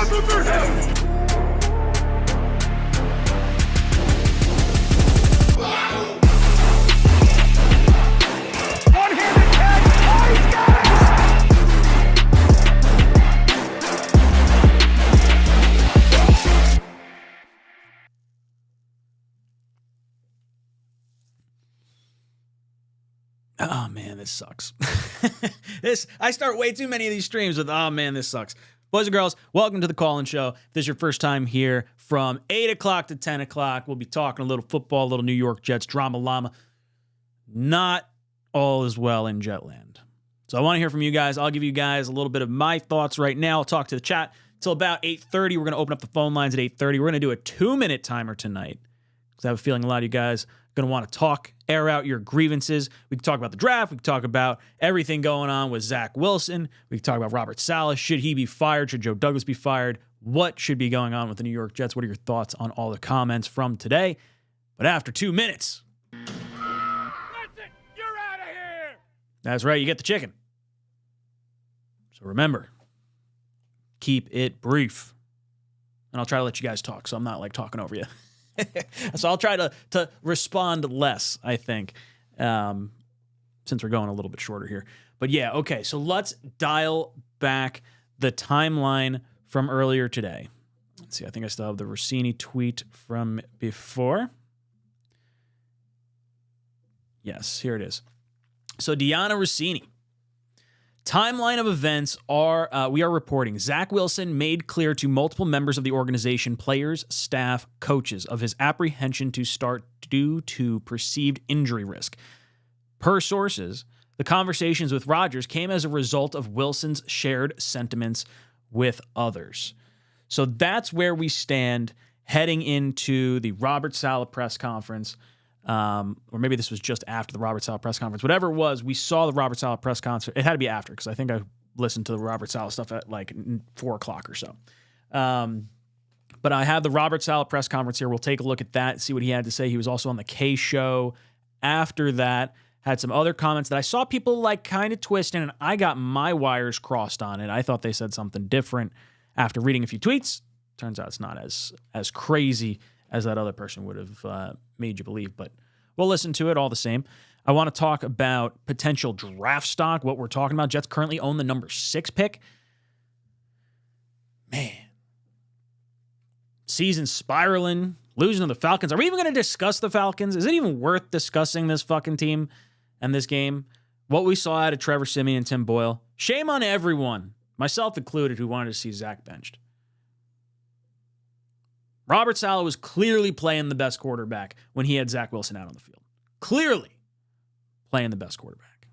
One-handed catch. Oh, he's got it! Oh, man, this sucks. I start way too many of these streams with, oh, man, this sucks. Boys and girls, welcome to the Call-In Show. If this is your first time here, from 8 o'clock to 10 o'clock, we'll be talking a little football, a little New York Jets, drama llama. Not all is well in Jetland. So I want to hear from you guys. I'll give you guys a little bit of my thoughts right now. I'll talk to the chat until about 8:30. We're going to open up the phone lines at 8:30. We're going to do a 2-minute timer tonight because I have a feeling a lot of you guys are going to want to talk, air out your grievances. We can talk about the draft. We can talk about everything going on with Zach Wilson. We can talk about Robert Saleh. Should he be fired? Should Joe Douglas be fired? What should be going on with the New York Jets? What are your thoughts on all the comments from today? But after 2 minutes... That's it. You're out of here. That's right. You get the chicken. So remember, keep it brief. And I'll try to let you guys talk, so I'm not like talking over you. So I'll try to respond less, I think, since we're going a little bit shorter here. But yeah, okay, so let's dial back the timeline from earlier today. Let's see, I think I still have the Rossini tweet from before. Yes, here it is. So Deanna Rossini. Timeline of events we are reporting. Zach Wilson made clear to multiple members of the organization, players, staff, coaches, of his apprehension to start due to perceived injury risk. Per sources, the conversations with Rodgers came as a result of Wilson's shared sentiments with others. So that's where we stand heading into the Robert Saleh press conference. Or maybe this was just after the Robert Saleh press conference. Whatever it was, we saw the Robert Saleh press conference. It had to be after because I think I listened to the Robert Saleh stuff at like 4 o'clock or so. But I have the Robert Saleh press conference here. We'll take a look at that, see what he had to say. He was also on the K Show after that. Had some other comments that I saw people like kind of twisting, and I got my wires crossed on it. I thought they said something different after reading a few tweets. Turns out it's not as crazy as that other person would have made you believe. But we'll listen to it all the same. I want to talk about potential draft stock, what we're talking about. Jets currently own the number 6 pick. Man. Season spiraling, losing to the Falcons. Are we even going to discuss the Falcons? Is it even worth discussing this fucking team and this game? What we saw out of Trevor Siemian and Tim Boyle. Shame on everyone, myself included, who wanted to see Zach benched. Robert Saleh was clearly playing the best quarterback when he had Zach Wilson out on the field. Clearly playing the best quarterback.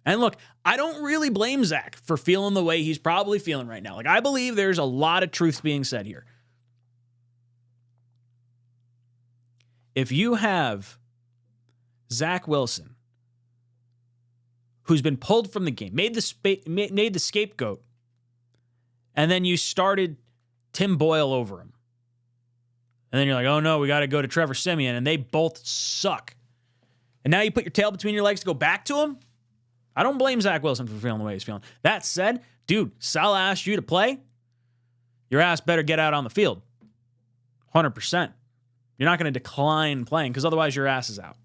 And look, I don't really blame Zach for feeling the way he's probably feeling right now. Like, I believe there's a lot of truth being said here. If you have Zach Wilson, who's been pulled from the game, made the scapegoat, and then you started Tim Boyle over him. And then you're like, oh no, we got to go to Trevor Siemian, and they both suck. And now you put your tail between your legs to go back to him? I don't blame Zach Wilson for feeling the way he's feeling. That said, dude, Saleh asked you to play. Your ass better get out on the field. 100%. You're not going to decline playing because otherwise your ass is out.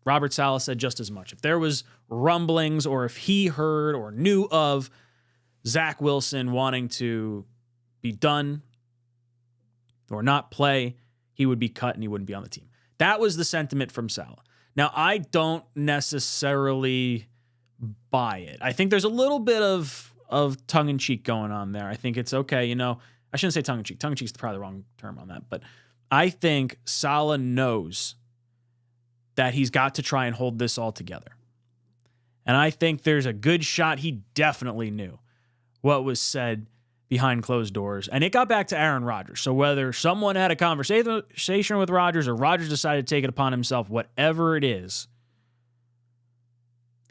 Robert Saleh said just as much. If there was rumblings or if he heard or knew of Zach Wilson wanting to be done or not play, he would be cut and he wouldn't be on the team. That was the sentiment from Saleh. Now, I don't necessarily buy it. I think there's a little bit of tongue-in-cheek going on there. I think it's okay. You know, I shouldn't say tongue-in-cheek. Tongue-in-cheek is probably the wrong term on that. But I think Saleh knows that he's got to try and hold this all together. And I think there's a good shot he definitely knew what was said behind closed doors. And it got back to Aaron Rodgers. So whether someone had a conversation with Rodgers or Rodgers decided to take it upon himself, whatever it is,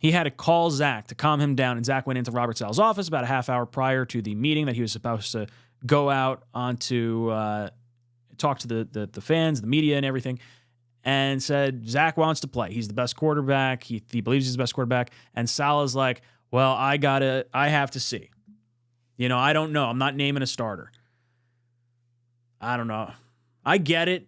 he had to call Zach to calm him down. And Zach went into Robert Saleh's office about a half hour prior to the meeting that he was supposed to go out onto, talk to the fans, the media and everything, and said, Zach wants to play. He's the best quarterback. He believes he's the best quarterback. And Saleh's like, well, I have to see. I don't know. I'm not naming a starter. I don't know. I get it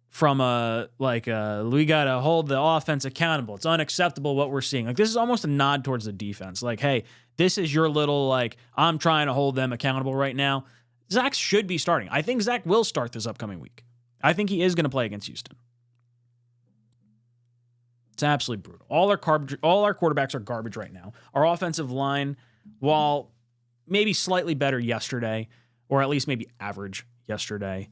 from we got to hold the offense accountable. It's unacceptable what we're seeing. Like, this is almost a nod towards the defense. Like, hey, this is your little, I'm trying to hold them accountable right now. Zach should be starting. I think Zach will start this upcoming week. I think he is going to play against Houston. It's absolutely brutal. All our quarterbacks are garbage right now. Our offensive line, while maybe slightly better yesterday, or at least maybe average yesterday,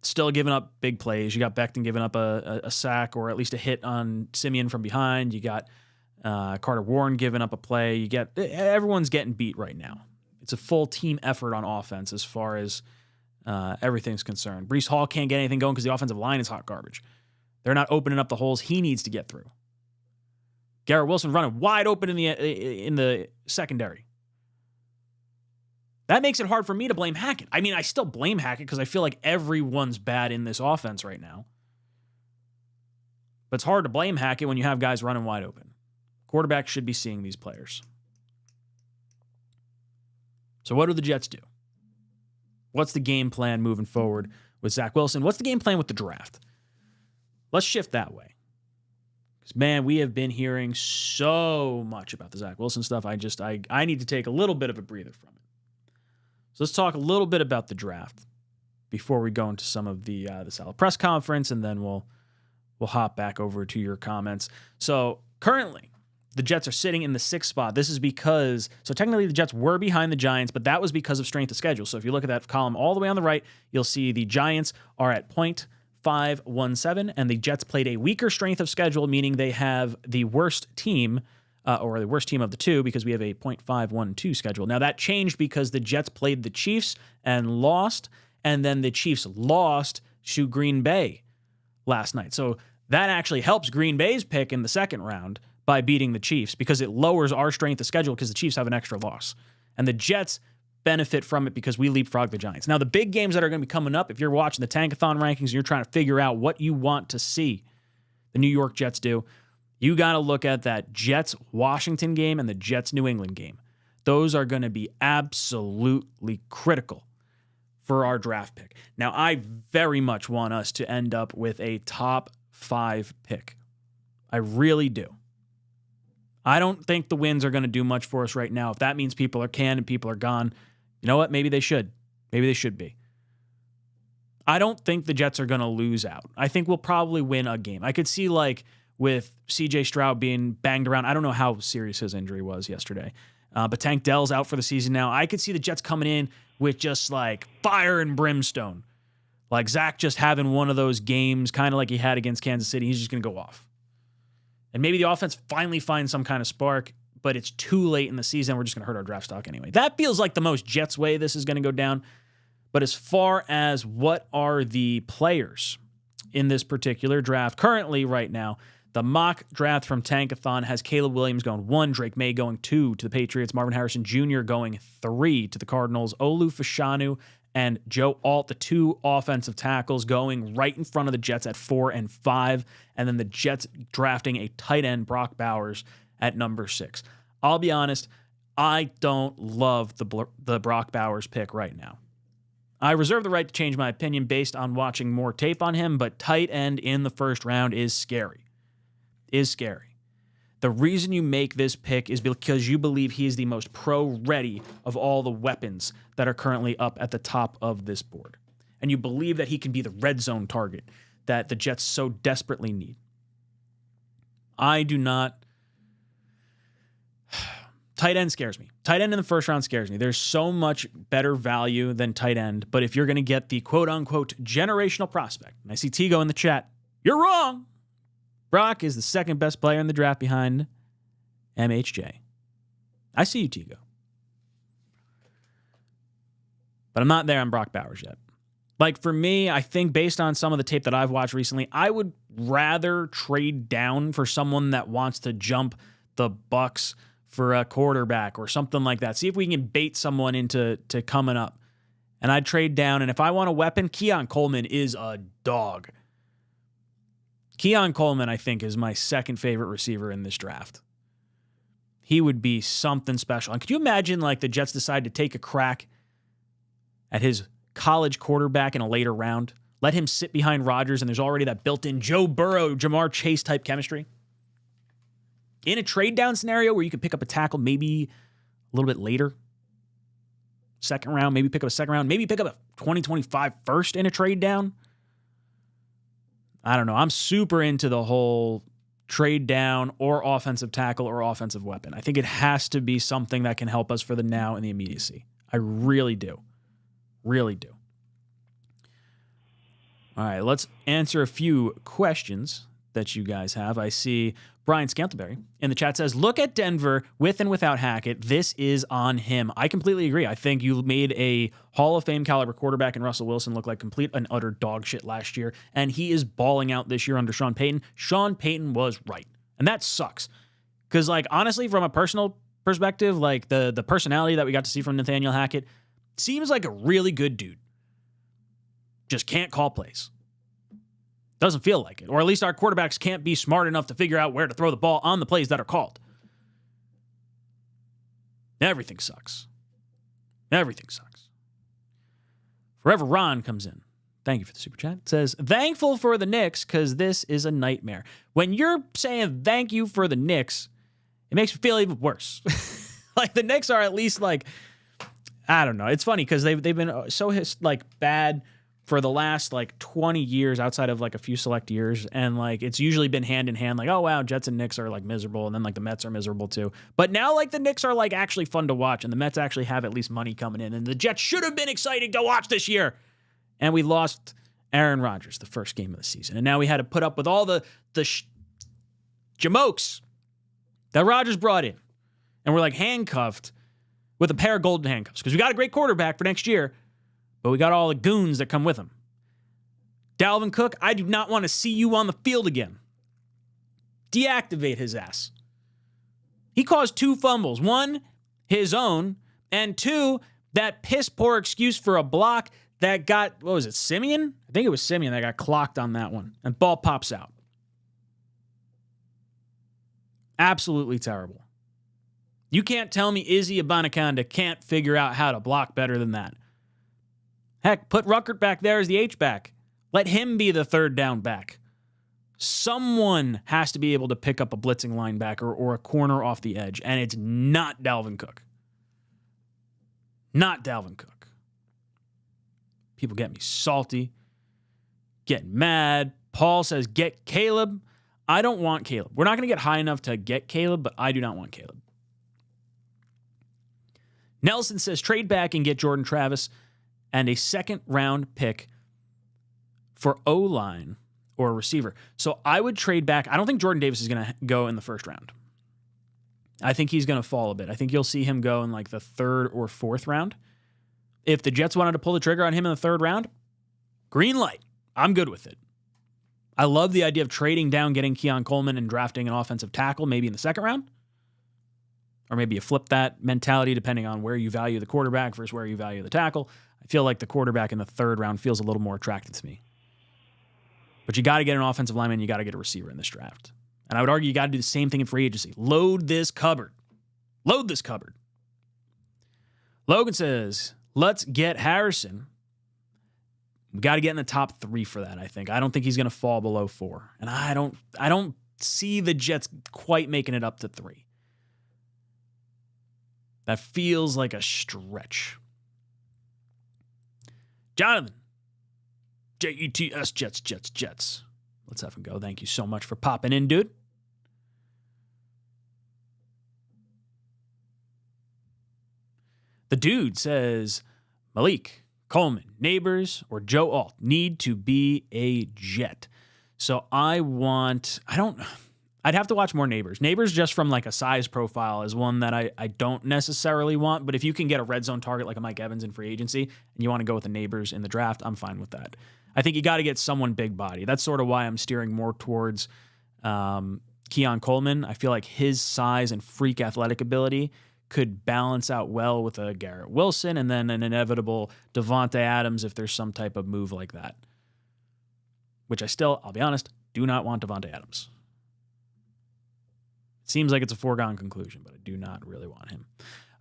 still giving up big plays. You got Becton giving up a sack or at least a hit on Simeon from behind. You got Carter Warren giving up a play. Everyone's getting beat right now. It's a full team effort on offense as far as everything's concerned. Breece Hall can't get anything going because the offensive line is hot garbage. They're not opening up the holes he needs to get through. Garrett Wilson running wide open in the secondary. That makes it hard for me to blame Hackett. I mean, I still blame Hackett because I feel like everyone's bad in this offense right now. But it's hard to blame Hackett when you have guys running wide open. Quarterbacks should be seeing these players. So what do the Jets do? What's the game plan moving forward with Zach Wilson? What's the game plan with the draft? Let's shift that way. Because, man, we have been hearing so much about the Zach Wilson stuff. I need to take a little bit of a breather from it. So let's talk a little bit about the draft before we go into some of the Saleh press conference, and then we'll hop back over to your comments. So currently, the Jets are sitting in the 6th spot. This is because, so technically the Jets were behind the Giants, but that was because of strength of schedule. So if you look at that column all the way on the right, you'll see the Giants are at 0.517, and the Jets played a weaker strength of schedule, meaning they have the worst team, or the worst team of the two, because we have a 0.512 schedule. Now, that changed because the Jets played the Chiefs and lost, and then the Chiefs lost to Green Bay last night. So that actually helps Green Bay's pick in the second round by beating the Chiefs, because it lowers our strength of schedule because the Chiefs have an extra loss. And the Jets benefit from it because we leapfrog the Giants. Now, the big games that are going to be coming up, if you're watching the Tankathon rankings and you're trying to figure out what you want to see the New York Jets do, you got to look at that Jets-Washington game and the Jets-New England game. Those are going to be absolutely critical for our draft pick. Now, I very much want us to end up with a top 5 pick. I really do. I don't think the wins are going to do much for us right now. If that means people are canned and people are gone, you know what? Maybe they should. Maybe they should be. I don't think the Jets are going to lose out. I think we'll probably win a game. I could see, with C.J. Stroud being banged around. I don't know how serious his injury was yesterday. But Tank Dell's out for the season now. I could see the Jets coming in with just fire and brimstone. Like Zach just having one of those games, kind of like he had against Kansas City. He's just going to go off. And maybe the offense finally finds some kind of spark, but it's too late in the season. We're just going to hurt our draft stock anyway. That feels like the most Jets way this is going to go down. But as far as what are the players in this particular draft, currently right now, the mock draft from Tankathon has Caleb Williams going 1, Drake May going 2 to the Patriots, Marvin Harrison Jr. going 3 to the Cardinals, Olu Fashanu and Joe Alt, the 2 offensive tackles, going right in front of the Jets at 4 and 5, and then the Jets drafting a tight end, Brock Bowers, at number 6. I'll be honest, I don't love the Brock Bowers pick right now. I reserve the right to change my opinion based on watching more tape on him, but tight end in the first round is scary. The reason you make this pick is because you believe he is the most pro-ready of all the weapons that are currently up at the top of this board. And you believe that he can be the red zone target that the Jets so desperately need. I do not. Tight end scares me. Tight end in the first round scares me. There's so much better value than tight end, but if you're going to get the quote-unquote generational prospect, and I see Tigo in the chat, you're wrong. Brock is the second best player in the draft behind MHJ. I see you, Tigo. But I'm not there on Brock Bowers yet. For me, I think based on some of the tape that I've watched recently, I would rather trade down for someone that wants to jump the Bucks for a quarterback or something like that. See if we can bait someone into coming up. And I'd trade down, and if I want a weapon, Keon Coleman is a dog. Keon Coleman, I think, is my second favorite receiver in this draft. he would be something special. And could you imagine like the Jets decide to take a crack at his college quarterback in a later round? Let him sit behind Rodgers, and there's already that built-in Joe Burrow, Jamar Chase type chemistry. In a trade down scenario where you could pick up a tackle maybe a little bit later, second round, maybe pick up a second round, maybe pick up a 2025 first in a trade down. I don't know. I'm super into the whole trade down or offensive tackle or offensive weapon. I think it has to be something that can help us for the now and the immediacy. I really do. Really do. All right, let's answer a few questions that you guys have. I see Brian Scantleberry in the chat says, look at Denver with and without Hackett. This is on him. I completely agree. I think you made a Hall of Fame caliber quarterback in Russell Wilson look like complete and utter dog shit last year, and he is balling out this year under Sean Payton. Sean Payton was right, and that sucks. Because, like, honestly, from a personal perspective, like the personality that we got to see from Nathaniel Hackett seems like a really good dude. Just can't call plays. Doesn't feel like it. Or at least our quarterbacks can't be smart enough to figure out where to throw the ball on the plays that are called. Everything sucks. Everything sucks. Forever Ron comes in. Thank you for the super chat. It says, thankful for the Knicks because this is a nightmare. When you're saying thank you for the Knicks, it makes me feel even worse. Like the Knicks are at least like, I don't know. It's funny because they've been so bad for the last like 20 years outside of like a few select years. And like, it's usually been hand in hand. Like, oh wow, Jets and Knicks are like miserable. And then like the Mets are miserable too. But now like the Knicks are like actually fun to watch. And the Mets actually have at least money coming in. And the Jets should have been exciting to watch this year. And we lost Aaron Rodgers the first game of the season. And now we had to put up with all the jamokes that Rodgers brought in. And we're like handcuffed with a pair of golden handcuffs. Because we got a great quarterback for next year. But we got all the goons that come with him. Dalvin Cook, I do not want to see you on the field again. Deactivate his ass. He caused 2 fumbles. 1, his own. And 2, that piss poor excuse for a block that got, what was it, Simeon? I think it was Simeon that got clocked on that one. And ball pops out. Absolutely terrible. You can't tell me Izzy Abanikanda can't figure out how to block better than that. Heck, put Ruckert back there as the H-back. Let him be the third down back. Someone has to be able to pick up a blitzing linebacker or a corner off the edge, and it's not Dalvin Cook. Not Dalvin Cook. People get me salty, getting mad. Paul says, get Caleb. I don't want Caleb. We're not going to get high enough to get Caleb, but I do not want Caleb. Nelson says, trade back and get Jordan Travis and a second-round pick for O-line or a receiver. So I would trade back. I don't think Jordan Davis is going to go in the first round. I think he's going to fall a bit. I think you'll see him go in like the 3rd or 4th round. If the Jets wanted to pull the trigger on him in the 3rd round, green light. I'm good with it. I love the idea of trading down, getting Keon Coleman and drafting an offensive tackle maybe in the 2nd round. Or maybe you flip that mentality depending on where you value the quarterback versus where you value the tackle. I feel like the quarterback in the 3rd round feels a little more attractive to me. But you got to get an offensive lineman, you got to get a receiver in this draft. And I would argue you got to do the same thing in free agency. Load this cupboard. Load this cupboard. Logan says, let's get Harrison. We got to get in the top 3 for that, I think. I don't think he's going to fall below 4. And I don't see the Jets quite making it up to 3. That feels like a stretch. Jonathan. Jets, Jets. Let's have him go. Thank you so much for popping in, dude. The dude says, Malik, Coleman, Neighbors, or Joe Alt need to be a Jet. So I'd have to watch more Neighbors. Neighbors, just from like a size profile, is one that I don't necessarily want. But if you can get a red zone target like a Mike Evans in free agency and you want to go with the Neighbors in the draft, I'm fine with that. I think you got to get someone big body. That's sort of why I'm steering more towards Keon Coleman. I feel like his size and freak athletic ability could balance out well with a Garrett Wilson and then an inevitable Devontae Adams if there's some type of move like that. Which I'll be honest, do not want Devontae Adams. Seems like it's a foregone conclusion, but I do not really want him.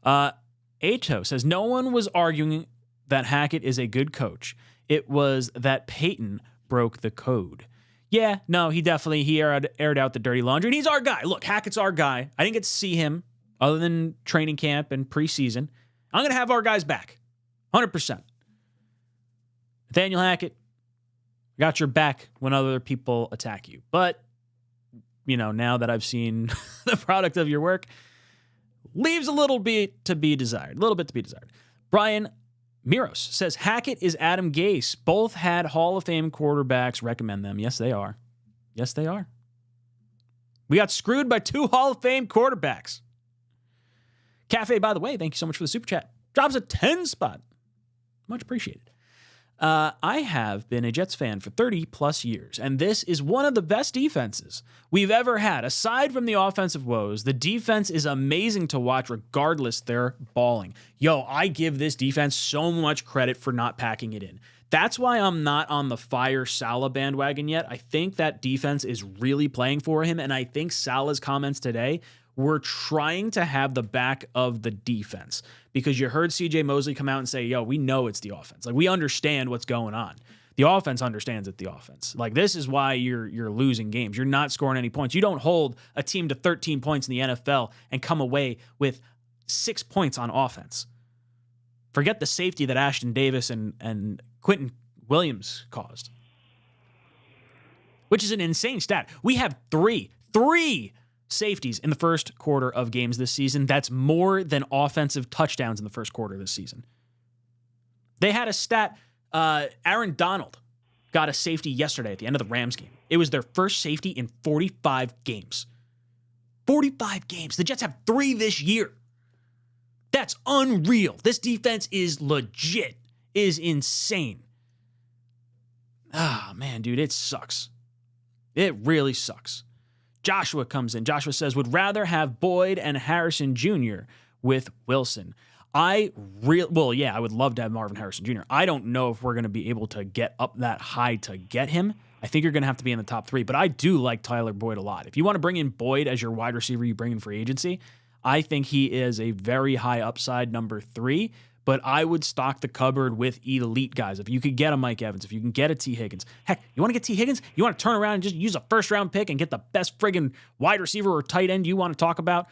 Ato says, no one was arguing that Hackett is a good coach. It was that Peyton broke the code. Yeah, no, he aired out the dirty laundry, and he's our guy. Look, Hackett's our guy. I didn't get to see him other than training camp and preseason. I'm going to have our guys back, 100%. Nathaniel Hackett, got your back when other people attack you. But, now that I've seen the product of your work, leaves a little bit to be desired. Brian Miros says, Hackett is Adam Gase. Both had Hall of Fame quarterbacks. Recommend them. Yes, they are. We got screwed by 2 Hall of Fame quarterbacks. Cafe, by the way, thank you so much for the super chat. Drops a 10 spot. Much appreciated. I have been a Jets fan for 30 plus years, and this is one of the best defenses we've ever had. Aside from the offensive woes, the defense is amazing to watch regardless they're balling. Yo, I give this defense so much credit for not packing it in. That's why I'm not on the fire Salah bandwagon yet. I think that defense is really playing for him, and I think Salah's comments today were trying to have the back of the defense, because you heard CJ Mosley come out and say, yo, we know it's the offense. Like, we understand what's going on. The offense understands it's the offense. Like, this is why you're losing games. You're not scoring any points. You don't hold a team to 13 points in the NFL and come away with 6 points on offense. Forget the safety that Ashton Davis and Quentin Williams caused, which is an insane stat. We have three safeties in the first quarter of games this season. That's more than offensive touchdowns in the first quarter of this season. They had a stat, Aaron Donald got a safety yesterday at the end of the Rams game. It was their first safety in 45 games. 45 games. The Jets have 3 this year. That's unreal. This defense is legit, is insane. Ah, man, dude, it sucks. It really sucks. Joshua comes in. Joshua says, would rather have Boyd and Harrison Jr. with Wilson. I would love to have Marvin Harrison Jr. I don't know if we're going to be able to get up that high to get him. I think you're going to have to be in the top 3, but I do like Tyler Boyd a lot. If you want to bring in Boyd as your wide receiver you bring in free agency, I think he is a very high upside number 3, but I would stock the cupboard with elite guys. If you could get a Mike Evans, if you can get a T. Higgins. Heck, you want to get T. Higgins? You want to turn around and just use a first-round pick and get the best friggin' wide receiver or tight end you want to talk about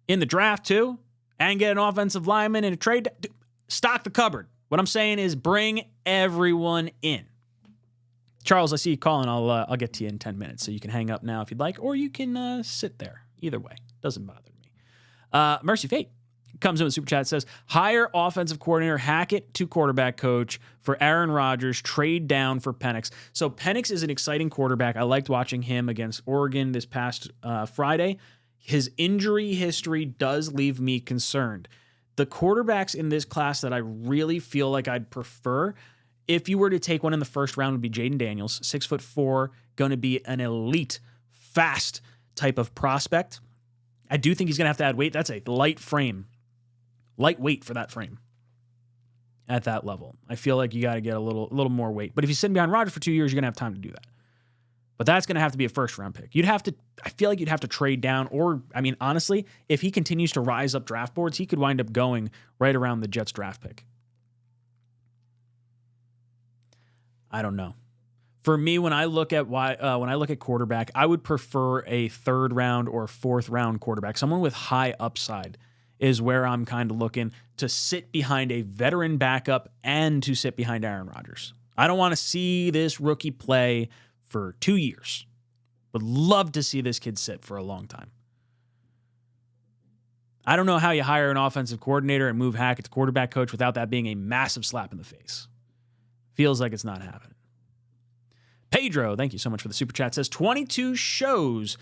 in the draft too, and get an offensive lineman in a trade? Stock the cupboard. What I'm saying is bring everyone in. Charles, I see you calling. I'll get to you in 10 minutes, so you can hang up now if you'd like, or you can sit there. Either way, doesn't bother me. Mercy Fate comes in with super chat, says, hire offensive coordinator Hackett to quarterback coach for Aaron Rodgers, trade down for Penix. So Penix is an exciting quarterback. I liked watching him against Oregon this past Friday. His injury history does leave me concerned. The quarterbacks in this class that I really feel like I'd prefer, if you were to take one in the first round, would be Jaden Daniels, 6'4", going to be an elite, fast type of prospect. I do think he's going to have to add weight. That's a lightweight for that frame at that level. I feel like you got to get a little more weight. But if he's sitting behind Rodgers for 2 years, you're going to have time to do that. But that's going to have to be a first-round pick. I feel like you'd have to trade down, or, I mean, honestly, if he continues to rise up draft boards, he could wind up going right around the Jets draft pick. I don't know. For me, when I look at quarterback, I would prefer a 3rd round or 4th round quarterback. Someone with high upside is where I'm kind of looking to sit behind a veteran backup and to sit behind Aaron Rodgers. I don't want to see this rookie play for 2 years. Would love to see this kid sit for a long time. I don't know how you hire an offensive coordinator and move Hackett to quarterback coach without that being a massive slap in the face. Feels like it's not happening. Pedro, thank you so much for the super chat, says 22 shows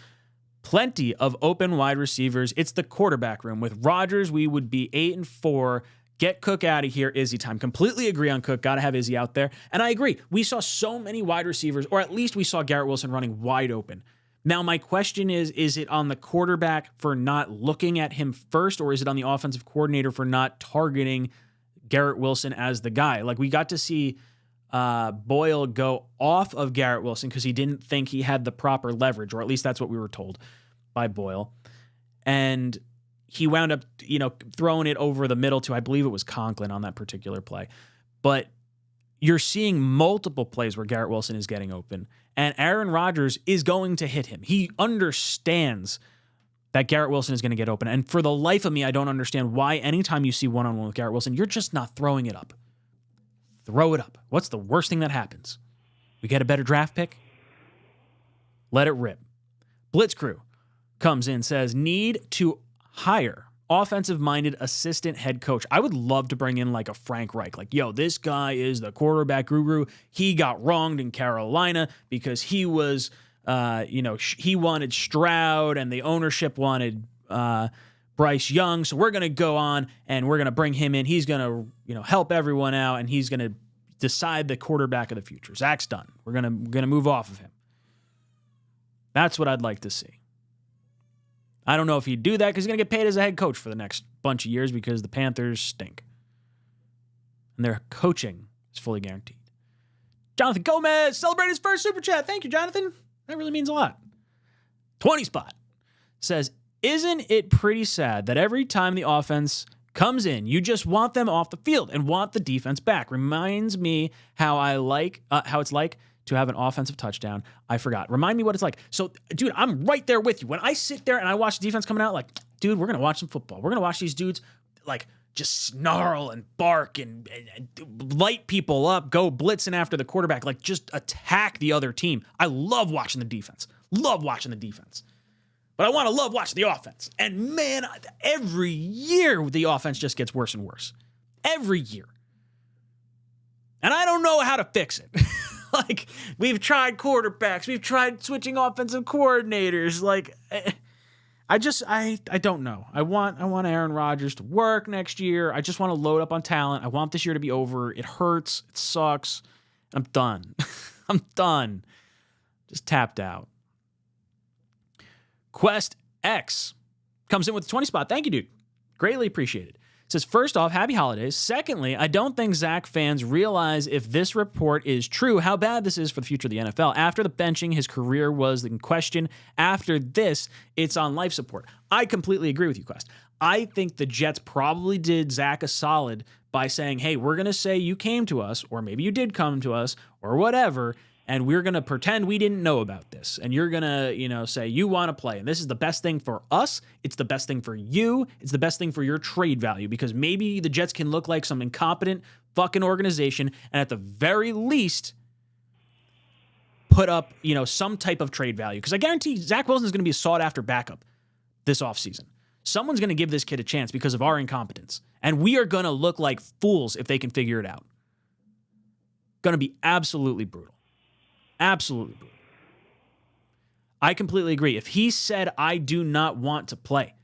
plenty of open wide receivers. It's the quarterback room. With Rodgers, we would be 8-4. Get Cook out of here. Izzy time. Completely agree on Cook. Got to have Izzy out there. And I agree. We saw so many wide receivers, or at least we saw Garrett Wilson running wide open. Now, my question is it on the quarterback for not looking at him first, or is it on the offensive coordinator for not targeting Garrett Wilson as the guy? Like, we got to see Boyle go off of Garrett Wilson because he didn't think he had the proper leverage, or at least that's what we were told. by Boyle. And he wound up, throwing it over the middle to, I believe it was Conklin on that particular play. But you're seeing multiple plays where Garrett Wilson is getting open, and Aaron Rodgers is going to hit him. He understands that Garrett Wilson is going to get open. And for the life of me, I don't understand why anytime you see one-on-one with Garrett Wilson, you're just not throwing it up. Throw it up. What's the worst thing that happens? We get a better draft pick? Let it rip. Blitz Crew comes in, says, need to hire offensive-minded assistant head coach. I would love to bring in like a Frank Reich. Like, yo, this guy is the quarterback guru. He got wronged in Carolina because he was, he wanted Stroud and the ownership wanted Bryce Young. So we're going to go on and we're going to bring him in. He's going to, help everyone out, and he's going to decide the quarterback of the future. Zach's done. We're going to move off of him. That's what I'd like to see. I don't know if he'd do that because he's going to get paid as a head coach for the next bunch of years because the Panthers stink. And their coaching is fully guaranteed. Jonathan Gomez celebrated his first super chat. Thank you, Jonathan. That really means a lot. 20 spot says, isn't it pretty sad that every time the offense comes in, you just want them off the field and want the defense back? Reminds me how it's like to have an offensive touchdown. I forgot. Remind me what it's like. So, dude, I'm right there with you. When I sit there and I watch the defense coming out, like, dude, we're going to watch some football. We're going to watch these dudes, like, just snarl and bark and light people up, go blitzing after the quarterback, like, just attack the other team. I love watching the defense. Love watching the defense. But I want to love watching the offense. And, man, every year the offense just gets worse and worse. Every year. And I don't know how to fix it. Like, we've tried quarterbacks. We've tried switching offensive coordinators. Like, I don't know. I want Aaron Rodgers to work next year. I just want to load up on talent. I want this year to be over. It hurts. It sucks. I'm done. I'm done. Just tapped out. Quest X comes in with a 20 spot. Thank you, dude. Greatly appreciated. Says, first off, happy holidays. Secondly, I don't think Zach fans realize if this report is true, how bad this is for the future of the NFL. After the benching, his career was in question. After this, it's on life support. I completely agree with you, Quest. I think the Jets probably did Zach a solid by saying, hey, we're going to say you came to us, or maybe you did come to us, or whatever, and we're going to pretend we didn't know about this. And you're going to, say you want to play. And this is the best thing for us. It's the best thing for you. It's the best thing for your trade value, because maybe the Jets can look like some incompetent fucking organization and at the very least put up, some type of trade value. Because I guarantee Zach Wilson is going to be a sought-after backup this offseason. Someone's going to give this kid a chance because of our incompetence. And we are going to look like fools if they can figure it out. Going to be absolutely brutal. Absolutely brutal. I completely agree. If he said, I do not want to play,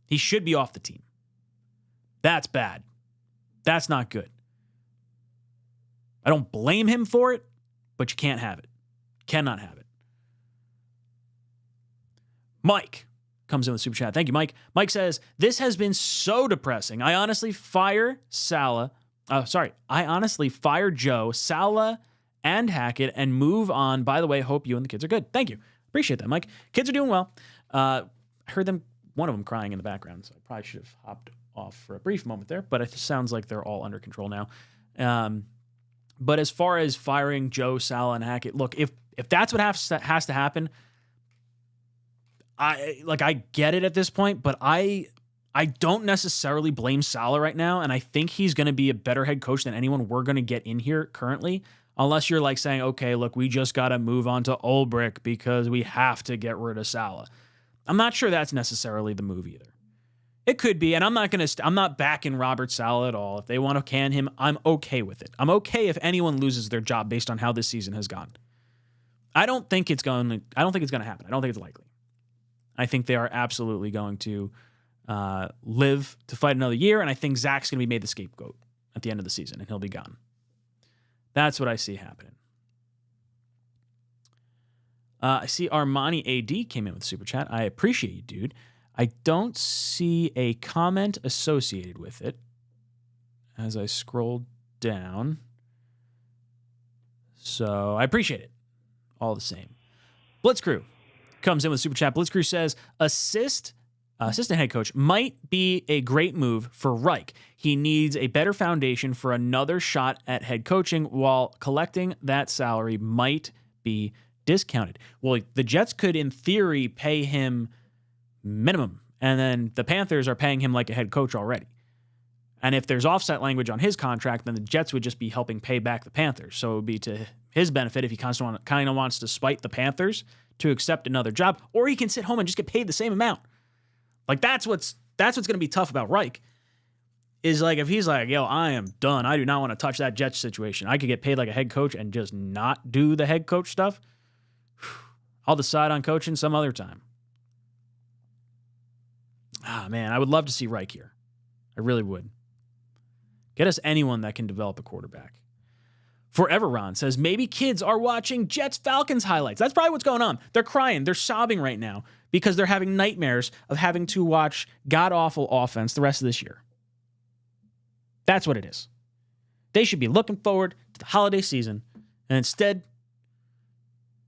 he should be off the team. That's bad. That's not good. I don't blame him for it, but you can't have it. Cannot have it. Mike comes in with super chat. Thank you, Mike. Mike says, this has been so depressing. I honestly fire Joe, Salah, and Hackett and move on. By the way, hope you and the kids are good. Thank you. Appreciate that, Mike. Kids are doing well. I heard one of them crying in the background, so I probably should have hopped off for a brief moment there, but it sounds like they're all under control now. But as far as firing Joe, Salah, and Hackett, look, if that's what has to happen, I get it at this point, but I don't necessarily blame Salah right now, and I think he's going to be a better head coach than anyone we're going to get in here currently. Unless you're like saying, okay, look, we just got to move on to Ulbrich because we have to get rid of Salah. I'm not sure that's necessarily the move either. It could be, and I'm not backing Robert Salah at all. If they want to can him, I'm okay with it. I'm okay if anyone loses their job based on how this season has gone. I don't think it's going to happen. I don't think it's likely. I think they are absolutely going to live to fight another year, and I think Zach's going to be made the scapegoat at the end of the season, and he'll be gone. That's what I see happening. I see Armani AD came in with a super chat. I appreciate you, dude. I don't see a comment associated with it as I scroll down. So I appreciate it all the same. Blitz Crew comes in with Super Chat. Blitzkrieg says, assistant head coach might be a great move for Reich. He needs a better foundation for another shot at head coaching, while collecting that salary might be discounted. Well, the Jets could, in theory, pay him minimum, and then the Panthers are paying him like a head coach already. And if there's offset language on his contract, then the Jets would just be helping pay back the Panthers. So it would be to his benefit if he kind of wants to spite the Panthers to accept another job, or he can sit home and just get paid the same amount. Like that's what's going to be tough about Reich. Is like if he's like, yo, I am done. I do not want to touch that Jets situation. I could get paid like a head coach and just not do the head coach stuff. I'll decide on coaching some other time. Ah, man, I would love to see Reich here. I really would. Get us anyone that can develop a quarterback. Forever Ron says, maybe kids are watching Jets-Falcons highlights. That's probably what's going on. They're crying. They're sobbing right now because they're having nightmares of having to watch god-awful offense the rest of this year. That's what it is. They should be looking forward to the holiday season, and instead,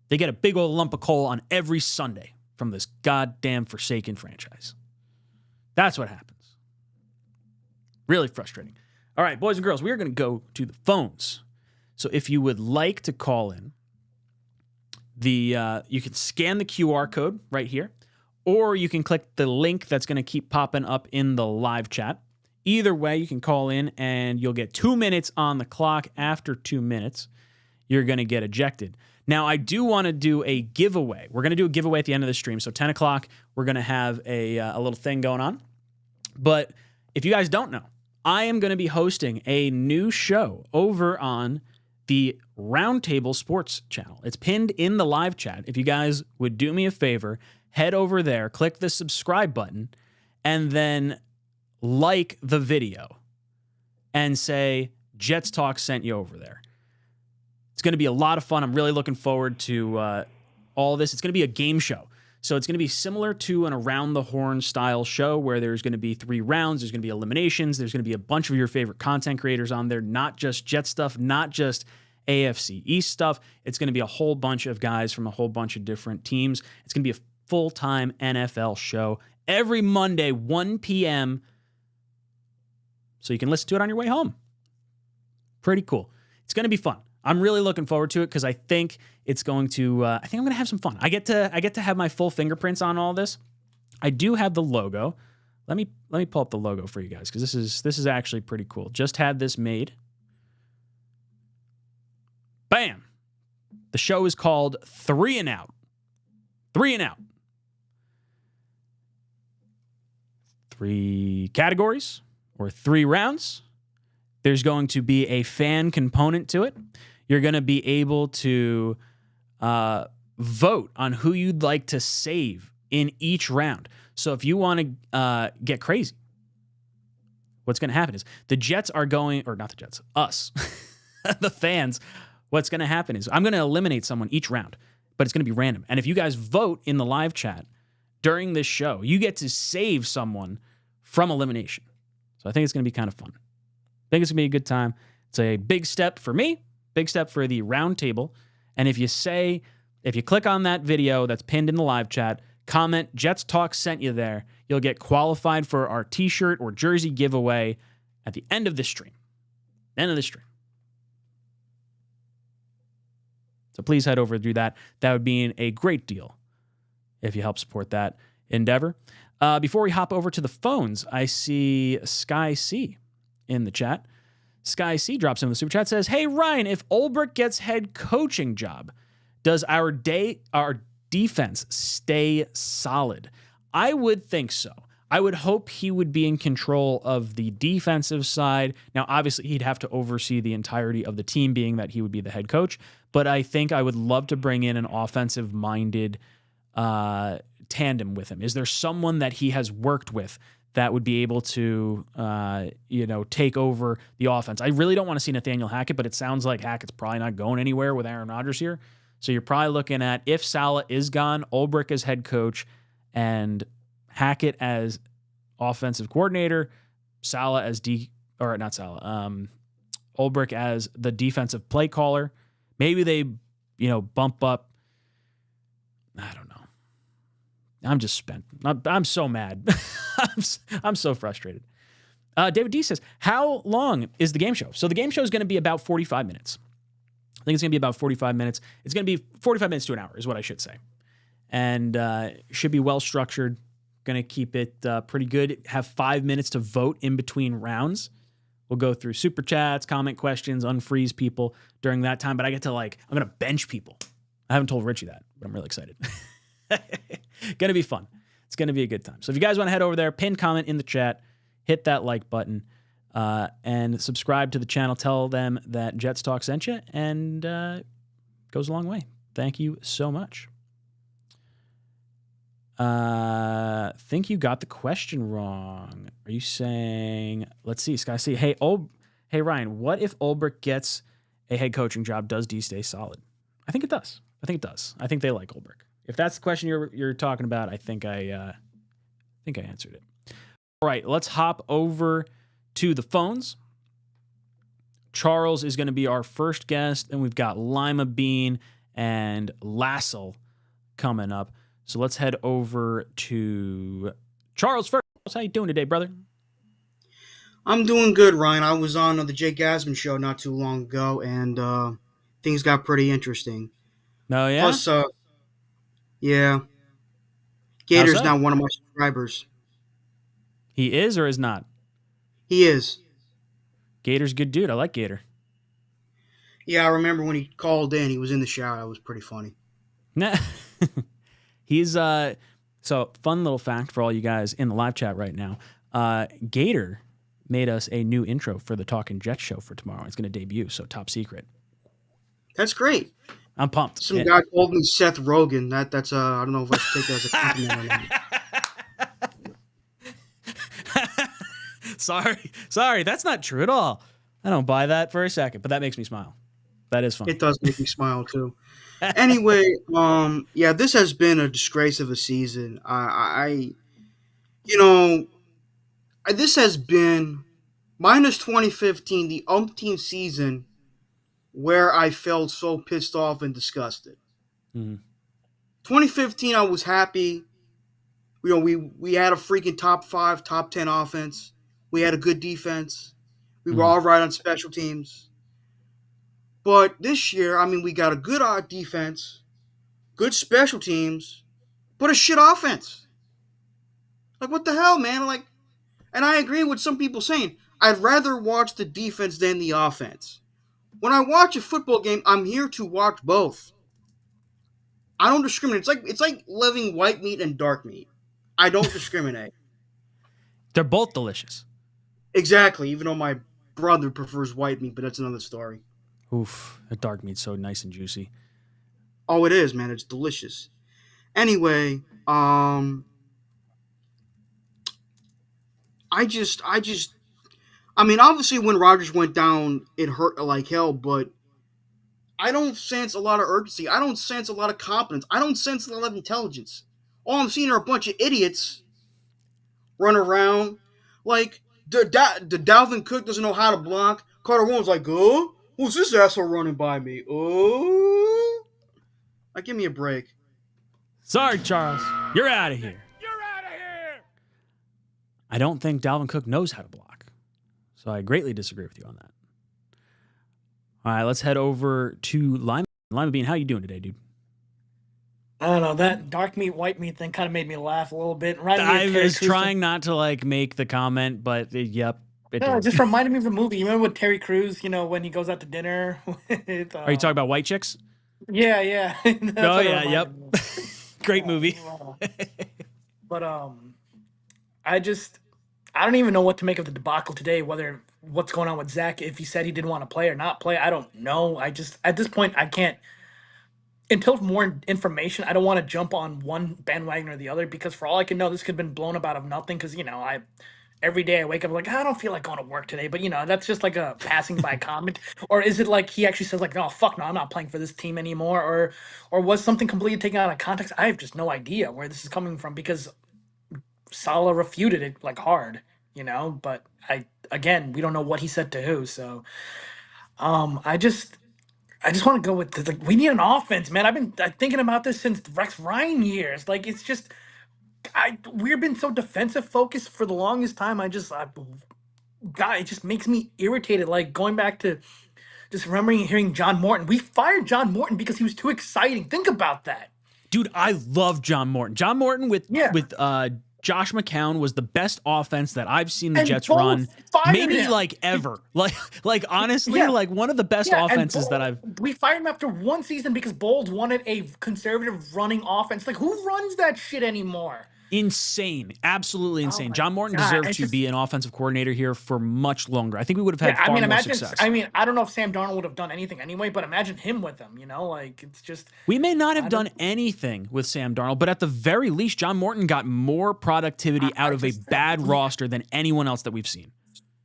they get a big old lump of coal on every Sunday from this goddamn forsaken franchise. That's what happens. Really frustrating. All right, boys and girls, we are going to go to the phones. So if you would like to call in, you can scan the QR code right here, or you can click the link that's going to keep popping up in the live chat. Either way, you can call in and you'll get 2 minutes on the clock. After 2 minutes, you're going to get ejected. Now, I do want to do a giveaway. We're going to do a giveaway at the end of the stream. So 10 o'clock, we're going to have a little thing going on. But if you guys don't know, I am going to be hosting a new show over on the Roundtable Sports channel. It's pinned in the live chat. If you guys would do me a favor, head over there, click the subscribe button, and then like the video and say, Jets Talk sent you over there. It's going to be a lot of fun. I'm really looking forward to all this. It's going to be a game show. So it's going to be similar to an Around the Horn style show where there's going to be 3 rounds. There's going to be eliminations. There's going to be a bunch of your favorite content creators on there, not just Jet stuff, not just AFC East stuff. It's going to be a whole bunch of guys from a whole bunch of different teams. It's going to be a full-time NFL show every Monday, 1 p.m., so you can listen to it on your way home. Pretty cool. It's going to be fun. I'm really looking forward to it because I think it's going to. I think I'm going to have some fun. I get to have my full fingerprints on all this. I do have the logo. Let me pull up the logo for you guys because this is actually pretty cool. Just had this made. Bam. The show is called 3 and Out. 3 and Out. 3 categories or 3 rounds. There's going to be a fan component to it. You're going to be able to vote on who you'd like to save in each round. So if you want to get crazy, what's going to happen is the Jets are going, or not the Jets, us, the fans, what's going to happen is I'm going to eliminate someone each round, but it's going to be random. And if you guys vote in the live chat during this show, you get to save someone from elimination. So I think it's going to be kind of fun. I think it's going to be a good time. It's a big step for me, big step for the round table. And if you click on that video that's pinned in the live chat, comment Jets Talk sent you there, you'll get qualified for our t-shirt or jersey giveaway at the end of this stream. End of the stream. So please head over and do that. That would be a great deal if you help support that endeavor. Before we hop over to the phones, I see Sky C in the chat. Sky C drops in the super chat, says, hey, Ryan, if Ulbrich gets head coaching job, does our defense stay solid? I would think so. I would hope he would be in control of the defensive side. Now, obviously, he'd have to oversee the entirety of the team, being that he would be the head coach. But I think I would love to bring in an offensive-minded tandem with him. Is there someone that he has worked with that would be able to, take over the offense? I really don't want to see Nathaniel Hackett, but it sounds like Hackett's probably not going anywhere with Aaron Rodgers here. So you're probably looking at, if Saleh is gone, Ulbrich as head coach and Hackett as offensive coordinator, Saleh as Ulbrich as the defensive play caller. Maybe they, bump up. I don't know. I'm just spent. I'm so mad. I'm so frustrated. David D says, how long is the game show? So the game show is going to be about 45 minutes. I think it's going to be about 45 minutes. It's going to be 45 minutes to an hour is what I should say. And should be well structured. Going to keep it pretty good. Have 5 minutes to vote in between rounds. We'll go through super chats, comment questions, unfreeze people during that time. But I get to I'm going to bench people. I haven't told Richie that, but I'm really excited. Going to be fun. It's going to be a good time. So if you guys want to head over there, pin comment in the chat, hit that like button, and subscribe to the channel. Tell them that Jets Talk sent you, and goes a long way. Thank you so much. Think you got the question wrong. Are you saying? Let's see, Sky C. Hey, Ryan. What if Ulbrich gets a head coaching job? Does D stay solid? I think it does. I think they like Ulbrich. If that's the question you're talking about, I think I answered it. All right, let's hop over to the phones. Charles is going to be our first guest, and we've got Lima Bean and Lassell coming up. So let's head over to Charles first. How you doing today, brother? I'm doing good, Ryan. I was on the Jake Gasman show not too long ago, and things got pretty interesting. Oh, yeah? Plus, yeah, Gator's now one of my subscribers. He is or is not? He is. Gator's a good dude. I like Gator. Yeah, I remember when he called in. He was in the shower. That was pretty funny. Nah. He's so fun little fact for all you guys in the live chat right now. Gator made us a new intro for the Talking Jets show for tomorrow. It's going to debut, so top secret. That's great. I'm pumped. Some guy called me Seth Rogen. That's I don't know if I should take that as a compliment or not. Sorry, that's not true at all. I don't buy that for a second, but that makes me smile. That is fun. It does make me smile too. Anyway, yeah, this has been a disgrace of a season. This has been minus 2015, the umpteenth season where I felt so pissed off and disgusted. Mm-hmm. 2015, I was happy. We had a freaking top 5, top 10 offense. We had a good defense. We were all right on special teams. But this year, we got a good defense, good special teams, but a shit offense. What the hell, man? And I agree with some people saying, I'd rather watch the defense than the offense. When I watch a football game, I'm here to watch both. I don't discriminate. It's like living white meat and dark meat. I don't discriminate. They're both delicious. Exactly, even though my brother prefers white meat, but that's another story. Oof, that dark meat's so nice and juicy. Oh, it is, man. It's delicious. Anyway, obviously when Rodgers went down, it hurt like hell, but I don't sense a lot of urgency. I don't sense a lot of competence. I don't sense a lot of intelligence. All I'm seeing are a bunch of idiots run around. The Dalvin Cook doesn't know how to block. Carter Williams oh, who's this asshole running by me? Oh, give me a break. Sorry, Charles. You're out of here. You're out of here. I don't think Dalvin Cook knows how to block. So I greatly disagree with you on that. All right, let's head over to Lima. Lima Bean, how you doing today, dude? I don't know. That dark meat, white meat thing kind of made me laugh a little bit. I was trying not to make the comment, but yep. It just reminded me of a movie. You remember with Terry Crews, when he goes out to dinner? With, Are you talking about White Chicks? Yeah. Oh, yeah, yep. Great movie. But I don't even know what to make of the debacle today, what's going on with Zach, if he said he didn't want to play or not play. I don't know. At this point, I can't. Until more information, I don't want to jump on one bandwagon or the other, because for all I can know, this could have been blown up out of nothing. Because every day I wake up I don't feel like going to work today, but that's just like a passing by comment. Or is it like he actually says oh fuck no, I'm not playing for this team anymore, or was something completely taken out of context? I have just no idea where this is coming from, because Saleh refuted it hard, But we don't know what he said to who. So I just want to go with we need an offense, man. I've been thinking about this since Rex Ryan years. It's just we've been so defensive focused for the longest time. God, it just makes me irritated. Like going back to just remembering hearing John Morton. We fired John Morton because he was too exciting. Think about that. Dude, I love John Morton. John Morton with Yeah. Josh McCown was the best offense that I've seen the And Jets both run, fired maybe him. like ever. Like honestly, Yeah. like one of the best Yeah, and offenses that I've. we fired him after one season because Bowles wanted a conservative running offense. Like, who runs that shit anymore? Insane, absolutely Oh insane. my John Morton God, deserved it's to just be an offensive coordinator here for much longer. I think we would have yeah. had I far mean, more imagine. success. I mean, I don't know if Sam Darnold would have done anything anyway, but imagine him with him. You know, like it's just We may not have I done don't. anything with Sam Darnold, but at the very least, John Morton got more productivity out I of a just bad we roster than anyone else that we've seen.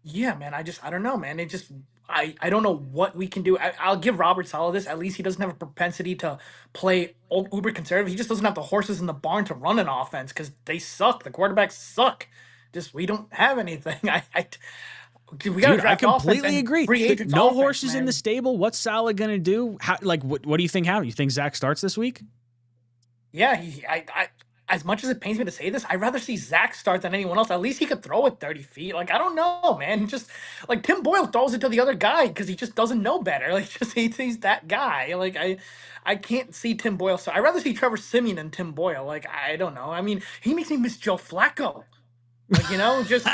Yeah, man. I don't know, man. It just I don't know what we can do. I'll give Robert Saleh this. At least he doesn't have a propensity to play old uber conservative. He just doesn't have the horses in the barn to run an offense because they suck. The quarterbacks suck. Just we don't have anything. Dude, we got to Dude, I draft offense completely and agree. free agents No offense, horses in the man. stable. What's Salah gonna do? How, like, what do you think? How do you think Zach starts this week? Yeah, as much as it pains me to say this, I'd rather see Zach start than anyone else. At least he could throw it 30 feet. Like, I don't know, man. Just like Tim Boyle throws it to the other guy because he just doesn't know better. Like, just he's that guy. Like, I can't see Tim Boyle. So I'd rather see Trevor Simeon than Tim Boyle. Like, I don't know. I mean, he makes me miss Joe Flacco. Like, just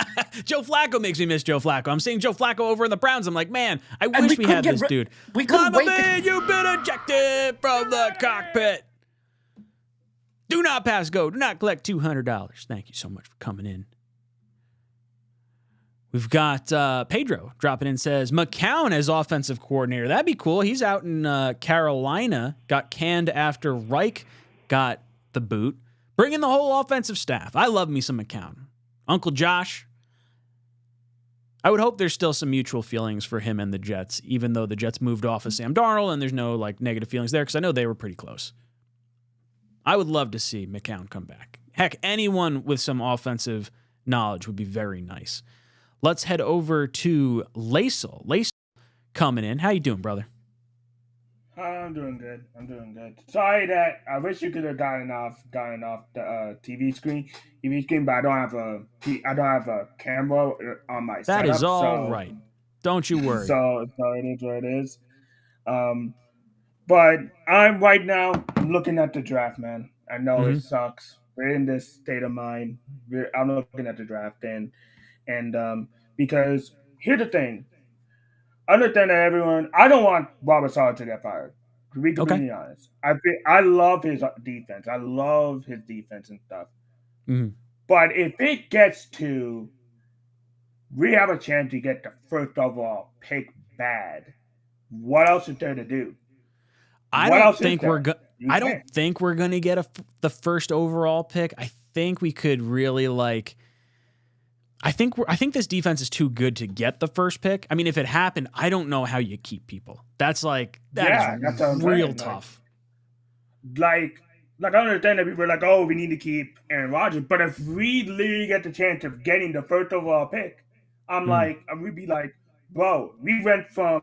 Joe Flacco makes me miss Joe Flacco. I'm seeing Joe Flacco over in the Browns. I'm like, man, I and wish we had this dude. we couldn't Mama wait Bear, to you've been ejected from the cockpit. Do not pass go. Do not collect $200. Thank you so much for coming in. We've got Pedro dropping in, says McCown as offensive coordinator. That'd be cool. He's out in Carolina. Got canned after Reich got the boot. Bring in the whole offensive staff. I love me some McCown. Uncle Josh. I would hope there's still some mutual feelings for him and the Jets, even though the Jets moved off of Sam Darnold and there's no like negative feelings there because I know they were pretty close. I would love to see McCown come back. Heck, anyone with some offensive knowledge would be very nice. Let's head over to Laisel. Laisel coming in. How you doing, brother? I'm doing good. Sorry that I wish you could have gotten off the TV screen, but I don't have a camera on my That setup. is all so, right. Don't you worry. So it is what it is. Um, but I'm right now. I'm looking at the draft, man. I know it sucks. We're in this state of mind. I'm looking at the draft and because here's the thing. Understand that everyone. I don't want Robert Saleh to get fired. To be Okay. completely honest, I love his defense. I love his defense and stuff. Mm-hmm. But if it gets to, we have a chance to get the first overall pick bad. What else is there to do? I don't think we're going to get the first overall pick. I think we could really like. I think this defense is too good to get the first pick. I mean, if it happened, I don't know how you keep people. That's real tough. Like I understand that people are like, oh, we need to keep Aaron Rodgers, but if we literally get the chance of getting the first overall pick, we'd be like, bro, we went from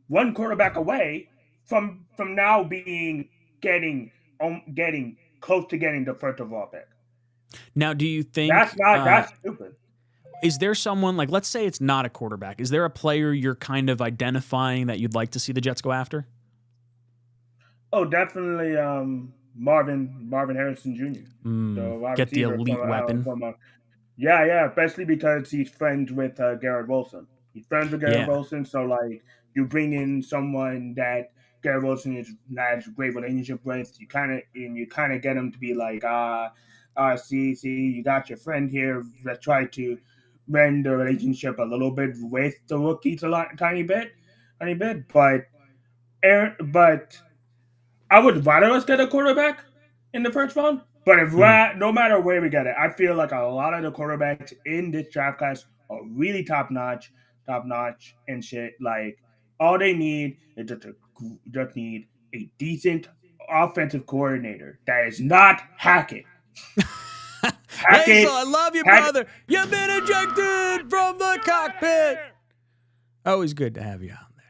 one quarterback away from now getting close to getting the first overall pick. Now, do you think that's stupid? Is there someone, like, let's say it's not a quarterback. Is there a player you're kind of identifying that you'd like to see the Jets go after? Oh, definitely Marvin Harrison Jr. Get the elite weapon. Especially because he's friends with Garrett Wilson. He's friends with Garrett Wilson, so, like, you bring in someone that Garrett Wilson has a great relationship with, you kind of get him to be like, see, you got your friend here. Let's try to mend the relationship a little bit with the rookies tiny bit. But I would rather us get a quarterback in the first round. But if no matter where we get it, I feel like a lot of the quarterbacks in this draft class are really top notch and shit. Like all they need is just need a decent offensive coordinator that is not Hackett. Hazel, I love you, brother. You've been ejected from the cockpit. Always good to have you on there.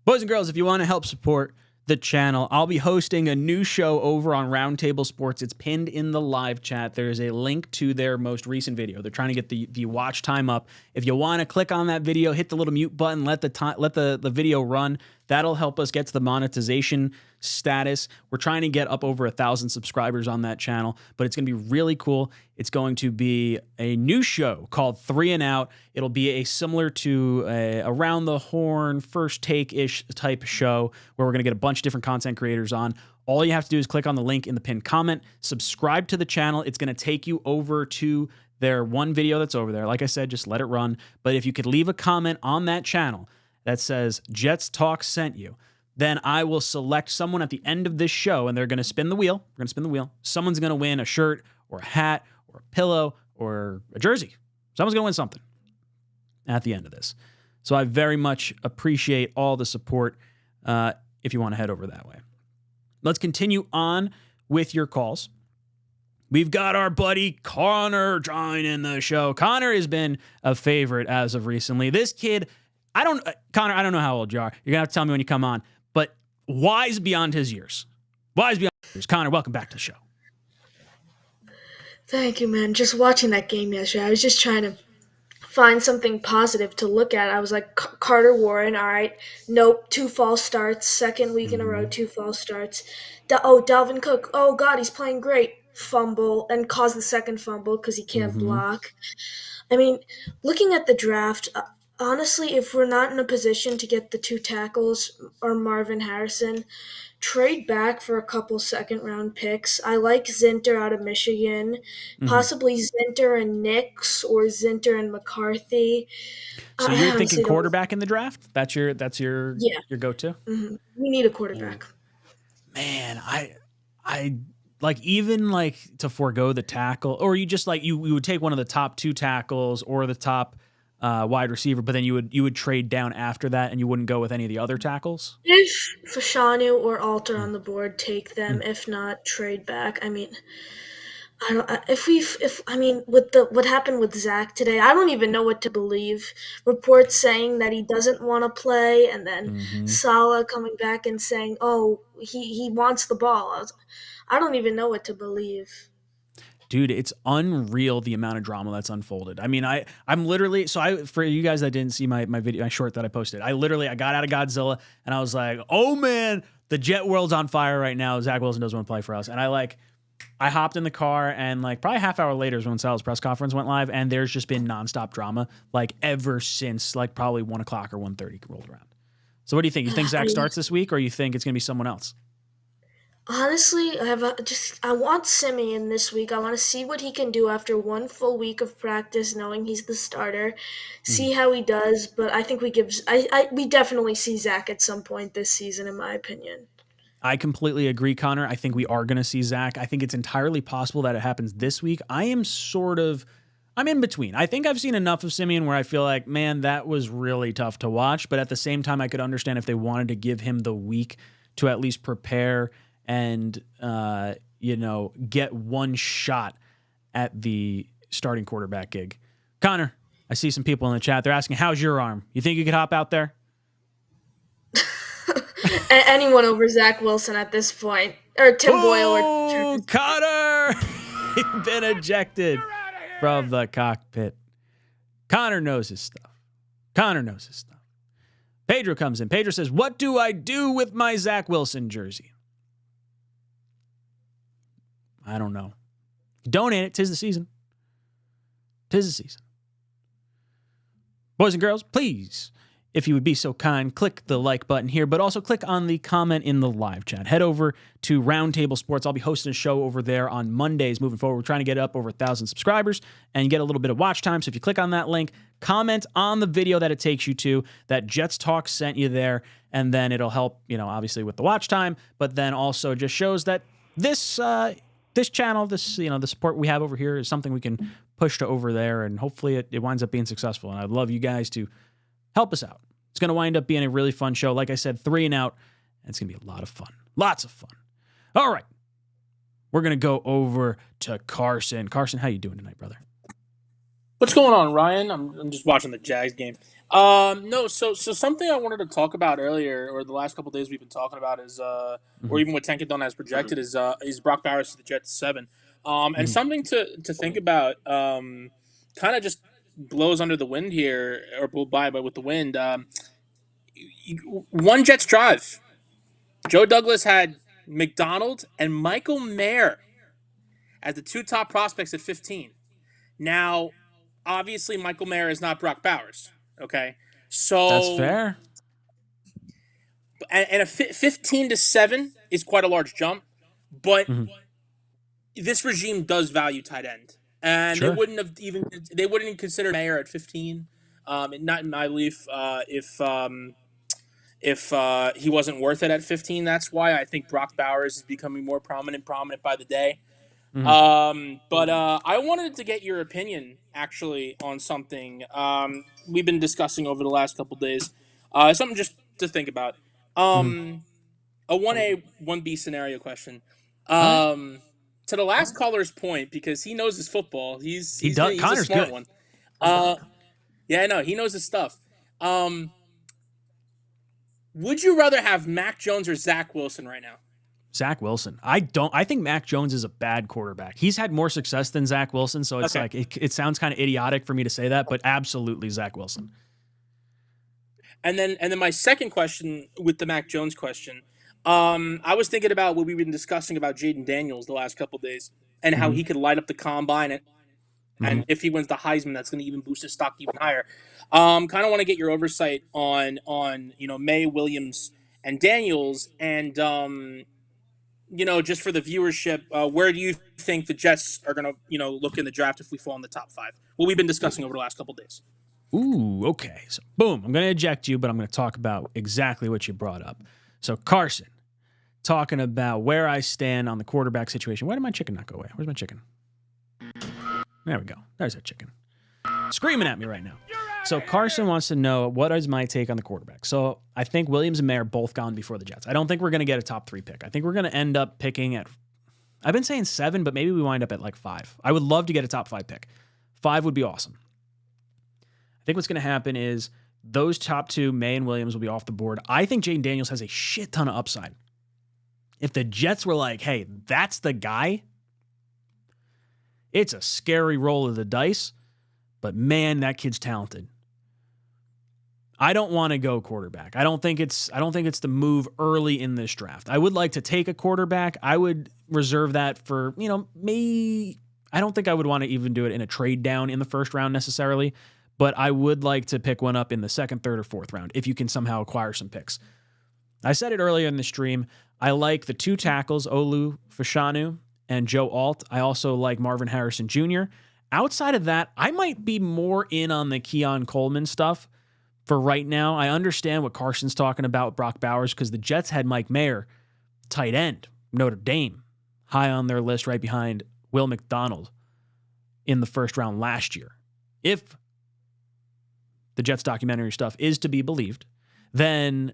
Boys and girls, if you want to help support the channel. I'll be hosting a new show over on Roundtable Sports. It's pinned in the live chat. There's a link to their most recent video. They're trying to get the watch time up. If you want to click on that video, hit the little mute button, let the video run. That'll help us get to the monetization status. We're trying to get up over 1,000 subscribers on that channel, but it's going to be really cool. It's going to be a new show called 3 and Out. It'll be a similar to a Around the Horn, First Take-ish type show where we're going to get a bunch of different content creators on. All you have to do is click on the link in the pinned comment, subscribe to the channel. It's going to take you over to their one video that's over there. Like I said, just let it run. But if you could leave a comment on that channel that says Jets Talk sent you, then I will select someone at the end of this show, and they're going to spin the wheel. We're going to spin the wheel. Someone's going to win a shirt or a hat or a pillow or a jersey. Someone's going to win something at the end of this. So I very much appreciate all the support if you want to head over that way. Let's continue on with your calls. We've got our buddy Connor joining the show. Connor has been a favorite as of recently. This kid, Connor, I don't know how old you are. You're going to have to tell me when you come on, but wise beyond his years. Wise beyond his years. Connor, welcome back to the show. Thank you, man. Just watching that game yesterday, I was just trying to find something positive to look at. I was like, Carter Warren, all right. Nope, 2 false starts. Second week in a row, 2 false starts. Dalvin Cook, oh, God, he's playing great. Fumble, and caused the second fumble because he can't block. I mean, looking at the draft, honestly, if we're not in a position to get the 2 tackles or Marvin Harrison, trade back for a couple second-round picks. I like Zinter out of Michigan, possibly Zinter and Nix or Zinter and McCarthy. So you're thinking quarterback in the draft? That's your go-to? Mm-hmm. We need a quarterback. Man, I like even like to forego the tackle, or you just like you would take one of the top 2 tackles or the top wide receiver, but then you would trade down after that, and you wouldn't go with any of the other tackles. If Fashanu or Alter on the board, take them. If not, trade back. I mean, with what happened with Zach today, I don't even know what to believe. Reports saying that he doesn't want to play, and then Saleh coming back and saying, "Oh, he wants the ball." I don't even know what to believe. Dude, it's unreal the amount of drama that's unfolded. I mean, I'm literally, for you guys that didn't see my video, my short that I posted, I got out of Godzilla and I was like, oh man, the Jet world's on fire right now. Zach Wilson doesn't want to play for us. And I hopped in the car, and like probably a half hour later is when Sal's press conference went live, and there's just been nonstop drama like ever since like probably 1 o'clock or 1:30 rolled around. So what do you think? You think Zach starts this week, or you think it's going to be someone else? Honestly, I want Simeon this week. I want to see what he can do after 1 full week of practice, knowing he's the starter. See how he does, but I think we definitely see Zach at some point this season, in my opinion. I completely agree, Connor. I think we are going to see Zach. I think it's entirely possible that it happens this week. I'm in between. I think I've seen enough of Simeon where I feel like, man, that was really tough to watch. But at the same time, I could understand if they wanted to give him the week to at least prepare and, get one shot at the starting quarterback gig. Connor, I see some people in the chat. They're asking, how's your arm? You think you could hop out there? Anyone over Zach Wilson at this point. Or Tim Boyle. Oh, Connor! You've been ejected from the cockpit. Connor knows his stuff. Pedro comes in. Pedro says, what do I do with my Zach Wilson jersey? I don't know. Donate it. Tis the season. Boys and girls, please, if you would be so kind, click the like button here, but also click on the comment in the live chat. Head over to Roundtable Sports. I'll be hosting a show over there on Mondays moving forward. We're trying to get up over 1,000 subscribers and get a little bit of watch time. So if you click on that link, comment on the video that it takes you to, that Jets Talk sent you there, and then it'll help, obviously with the watch time, but then also just shows that this channel, the support we have over here is something we can push to over there, and hopefully it winds up being successful. And I'd love you guys to help us out. It's going to wind up being a really fun show. Like I said, 3 and Out, and it's going to be a lot of fun. Lots of fun. All right. We're going to go over to Carson. Carson, how you doing tonight, brother? What's going on, Ryan? I'm just watching the Jags game. No, so something I wanted to talk about earlier, or the last couple of days we've been talking about is, or Hmm. even what Tankathon has projected is Brock Bowers to the Jets 7, and Hmm. something to think about, kind of just blows under the wind here, or blew by, but with the wind. One Jets drive. Joe Douglas had McDonald and Michael Mayer as the two top prospects at 15. Now, obviously, Michael Mayer is not Brock Bowers. Okay, That's so fair. and a 15-7 is quite a large jump, but Hmm. this regime does value tight end, and Sure. they wouldn't even consider Mayer at 15. Not in my belief. If he wasn't worth it at 15, that's why I think Brock Bowers is becoming more prominent by the day. Hmm. But I wanted to get your opinion actually on something we've been discussing over the last couple days. Something just to think about. Hmm. A 1A, 1B scenario question. All right. To the last caller's point, because he knows his football, He does. he's a Connor's smart good. one. Yeah, I know he knows his stuff. Um, would you rather have Mac Jones or Zach Wilson right now? Zach Wilson. I think Mac Jones is a bad quarterback. He's had more success than Zach Wilson, so it's Okay. like it sounds kind of idiotic for me to say that, but absolutely Zach Wilson. And then my second question with the Mac Jones question, I was thinking about what we've been discussing about Jaden Daniels the last couple of days and how Hmm. he could light up the combine Hmm. and if he wins the Heisman, that's going to even boost his stock even higher. Kind of want to get your oversight on May, Williams, and Daniels, and just for the viewership, where do you think the Jets are going to look in the draft if we fall in the top 5? What we've been discussing over the last couple of days. Ooh, okay. So boom, I'm going to eject you, but I'm going to talk about exactly what you brought up. So Carson, talking about where I stand on the quarterback situation. Why did my chicken not go away? Where's my chicken? There we go. There's our chicken. Screaming at me right now. So Carson wants to know what is my take on the quarterback. So I think Williams and Mayer both gone before the Jets. I don't think we're going to get a top 3 pick. I think we're going to end up picking at, I've been saying 7, but maybe we wind up at like 5. I would love to get a top 5 pick. 5 would be awesome. I think what's going to happen is those top 2, May and Williams, will be off the board. I think Jaden Daniels has a shit ton of upside. If the Jets were like, hey, that's the guy, it's a scary roll of the dice, but man, that kid's talented. I don't want to go quarterback. I don't think it's the move early in this draft. I would like to take a quarterback. I would reserve that for, me. I don't think I would want to even do it in a trade down in the first round necessarily, but I would like to pick one up in the second, third, or fourth round if you can somehow acquire some picks. I said it earlier in the stream. I like the 2 tackles, Olu Fashanu and Joe Alt. I also like Marvin Harrison Jr. Outside of that, I might be more in on the Keon Coleman stuff for right now. I understand what Carson's talking about with Brock Bowers because the Jets had Mike Mayer, tight end, Notre Dame, high on their list right behind Will McDonald in the first round last year. If the Jets documentary stuff is to be believed, then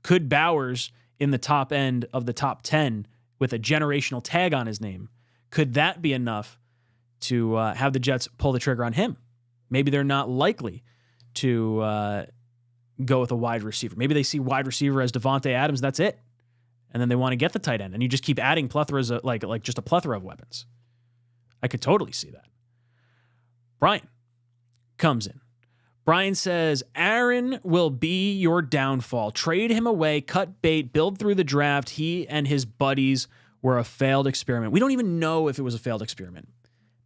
could Bowers in the top end of the top 10 with a generational tag on his name, could that be enough to have the Jets pull the trigger on him? Maybe they're not likely to go with a wide receiver. Maybe they see wide receiver as Devontae Adams, that's it. And then they want to get the tight end, and you just keep adding plethoras, like just a plethora of weapons. I could totally see that. Brian comes in. Brian says, Aaron will be your downfall. Trade him away, cut bait, build through the draft. He and his buddies were a failed experiment. We don't even know if it was a failed experiment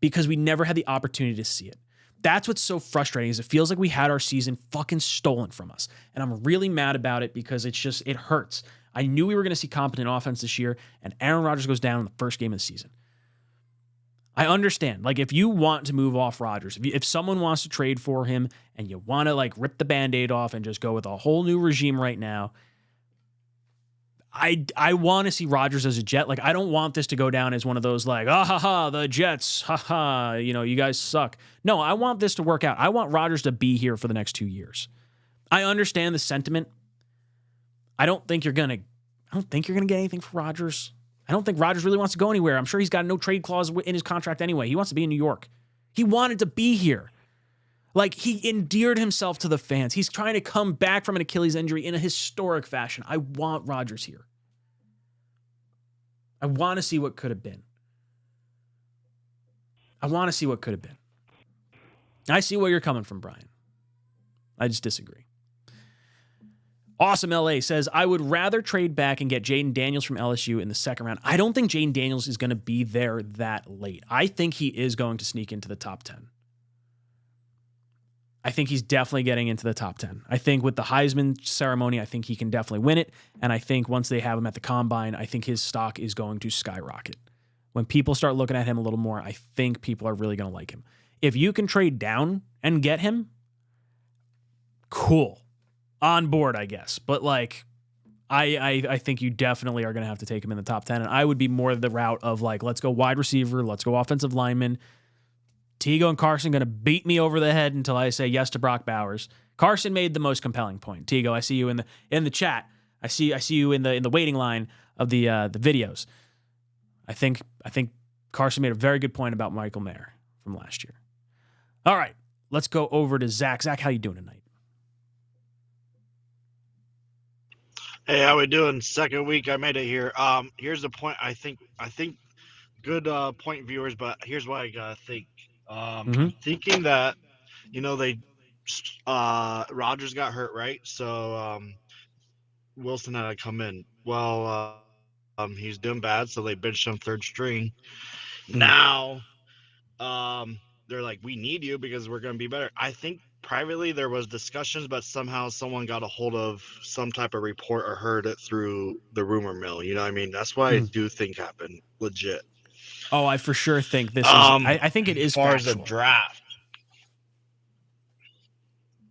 because we never had the opportunity to see it. That's what's so frustrating is it feels like we had our season fucking stolen from us. And I'm really mad about it because it hurts. I knew we were going to see competent offense this year, and Aaron Rodgers goes down in the first game of the season. I understand. Like, if you want to move off Rodgers, if someone wants to trade for him and you want to, rip the Band-Aid off and just go with a whole new regime right now, I want to see Rodgers as a Jet. Like, I don't want this to go down as one of those, the Jets, you guys suck. No, I want this to work out. I want Rodgers to be here for the next 2 years. I understand the sentiment. I don't think you're going to get anything for Rodgers. I don't think Rodgers really wants to go anywhere. I'm sure he's got no trade clause in his contract anyway. He wants to be in New York. He wanted to be here. Like, he endeared himself to the fans. He's trying to come back from an Achilles injury in a historic fashion. I want Rodgers here. I want to see what could have been. I see where you're coming from, Brian. I just disagree. Awesome LA says, I would rather trade back and get Jaden Daniels from LSU in the second round. I don't think Jaden Daniels is going to be there that late. I think he is going to sneak into the top 10. I think he's definitely getting into the top 10. I think with the Heisman ceremony, I think he can definitely win it. And I think once they have him at the combine, I think his stock is going to skyrocket. When people start looking at him a little more, I think people are really going to like him. If you can trade down and get him, cool. On board, I guess. But like, I think you definitely are going to have to take him in the top 10. And I would be more the route of like, let's go wide receiver, let's go offensive lineman. Tigo and Carson going to beat me over the head until I say yes to Brock Bowers. Carson made the most compelling point. Tigo, I see you in the chat. I see you in the waiting line of the videos. I think Carson made a very good point about Michael Mayer from last year. All right, let's go over to Zach. Zach, how you doing tonight? Hey, how we doing? Second week I made it here. Here's the point. I think good point, viewers. But here's what I gotta think. I'm thinking that they Rogers got hurt, right? So Wilson had to come in. Well, he's doing bad, so they benched him third string. Now, they're like, we need you because we're gonna be better. I think privately there was discussions, but somehow someone got a hold of some type of report or heard it through the rumor mill. You know what I mean? That's what I do think happened. Legit. Oh, I for sure think this is. I think it is as far factual. as the draft.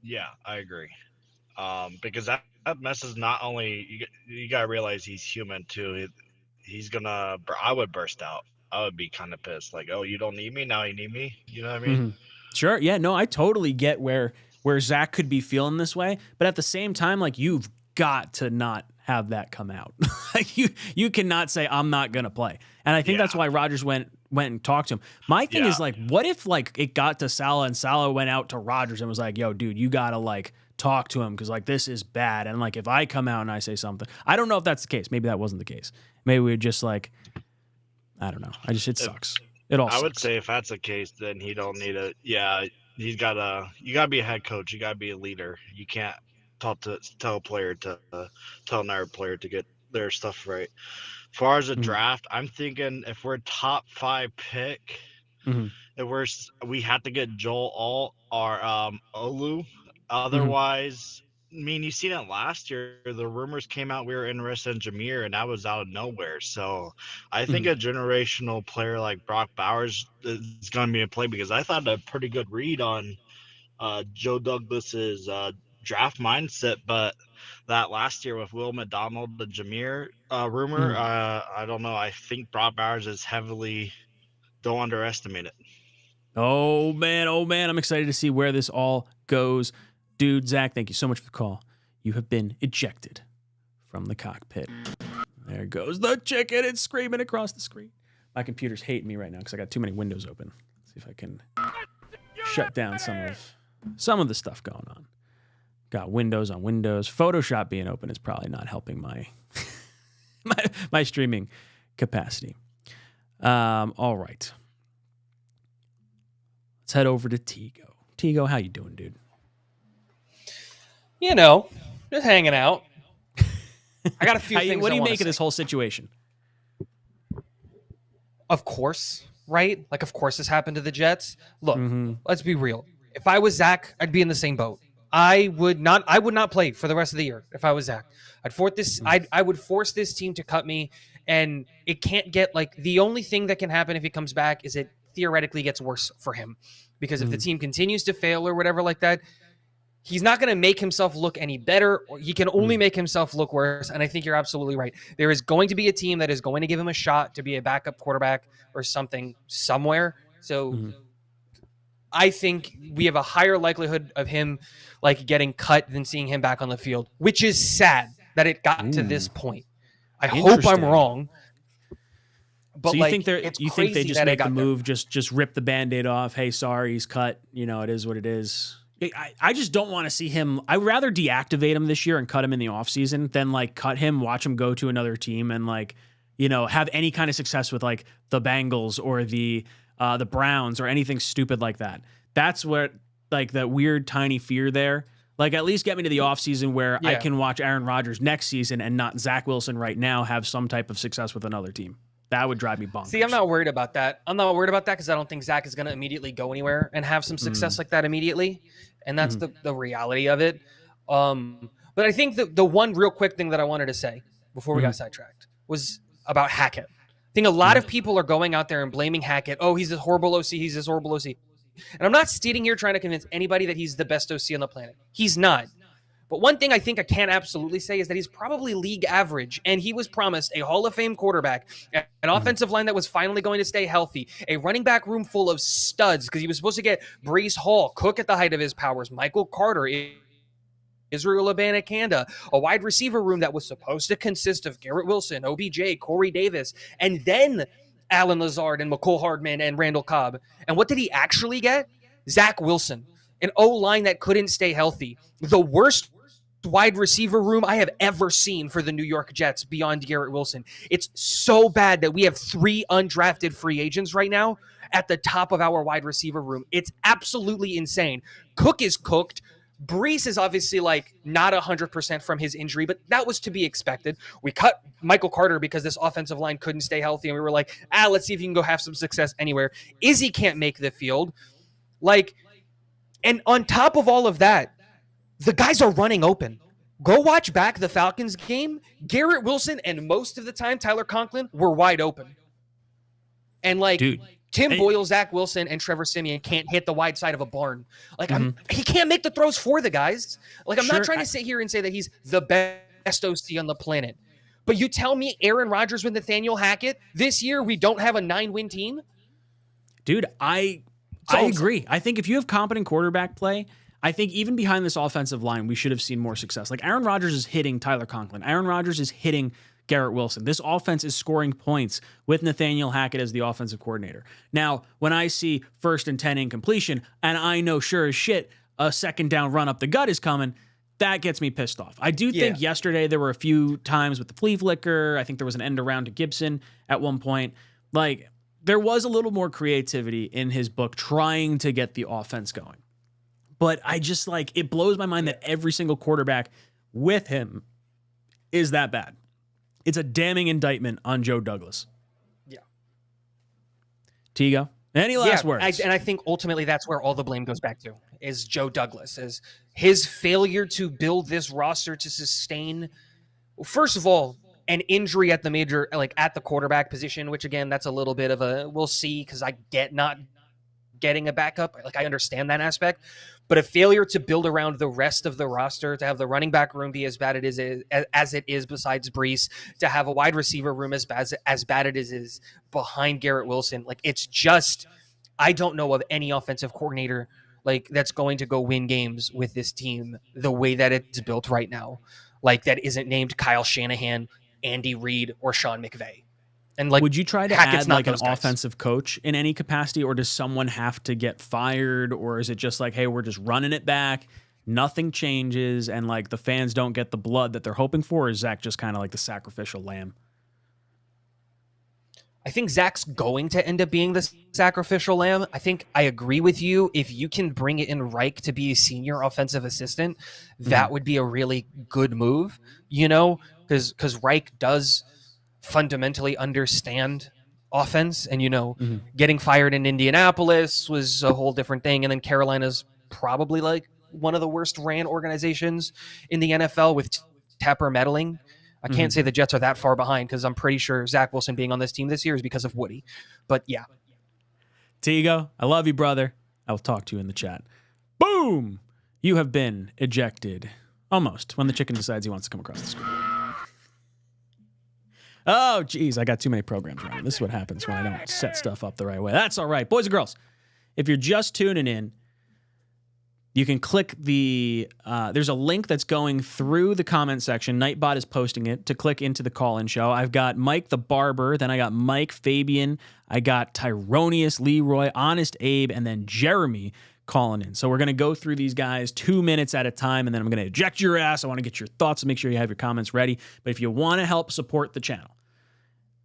Yeah, I agree. Because that messes not only you gotta realize he's human too. He's gonna. I would burst out. I would be kind of pissed. Like, oh, you don't need me now. You need me. You know what I mean? Sure. Yeah. No, I totally get where Zach could be feeling this way, but at the same time, like you've got to not have that come out. Like you cannot say I'm not gonna play. And I think that's why Rodgers went and talked to him. My thing is like, what if like it got to Saleh and Saleh went out to Rodgers and was like, yo, dude, you gotta like talk to him because like this is bad. And like if I come out and I say something, I don't know if that's the case. Maybe that wasn't the case. Maybe we just like, I don't know. It sucks. It all sucks. I would say if that's the case, then he don't need a. Yeah, you gotta be a head coach. You gotta be a leader. You can't tell a player to tell another player to get their stuff right. As far as the draft, I'm thinking if we're top 5 pick, if we have to get Joel Alt or Olu. Otherwise, I mean, you seen it last year. The rumors came out we were interested in Jameer, and that was out of nowhere. So I think a generational player like Brock Bowers is going to be in play because I thought a pretty good read on Joe Douglas's draft mindset. But that last year with Will McDonald, the Jameer rumor, I don't know. I think Brock Bowers is heavily – don't underestimate it. Oh, man. I'm excited to see where this all goes. Dude, Zach, thank you so much for the call. You have been ejected from the cockpit. There goes the chicken. It's screaming across the screen. My computer's hating me right now because I got too many windows open. Let's see if I can shut down some of the stuff going on. Got windows on windows. Photoshop being open is probably not helping my my streaming capacity. All right. Let's head over to Tigo. Tigo, how you doing, dude? Just hanging out. I got a few things. What do you make of this whole situation? Of course, right? Like, of course this happened to the Jets. Look, let's be real. If I was Zach, I'd be in the same boat. I would not play for the rest of the year if I was Zach. I would force this team to cut me, and it can't get like the only thing that can happen if he comes back is it theoretically gets worse for him. Because if the team continues to fail or whatever like that, he's not going to make himself look any better. He can only make himself look worse. And I think you're absolutely right. There is going to be a team that is going to give him a shot to be a backup quarterback or something somewhere. So I think we have a higher likelihood of him like getting cut than seeing him back on the field, which is sad that it got to this point. I hope I'm wrong. But So you like, think they it's you think they crazy just that I make the got there. move, just rip the Band-Aid off? Hey, sorry, he's cut. It is what it is. I just don't want to see him. I'd rather deactivate him this year and cut him in the offseason than like cut him, watch him go to another team and like, have any kind of success with like the Bengals or the Browns or anything stupid like that. That's what like that weird tiny fear there. Like at least get me to the offseason where I Yeah. can watch Aaron Rodgers next season and not Zach Wilson right now have some type of success with another team. That would drive me bonkers. See, I'm not worried about that. I'm not worried about that because I don't think Zach is going to immediately go anywhere and have some success like that immediately. And that's the reality of it. But I think the one real quick thing that I wanted to say before we got sidetracked was about Hackett. I think a lot of people are going out there and blaming Hackett. Oh, he's this horrible OC. He's this horrible OC. And I'm not sitting here trying to convince anybody that he's the best OC on the planet. He's not. But one thing I think I can absolutely say is that he's probably league average, and he was promised a Hall of Fame quarterback, an offensive line that was finally going to stay healthy, a running back room full of studs, because he was supposed to get Breece Hall, Cook at the height of his powers, Michael Carter, Israel Abanikanda, a wide receiver room that was supposed to consist of Garrett Wilson, OBJ, Corey Davis, and then Alan Lazard and McCole Hardman and Randall Cobb. And what did he actually get? Zach Wilson, an O-line that couldn't stay healthy. The worst wide receiver room I have ever seen for the New York Jets beyond Garrett Wilson. It's so bad that we have 3 undrafted free agents right now at the top of our wide receiver room. It's absolutely insane. Cook is cooked. Breece is obviously like not 100% from his injury, but that was to be expected. We cut Michael Carter because this offensive line couldn't stay healthy, and we were like, let's see if you can go have some success anywhere. Izzy can't make the field. And on top of all of that, the guys are running open. Go watch back the Falcons game. Garrett Wilson and most of the time Tyler Conklin were wide open. And Dude. Tim Boyle, Zach Wilson, and Trevor Siemian can't hit the wide side of a barn. He can't make the throws for the guys. I'm not trying to sit here and say that he's the best OC on the planet. But you tell me Aaron Rodgers with Nathaniel Hackett, this year we don't have a 9-win team? Dude, I agree. I think if you have competent quarterback play, I think even behind this offensive line, we should have seen more success. Like Aaron Rodgers is hitting Tyler Conklin. Aaron Rodgers is hitting Garrett Wilson. This offense is scoring points with Nathaniel Hackett as the offensive coordinator. Now, when I see 1st and 10 incompletion, and I know sure as shit a second down run up the gut is coming, that gets me pissed off. I do think yesterday there were a few times with the flea flicker. I think there was an end around to Gibson at one point. Like, there was a little more creativity in his book trying to get the offense going. But I just it blows my mind that every single quarterback with him is that bad. It's a damning indictment on Joe Douglas. Yeah. Tigo, any last words? I think ultimately that's where all the blame goes back to, is Joe Douglas, is his failure to build this roster to sustain, first of all, an injury at the at the quarterback position, which again, that's a little bit of a, we'll see, because I get not getting a backup. I understand that aspect, but a failure to build around the rest of the roster, to have the running back room be as bad as it is besides Breece, to have a wide receiver room as bad it is behind Garrett Wilson. It's just, I don't know of any offensive coordinator that's going to go win games with this team the way that it's built right now. That isn't named Kyle Shanahan, Andy Reid, or Sean McVay. And would you try to Hackett's add an offensive coach in any capacity, or does someone have to get fired, or is it just hey, we're just running it back, nothing changes, and the fans don't get the blood that they're hoping for? Or is Zach just kind of the sacrificial lamb? I think Zach's going to end up being the sacrificial lamb. I think I agree with you. If you can bring it in Reich to be a senior offensive assistant, that would be a really good move, because Reich does fundamentally understand offense, and getting fired in Indianapolis was a whole different thing, and then Carolina's probably one of the worst ran organizations in the NFL with Tepper meddling. I can't say the Jets are that far behind, because I'm pretty sure Zach Wilson being on this team this year is because of Woody. But yeah. Tigo, I love you, brother. I will talk to you in the chat. Boom! You have been ejected. Almost. When the chicken decides he wants to come across the screen. Oh, geez, I got too many programs running. This is what happens when I don't set stuff up the right way. That's all right. Boys and girls, if you're just tuning in, You can click there's a link that's going through the comment section. Nightbot is posting it to click into the call-in show. I've got Mike the Barber, then I got Mike, Fabian, I got Tyronius, Leroy, Honest Abe, and then Jeremy calling in. So we're going to go through these guys 2 minutes at a time, and then I'm going to eject your ass. I want to get your thoughts and make sure you have your comments ready. But if you want to help support the channel,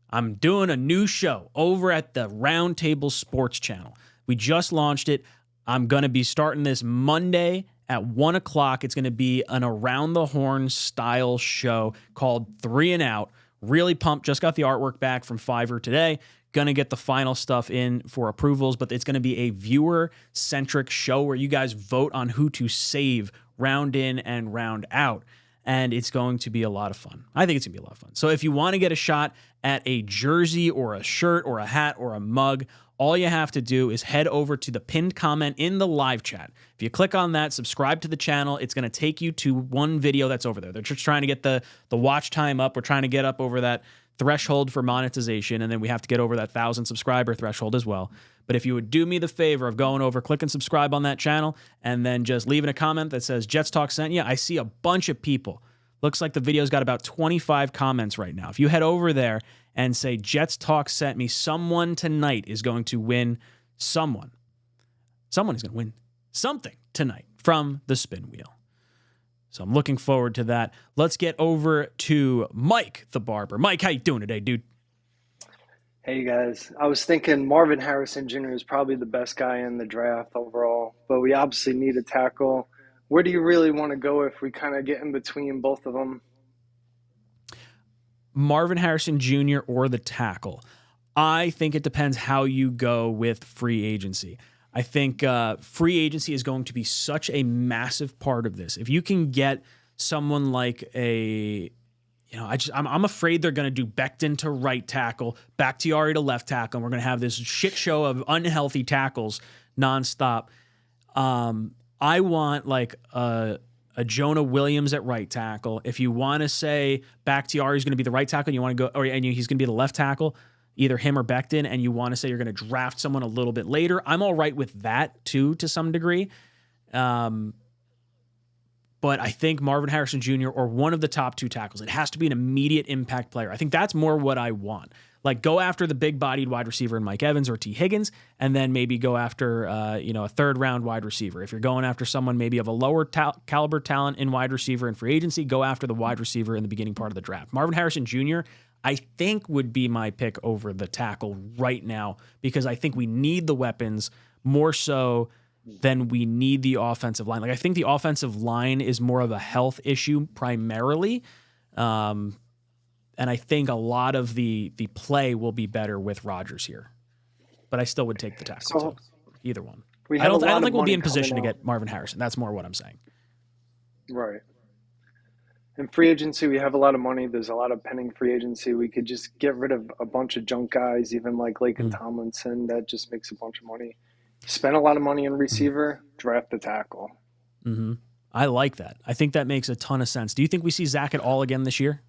I'm doing a new show over at the Roundtable Sports channel. We just launched it. I'm going to be starting this Monday at 1 o'clock. It's going to be an Around the Horn style show called 3 and Out. Really pumped. Just got the artwork back from Fiverr today. Going to get the final stuff in for approvals, but it's going to be a viewer-centric show where you guys vote on who to save round in and round out. And it's going to be a lot of fun. I think it's going to be a lot of fun. So if you want to get a shot at a jersey or a shirt or a hat or a mug, all you have to do is head over to the pinned comment in the live chat. If you click on that, subscribe to the channel, it's going to take you to one video that's over there. They're just trying to get the watch time up. We're trying to get up over that threshold for monetization, and then we have to get over that 1,000 subscriber threshold as well. But if you would do me the favor of going over, click and subscribe on that channel, and then just leaving a comment that says Jets Talk sent you. I see a bunch of people. Looks like the video's got about 25 comments right now. If you head over there and say Jets Talk sent me, someone tonight is going to win someone. Someone is going to win something tonight from the spin wheel. So I'm looking forward to that. Let's get over to Mike the Barber. Mike, how you doing today, dude? Hey guys, I was thinking Marvin Harrison Jr. is probably the best guy in the draft overall, but we obviously need a tackle. Where do you really want to go if we kind of get in between both of them? Marvin Harrison Jr. or the tackle? I think it depends how you go with free agency. I think free agency is going to be such a massive part of this. If you can get someone like I'm afraid they're going to do Becton to right tackle, Bakhtiari to left tackle, and we're going to have this shit show of unhealthy tackles nonstop. I want like a Jonah Williams at right tackle. If you want to say Bakhtiari is going to be the right tackle, and you want to go, he's going to be the left tackle, either him or Becton, and you want to say you're going to draft someone a little bit later, I'm all right with that too, to some degree. But I think Marvin Harrison Jr. or one of the top two tackles, it has to be an immediate impact player. I think that's more what I want. Like, go after the big-bodied wide receiver in Mike Evans or T. Higgins, and then maybe go after a third-round wide receiver. If you're going after someone maybe of a lower caliber talent in wide receiver and free agency, go after the wide receiver in the beginning part of the draft. Marvin Harrison Jr., I think, would be my pick over the tackle right now, because I think we need the weapons more so than we need the offensive line. Like, I think the offensive line is more of a health issue primarily. And I think a lot of the play will be better with Rodgers here. But I still would take the tackle too. Either one. I don't think we'll be in position to get Marvin Harrison. That's more what I'm saying. Right. In free agency, we have a lot of money. There's a lot of pending free agency. We could just get rid of a bunch of junk guys, even like Laken Tomlinson. That just makes a bunch of money. Spend a lot of money on receiver, draft the tackle. Mm-hmm. I like that. I think that makes a ton of sense. Do you think we see Zach at all again this year?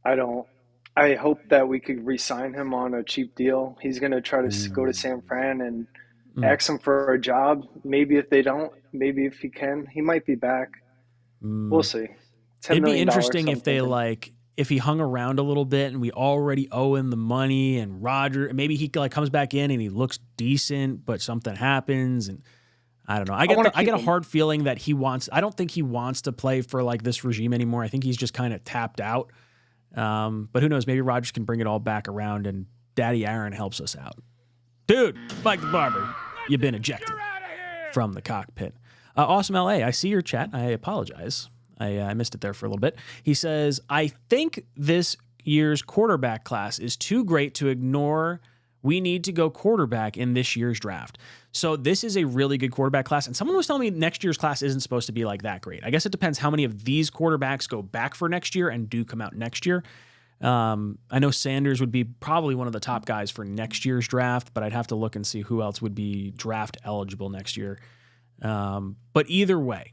I don't. I hope that we could re-sign him on a cheap deal. He's going to try to go to San Fran and ask him for a job. Maybe if they don't, maybe if he can, he might be back. We'll see. It'd be interesting if they if he hung around a little bit and we already owe him the money, and Roger, maybe he comes back in and he looks decent, but something happens, and I don't know. I get a hard feeling that I don't think he wants to play for this regime anymore. I think he's just kind of tapped out. But who knows? Maybe Rodgers can bring it all back around, and Daddy Aaron helps us out. Dude, Mike the Barber, you've been ejected from the cockpit. Awesome LA, I see your chat. I apologize. I missed it there for a little bit. He says, I think this year's quarterback class is too great to ignore. We need to go quarterback in this year's draft. So this is a really good quarterback class. And someone was telling me next year's class isn't supposed to be that great. I guess it depends how many of these quarterbacks go back for next year and do come out next year. I know Sanders would be probably one of the top guys for next year's draft, but I'd have to look and see who else would be draft eligible next year. But either way,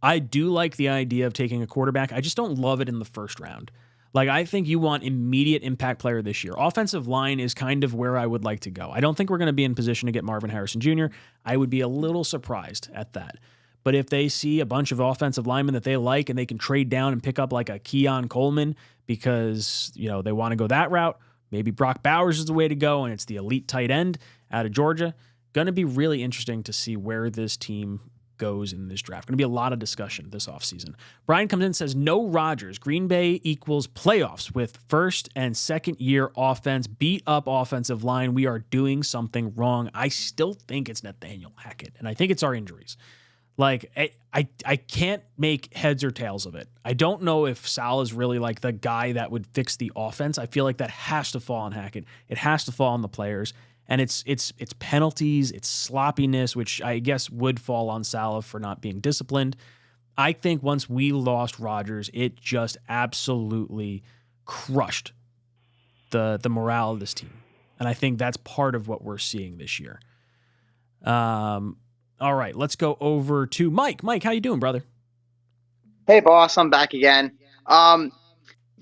I do like the idea of taking a quarterback. I just don't love it in the first round. Like, I think you want immediate impact player this year. Offensive line is kind of where I would like to go. I don't think we're going to be in position to get Marvin Harrison Jr. I would be a little surprised at that. But if they see a bunch of offensive linemen that they like and they can trade down and pick up like a Keon Coleman because, they want to go that route, maybe Brock Bowers is the way to go, and it's the elite tight end out of Georgia. Going to be really interesting to see where this team goes in this draft. Going to be a lot of discussion this offseason. Brian comes in and says, no Rodgers. Green Bay equals playoffs with first and second year offense, beat up offensive line. We are doing something wrong. I still think it's Nathaniel Hackett, and I think it's our injuries. Like, I can't make heads or tails of it. I don't know if Sal is really like the guy that would fix the offense. I feel like that has to fall on Hackett. It has to fall on the players. And it's penalties, it's sloppiness, which I guess would fall on Salah for not being disciplined. I think once we lost Rodgers, it just absolutely crushed the morale of this team. And I think that's part of what we're seeing this year. All right, let's go over to Mike. Mike, how you doing, brother? Hey, boss, I'm back again.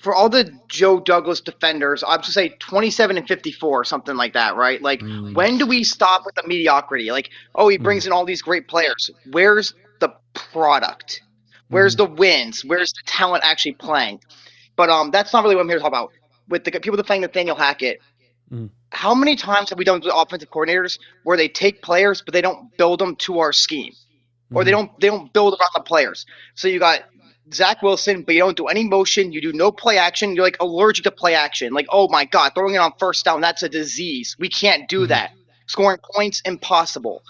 For all the Joe Douglas defenders, I'd say 27 and 54, something like that, right? Like, when do we stop with the mediocrity? Like, he brings in all these great players. Where's the product? Where's the wins? Where's the talent actually playing? But that's not really what I'm here to talk about. With the people defending Nathaniel Hackett, how many times have we done with offensive coordinators where they take players but they don't build them to our scheme, or they don't build around the players? So you got Zach Wilson, but you don't do any motion. You do no play action. You're like allergic to play action. Like, oh my God, throwing it on first down, that's a disease. We can't do that. Scoring points, impossible.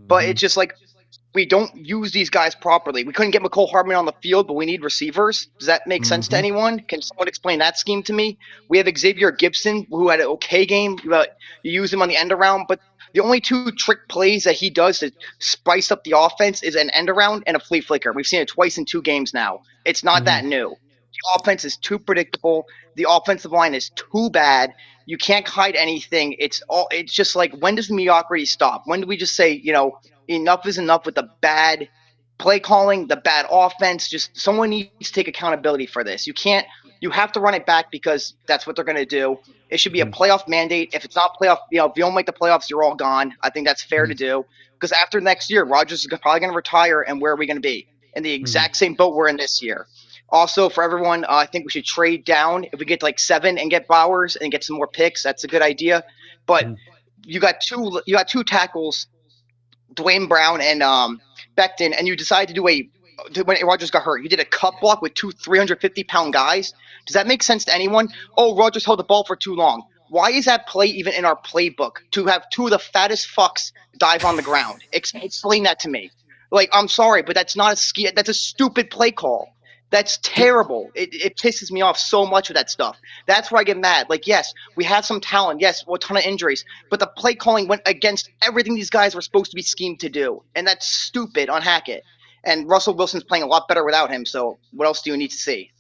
But it's just like we don't use these guys properly. We couldn't get McCole Hardman on the field, but we need receivers. Does that make sense to anyone? Can someone explain that scheme to me? We have Xavier Gibson, who had an okay game. You use him on the end around, but the only two trick plays that he does to spice up the offense is an end around and a flea flicker. We've seen it twice in 2 games now. It's not that new. The offense is too predictable. The offensive line is too bad. You can't hide anything. It's just like, when does the mediocrity stop? When do we just say, enough is enough with the bad play calling, the bad offense? Just someone needs to take accountability for this. You have to run it back because that's what they're going to do. It should be a playoff mandate. If it's not playoff, if you don't make the playoffs, you're all gone. I think that's fair to do, because after next year, Rodgers is probably going to retire, and where are we going to be? In the exact same boat we're in this year. Also, for everyone, I think we should trade down. If we get to like 7 and get Bowers and get some more picks, that's a good idea. But you got two tackles, Dwayne Brown and Becton, and you decided to do when Rodgers got hurt, you did a cut block with 2 350-pound guys. Does that make sense to anyone? Oh, Rodgers held the ball for too long. Why is that play even in our playbook, to have 2 of the fattest fucks dive on the ground? Explain that to me. Like, I'm sorry, but that's not that's a stupid play call. That's terrible. It pisses me off so much with that stuff. That's where I get mad. Like, yes, we have some talent. Yes, a ton of injuries. But the play calling went against everything these guys were supposed to be schemed to do. And that's stupid on Hackett. And Russell Wilson's playing a lot better without him. So what else do you need to see?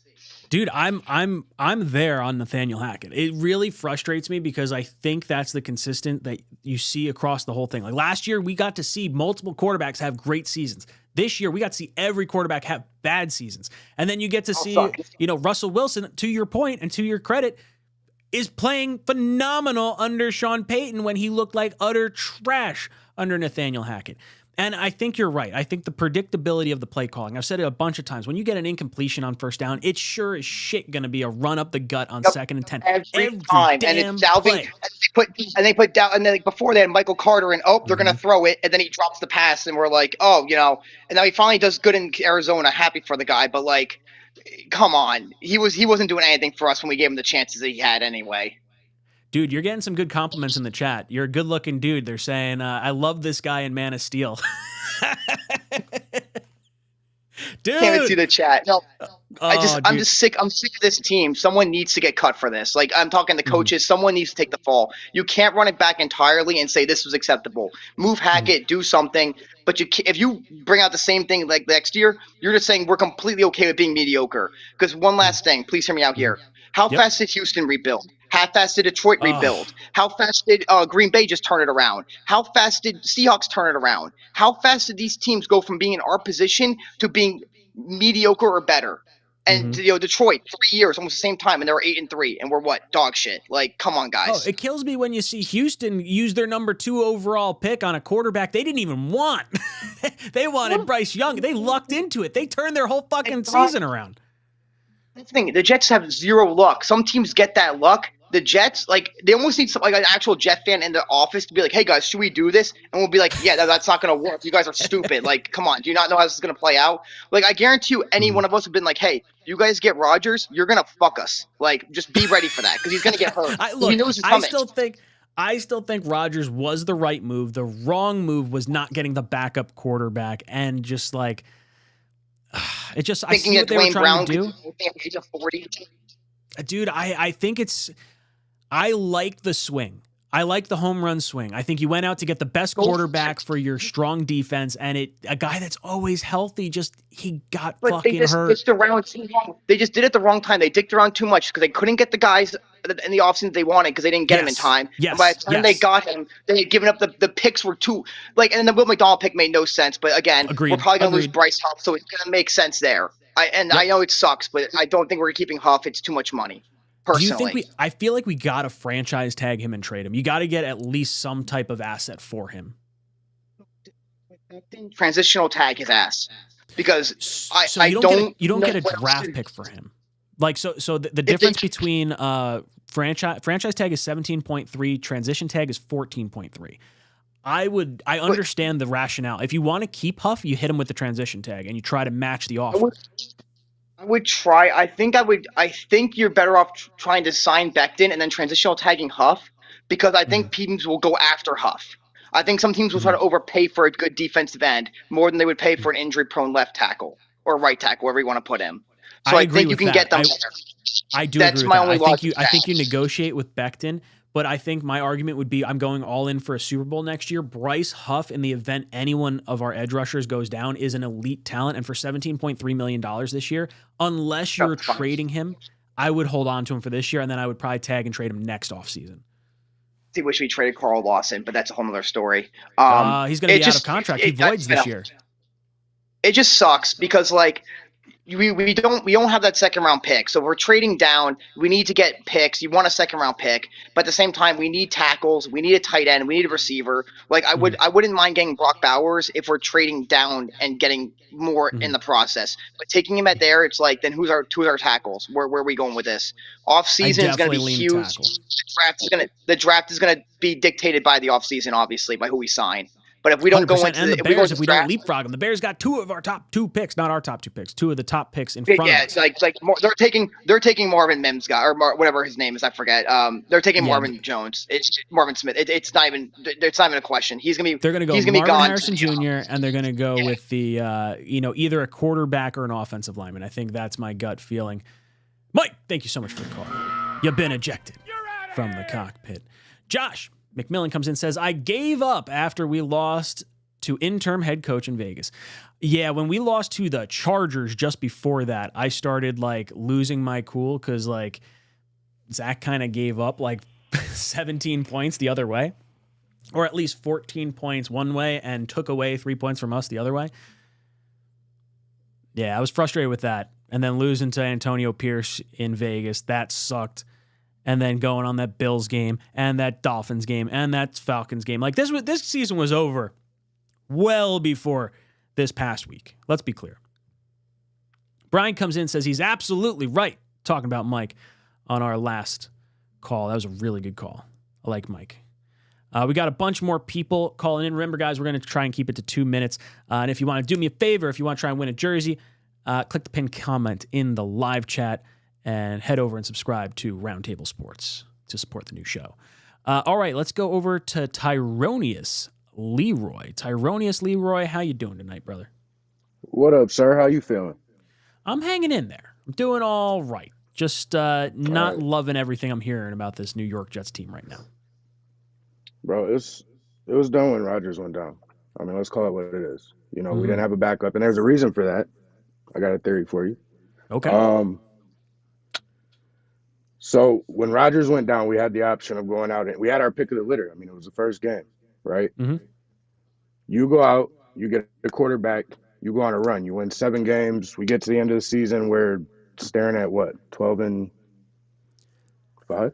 Dude, I'm there on Nathaniel Hackett. It really frustrates me because I think that's the consistent that you see across the whole thing. Like, last year, we got to see multiple quarterbacks have great seasons. This year, we got to see every quarterback have bad seasons. And then you get to see, Russell Wilson, to your point and to your credit, is playing phenomenal under Sean Payton when he looked like utter trash under Nathaniel Hackett. And I think you're right. I think the predictability of the play calling, I've said it a bunch of times, when you get an incompletion on first down, it's sure as shit going to be a run up the gut on 2nd and 10. Every time. And it's Dalvin. And they put down, and then before they had Michael Carter, and they're going to throw it, and then he drops the pass, and we're like, and now he finally does good in Arizona. Happy for the guy, but like, come on, he wasn't doing anything for us when we gave him the chances that he had anyway. Dude, you're getting some good compliments in the chat. You're a good-looking dude. They're saying, I love this guy in Man of Steel. Dude! Can't even see the chat. No, I'm just sick. I'm sick of this team. Someone needs to get cut for this. Like, I'm talking to coaches. Someone needs to take the fall. You can't run it back entirely and say this was acceptable. Move Hackett, do something. But if you bring out the same thing like next year, you're just saying we're completely okay with being mediocre. Because one last thing, please hear me out here. How fast did Houston rebuild? How fast did Detroit rebuild? How fast did Green Bay just turn it around? How fast did Seahawks turn it around? How fast did these teams go from being in our position to being mediocre or better? And Detroit 3 years, almost the same time, and they were 8-3, and we're what, dog shit? Like, come on, guys. Oh, it kills me when you see Houston use their number 2 overall pick on a quarterback they didn't even want. They wanted Bryce Young. They lucked into it. They turned their whole fucking season around. That's the thing. The Jets have zero luck. Some teams get that luck. The Jets, like, they almost need some, like, an actual Jet fan in the office to be like, hey, guys, should we do this? And we'll be like, yeah, that's not going to work. You guys are stupid. Like, come on. Do you not know how this is going to play out? Like, I guarantee you any one of us have been like, hey, you guys get Rodgers, you're going to fuck us. Like, just be ready for that because he's going to get hurt. He knows it's coming. I still think Rodgers was the right move. The wrong move was not getting the backup quarterback and just, like, it just, I see what they were trying to do. Age of 40. Dude, I think I like the swing. I like the home run swing. I think you went out to get the best quarterback for your strong defense, and a guy that's always healthy, he got fucking hurt. They just did it the wrong time. They dicked around too much because they couldn't get the guys in the offseason they wanted because they didn't get him in time. Yes, and by the time they got him, they had given up the picks were too like, and then the Will McDonald pick made no sense. But again, we're probably gonna lose Bryce Huff, so it's gonna make sense there. I know it sucks, but I don't think we're keeping Huff. It's too much money. Personally. Do you think I feel like we got to franchise tag him and trade him. You got to get at least some type of asset for him. Transitional tag his ass because you don't get a draft pick for him. Like so the difference between franchise tag is 17.3, transition tag is 14.3. I understand the rationale. If you want to keep Huff, you hit him with the transition tag and you try to match the offer. I would try. I think you're better off trying to sign Becton and then transitional tagging Huff because I think teams will go after Huff. I think some teams will try to overpay for a good defensive end more than they would pay for an injury-prone left tackle or right tackle, wherever you want to put him. So I think you can get them. I do agree with that. I think you negotiate with Becton. But I think my argument would be I'm going all in for a Super Bowl next year. Bryce Huff, in the event anyone of our edge rushers goes down, is an elite talent. And for $17.3 million this year, unless you're trading him, I would hold on to him for this year, and then I would probably tag and trade him next offseason. I wish we traded Carl Lawson, but that's a whole other story. He's going to be out of contract. He voids this year. It just sucks because, like, we don't have that second round pick. So we're trading down. We need to get picks. You want a second round pick, but at the same time, we need tackles. We need a tight end. We need a receiver. Like I wouldn't mind getting Brock Bowers if we're trading down and getting more in the process. But taking him at there, it's like then who's our tackles? Where are we going with this? Off season is going to be huge. The draft is gonna be dictated by the off season, obviously, by who we sign. But if we don't go into the Bears, if we don't leapfrog them, the Bears got 2 of our top 2 picks, not our top 2 picks, 2 of the top picks in front of us. Yeah, it's like more, they're taking Marvin Mims guy or whatever his name is, I forget. They're taking Marvin Jones. It's Marvin Smith. It's not even a question. They're going to go Marvin Harrison Jr. and they're going to go with the either a quarterback or an offensive lineman. I think that's my gut feeling. Mike, thank you so much for the call. You've been ejected from the cockpit. Josh McMillan comes in and says, I gave up after we lost to interim head coach in Vegas. Yeah, when we lost to the Chargers just before that, I started like losing my cool because like Zach kind of gave up like 17 points the other way, or at least 14 points one way and took away 3 points from us the other way. Yeah, I was frustrated with that. And then losing to Antonio Pierce in Vegas, that sucked. And then going on that Bills game and that Dolphins game and that Falcons game. Like this season was over well before this past week. Let's be clear. Brian comes in and says he's absolutely right talking about Mike on our last call. That was a really good call. I like Mike. We got a bunch more people calling in. Remember, guys, we're going to try and keep it to 2 minutes. And if you want to do me a favor, if you want to try and win a jersey, click the pinned comment in the live chat and head over and subscribe to Roundtable Sports to support the new show. All right, let's go over to Tyronius Leroy. Tyronius Leroy, how you doing tonight, brother? What up, sir? How you feeling? I'm hanging in there. I'm doing all right. Just not loving everything I'm hearing about this New York Jets team right now. Bro, it was done when Rodgers went down. I mean, let's call it what it is. We didn't have a backup, and there's a reason for that. I got a theory for you. Okay. So when Rodgers went down, we had the option of going out, and we had our pick of the litter. I mean, it was the first game, right? Mm-hmm. You go out, you get a quarterback, you go on a run, you win 7 games. We get to the end of the season, we're staring at what, 12-5? 12-5?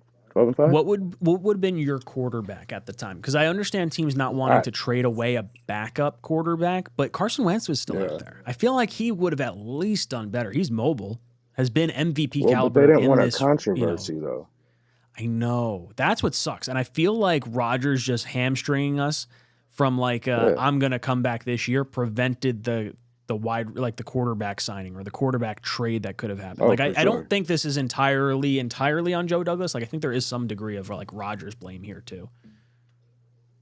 What would have been your quarterback at the time? Because I understand teams not wanting to trade away a backup quarterback, but Carson Wentz was still out there. I feel like he would have at least done better. He's mobile, has been MVP caliber. But they didn't in want this, a controversy, though. I know. That's what sucks. And I feel like Rodgers just hamstringing us from I'm going to come back this year prevented the quarterback signing or the quarterback trade that could have happened. I don't think this is entirely on Joe Douglas. I think there is some degree of Rodgers blame here too.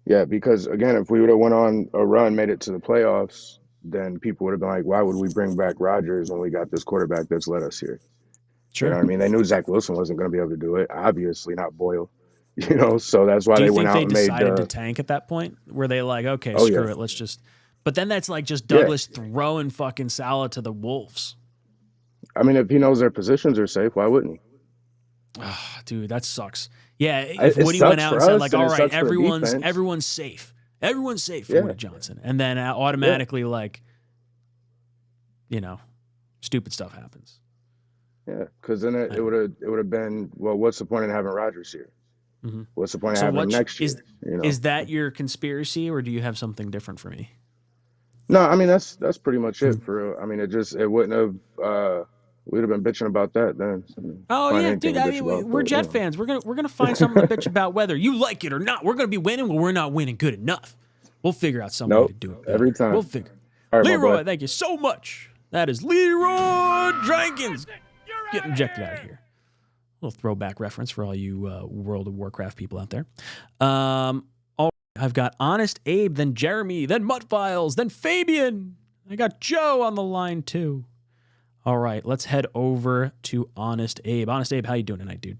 Yeah, because again, if we would have went on a run, made it to the playoffs, then people would have been like, why would we bring back Rodgers when we got this quarterback that's led us here? Sure. You know what I mean? They knew Zach Wilson wasn't going to be able to do it. Obviously not Boyle. So that's why they went out and made. Do you think they decided to tank at that point? Were they like, okay, screw it, let's just... But then that's just Douglas throwing fucking Saleh to the wolves. I mean, if he knows their positions are safe, why wouldn't he? Oh, dude, that sucks. Yeah, if Woody went out and said all right, everyone's safe. Everyone's safe for Woody Johnson. And then automatically stupid stuff happens. Yeah, because then it would have been, well, what's the point in having Rodgers here? Mm-hmm. What's the point of having him next year? Is that your conspiracy, or do you have something different for me? No, I mean that's pretty much it. For I mean, it wouldn't have. We'd have been bitching about that then. Oh yeah, dude. I mean, we're Jet fans. We're gonna find something to bitch about, whether you like it or not. We're gonna be winning. Well, we're not winning good enough. We'll figure out some way to do it better. Every time. We'll figure. All right, Leroy, thank you so much. That is Leroy Jenkins getting ejected out of here. A little throwback reference for all you World of Warcraft people out there. I've got Honest Abe, then Jeremy, then Mutt Files, then Fabian. I got Joe on the line too. All right, let's head over to Honest Abe. Honest Abe, how you doing tonight, dude?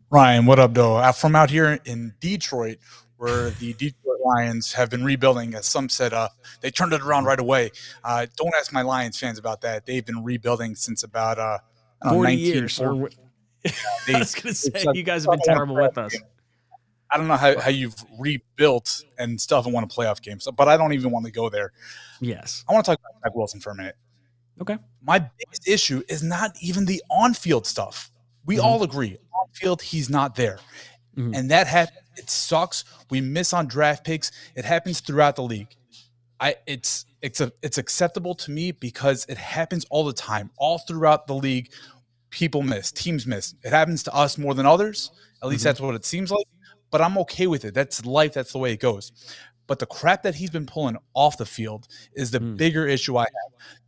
Ryan, what up, though? I'm from out here in Detroit, where the Detroit Lions have been rebuilding. As some said, they turned it around right away. Don't ask my Lions fans about that. They've been rebuilding since about 40 years. I was going to say, you guys have been terrible with us. I don't know how you've rebuilt and still haven't won a playoff game, but I don't even want to go there. Yes. I want to talk about Zach Wilson for a minute. Okay. My biggest issue is not even the on-field stuff. We all agree. On-field, he's not there. Mm-hmm. And that happens. It sucks. We miss on draft picks. It happens throughout the league. It's acceptable to me because it happens all the time. All throughout the league, people miss. Teams miss. It happens to us more than others. At least that's what it seems like. But I'm okay with it. That's life. That's the way it goes. But the crap that he's been pulling off the field is the bigger issue I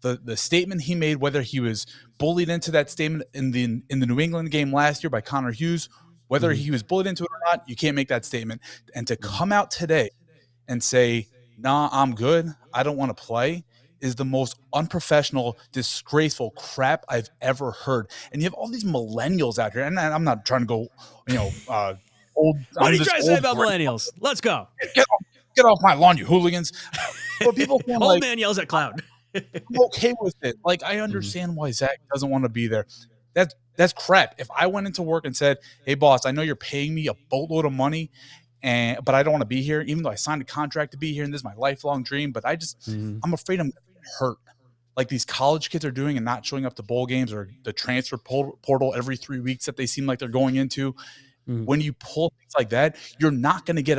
have. The statement he made, whether he was bullied into that statement in the New England game last year by Connor Hughes, whether he was bullied into it or not, you can't make that statement. And to come out today and say, nah, I'm good, I don't want to play, is the most unprofessional, disgraceful crap I've ever heard. And you have all these millennials out here, and I'm not trying to go, old. What are you trying to say about millennials? Let's go. Get off my lawn, you hooligans. But people old man yells at cloud. I'm okay with it. I understand why Zach doesn't want to be there. That's crap. If I went into work and said, hey, boss, I know you're paying me a boatload of money, but I don't want to be here, even though I signed a contract to be here, and this is my lifelong dream, but I'm afraid I'm going to get hurt. Like these college kids are doing and not showing up to bowl games or the transfer portal every 3 weeks that they seem like they're going into. When you pull things like that, you're not going to get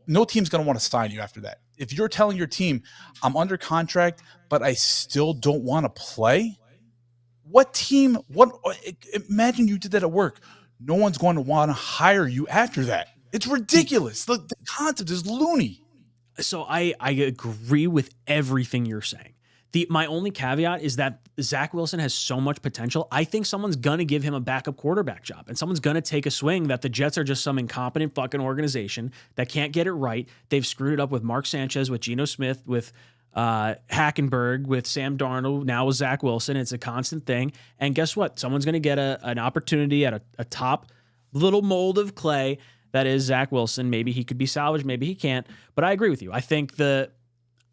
no team's going to want to sign you after that. If you're telling your team, I'm under contract, but I still don't want to play, imagine you did that at work. No one's going to want to hire you after that. It's ridiculous. The concept is loony. So I agree with everything you're saying. My only caveat is that Zach Wilson has so much potential. I think someone's going to give him a backup quarterback job, and someone's going to take a swing that the Jets are just some incompetent fucking organization that can't get it right. They've screwed it up with Mark Sanchez, with Geno Smith, with Hackenberg, with Sam Darnold, now with Zach Wilson. It's a constant thing. And guess what? Someone's going to get an opportunity at a top little mold of clay that is Zach Wilson. Maybe he could be salvaged, maybe he can't. But I agree with you. I think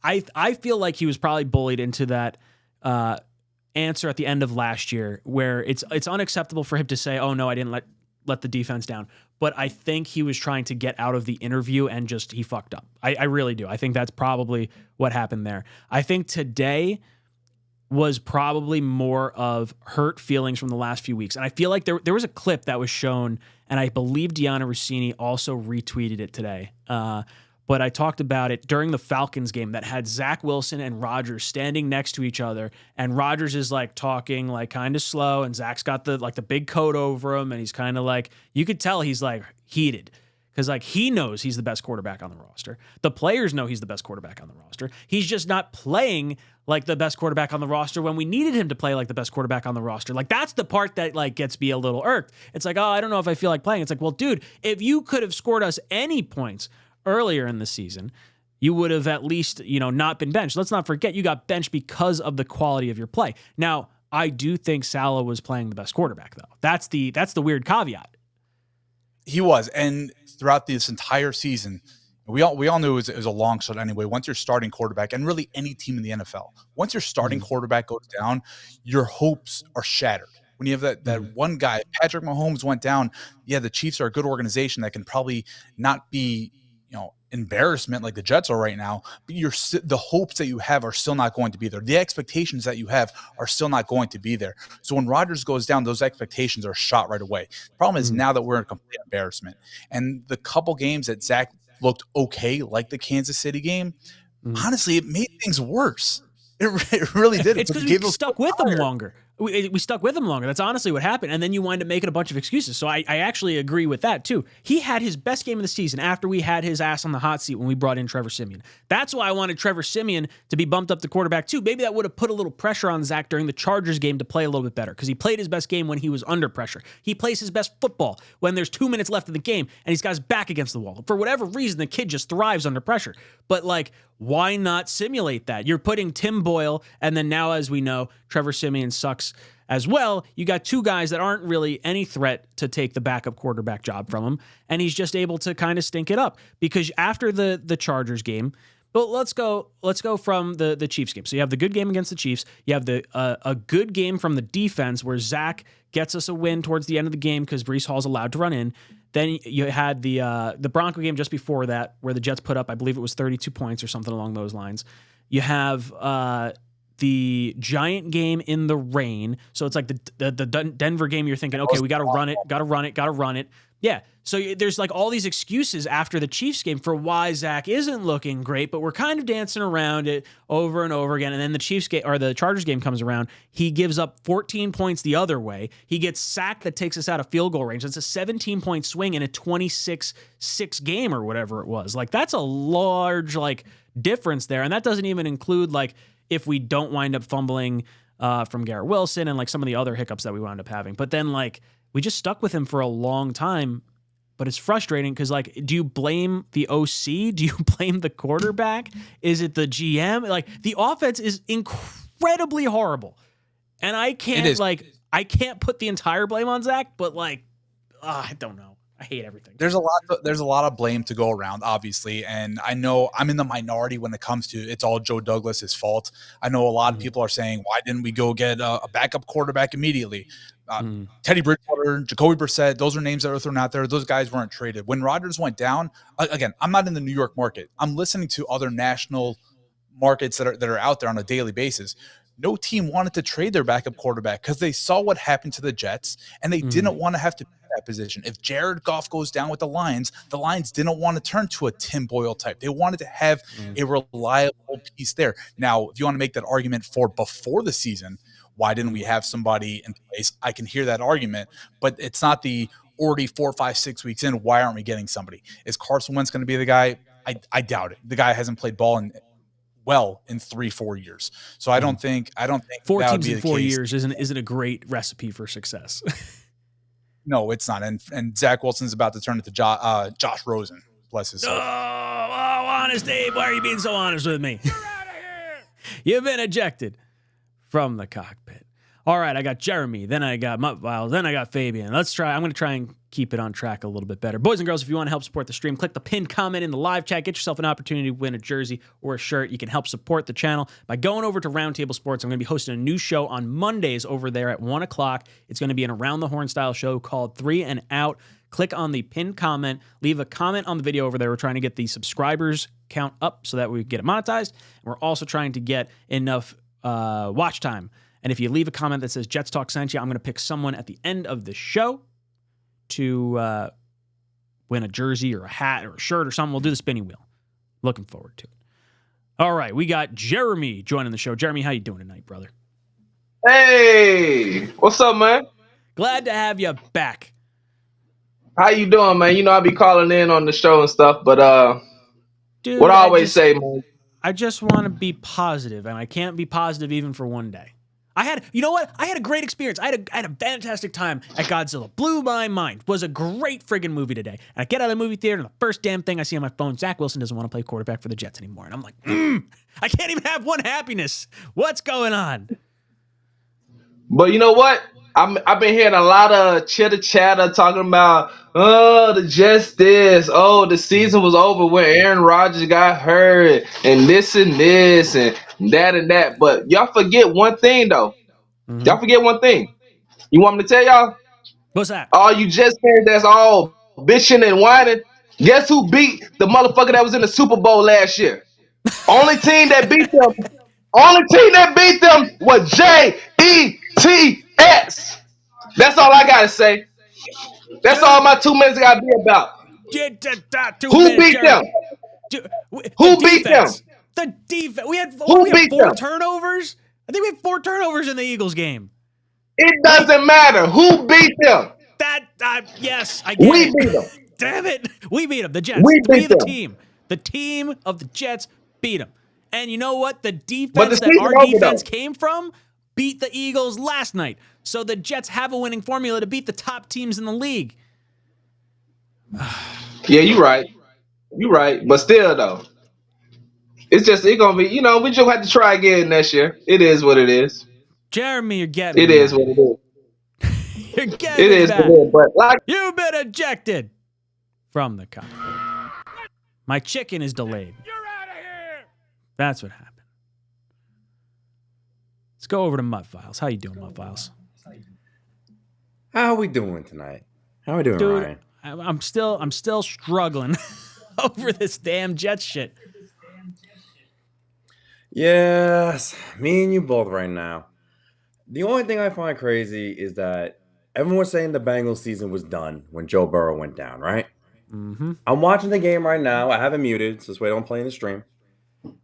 I feel like he was probably bullied into that answer at the end of last year, where it's unacceptable for him to say, "Oh no, I didn't let the defense down." But I think he was trying to get out of the interview and he fucked up. I really do. I think that's probably what happened there. I think today was probably more of hurt feelings from the last few weeks. And I feel like there was a clip that was shown, and I believe Deanna Rossini also retweeted it today. But I talked about it during the Falcons game that had Zach Wilson and Rodgers standing next to each other, and Rodgers is like talking like kind of slow, and Zach's got the big coat over him, and he's kind of like, you could tell he's like heated. Because like he knows he's the best quarterback on the roster. The players know he's the best quarterback on the roster. He's just not playing like the best quarterback on the roster when we needed him to play like the best quarterback on the roster. Like that's the part that like gets me a little irked. It's like, oh, I don't know if I feel like playing. It's like, well, dude, if you could have scored us any points earlier in the season, you would have at least, not been benched. Let's not forget you got benched because of the quality of your play. Now, I do think Salah was playing the best quarterback though. That's the weird caveat. He was, and throughout this entire season, we all knew it was a long shot anyway. Once your starting quarterback, and really any team in the NFL, once your starting quarterback goes down, your hopes are shattered. When you have that one guy, Patrick Mahomes went down, yeah, the Chiefs are a good organization that can probably not be, embarrassment like the Jets are right now, but the hopes that you have are still not going to be there. The expectations that you have are still not going to be there. So when Rodgers goes down, those expectations are shot right away. The problem is now that we're in complete embarrassment. And the couple games that Zach looked okay, like the Kansas City game, honestly, it made things worse. It really did. It's because we stuck with them longer. We stuck with him longer. That's honestly what happened. And then you wind up making a bunch of excuses. So I actually agree with that too. He had his best game of the season after we had his ass on the hot seat when we brought in Trevor Siemian. That's why I wanted Trevor Siemian to be bumped up to quarterback too. Maybe that would have put a little pressure on Zach during the Chargers game to play a little bit better because he played his best game when he was under pressure. He plays his best football when there's 2 minutes left in the game and he's got his back against the wall. For whatever reason, the kid just thrives under pressure. But like, why not simulate that? You're putting Tim Boyle, and then now, as we know, Trevor Siemian sucks as well. You got two guys that aren't really any threat to take the backup quarterback job from him, and he's just able to kind of stink it up. Because after the Chargers game, but let's go from the Chiefs game. So you have the good game against the Chiefs. You have a good game from the defense where Zach gets us a win towards the end of the game because Breece Hall's allowed to run in. Then you had the Bronco game just before that where the Jets put up, I believe it was 32 points or something along those lines. You have the Giant game in the rain. So it's like the Denver game you're thinking, okay, we got to run it. Yeah. So there's like all these excuses after the Chiefs game for why Zach isn't looking great, but we're kind of dancing around it over and over again. And then the Chiefs game or the Chargers game comes around. He gives up 14 points the other way. He gets sacked that takes us out of field goal range. It's a 17-point swing in a 26-6 game or whatever it was. Like that's a large difference there. And that doesn't even include if we don't wind up fumbling from Garrett Wilson and some of the other hiccups that we wound up having. But then we just stuck with him for a long time, but it's frustrating because do you blame the OC? Do you blame the quarterback? Is it the GM? The offense is incredibly horrible. And I can't I can't put the entire blame on Zach, but I don't know. I hate everything. There's a lot of blame to go around, obviously, and I know I'm in the minority when it comes to it's all Joe Douglas's fault. I know a lot of people are saying, why didn't we go get a backup quarterback immediately? Teddy Bridgewater, Jacoby Brissett, those are names that are thrown out there. Those guys weren't traded. When Rodgers went down, again, I'm not in the New York market. I'm listening to other national markets that are out there on a daily basis. No team wanted to trade their backup quarterback because they saw what happened to the Jets, and they didn't want to have to be in that position. If Jared Goff goes down with the Lions didn't want to turn to a Tim Boyle type. They wanted to have a reliable piece there. Now, if you want to make that argument for before the season, why didn't we have somebody in place? I can hear that argument, but it's not the already 4, 5, 6 weeks in. Why aren't we getting somebody? Is Carson Wentz going to be the guy? I doubt it. The guy hasn't played ball in 3-4 years. So I don't think 4 that would teams be in the 4 case. years isn't a great recipe for success. No, it's not. And Zach Wilson's about to turn into Josh Rosen. Bless his soul. Oh, honest Abe, why are you being so honest with me? You're out of here! You've been ejected from the cockpit. All right, I got Jeremy, then I got Muttwild, then I got Fabian. I'm going to try and keep it on track a little bit better. Boys and girls, if you want to help support the stream, click the pinned comment in the live chat. Get yourself an opportunity to win a jersey or a shirt. You can help support the channel by going over to Roundtable Sports. I'm going to be hosting a new show on Mondays over there at 1 o'clock. It's going to be an Around the Horn style show called 3 and Out. Click on the pinned comment. Leave a comment on the video over there. We're trying to get the subscribers count up so that we get it monetized. And we're also trying to get enough watch time. And if you leave a comment that says Jets Talk sent you, I'm going to pick someone at the end of the show to win a jersey or a hat or a shirt or something. We'll do the spinning wheel. Looking forward to it. All right, we got Jeremy joining the show. Jeremy, how you doing tonight, brother? Hey, what's up, man? Glad to have you back. How you doing, man? You know I be calling in on the show and stuff, but Dude, what I always say, man. I just want to be positive, and I can't be positive even for one day. You know what? I had a great experience. I had a fantastic time at Godzilla. Blew my mind. Was a great friggin' movie today. And I get out of the movie theater, and the first damn thing I see on my phone, Zach Wilson doesn't want to play quarterback for the Jets anymore. And I'm like, I can't even have one happiness. What's going on? But you know what? I've been hearing a lot of chitter chatter talking about, the Jets this, the season was over when Aaron Rodgers got hurt, and this and that and that. But y'all forget one thing though. Mm-hmm. Y'all forget one thing. You want me to tell y'all? What's that? All you Jets fans that's all bitching and whining. Guess who beat the motherfucker that was in the Super Bowl last year? Only team that beat them was Jets. That's all I gotta say. That's all my 2 minutes gotta be about. Who beat them? Who beat them? The defense. We had Who beat four them? turnovers. I think we had 4 turnovers in the Eagles game. It doesn't matter. Who beat them? Yes, I get We it. beat them. Damn it. We beat them. The Jets. We beat the them. team. The team of the Jets beat them. And you know what? The But defense the that our season over, defense though. came from beat the Eagles last night. So the Jets have a winning formula to beat the top teams in the league. Yeah, you're right. You're right. But still, though, it's gonna be. We just have to try again next year. It is what it is. Jeremy, you're getting It me is back. what it is. You're getting It me is back. what it is. But like, You've been ejected from the cockpit. My chicken is delayed. You're out of here! That's what happened. Let's go over to Mutt Files. How you doing, Mutt Files? How are we doing tonight? How are we doing, Dude, Ryan? I'm still struggling over this damn Jets shit. Yes, me and you both right now. The only thing I find crazy is that everyone was saying the Bengals season was done when Joe Burrow went down, right? Mm-hmm. I'm watching the game right now. I have it muted, so this way I don't play in the stream.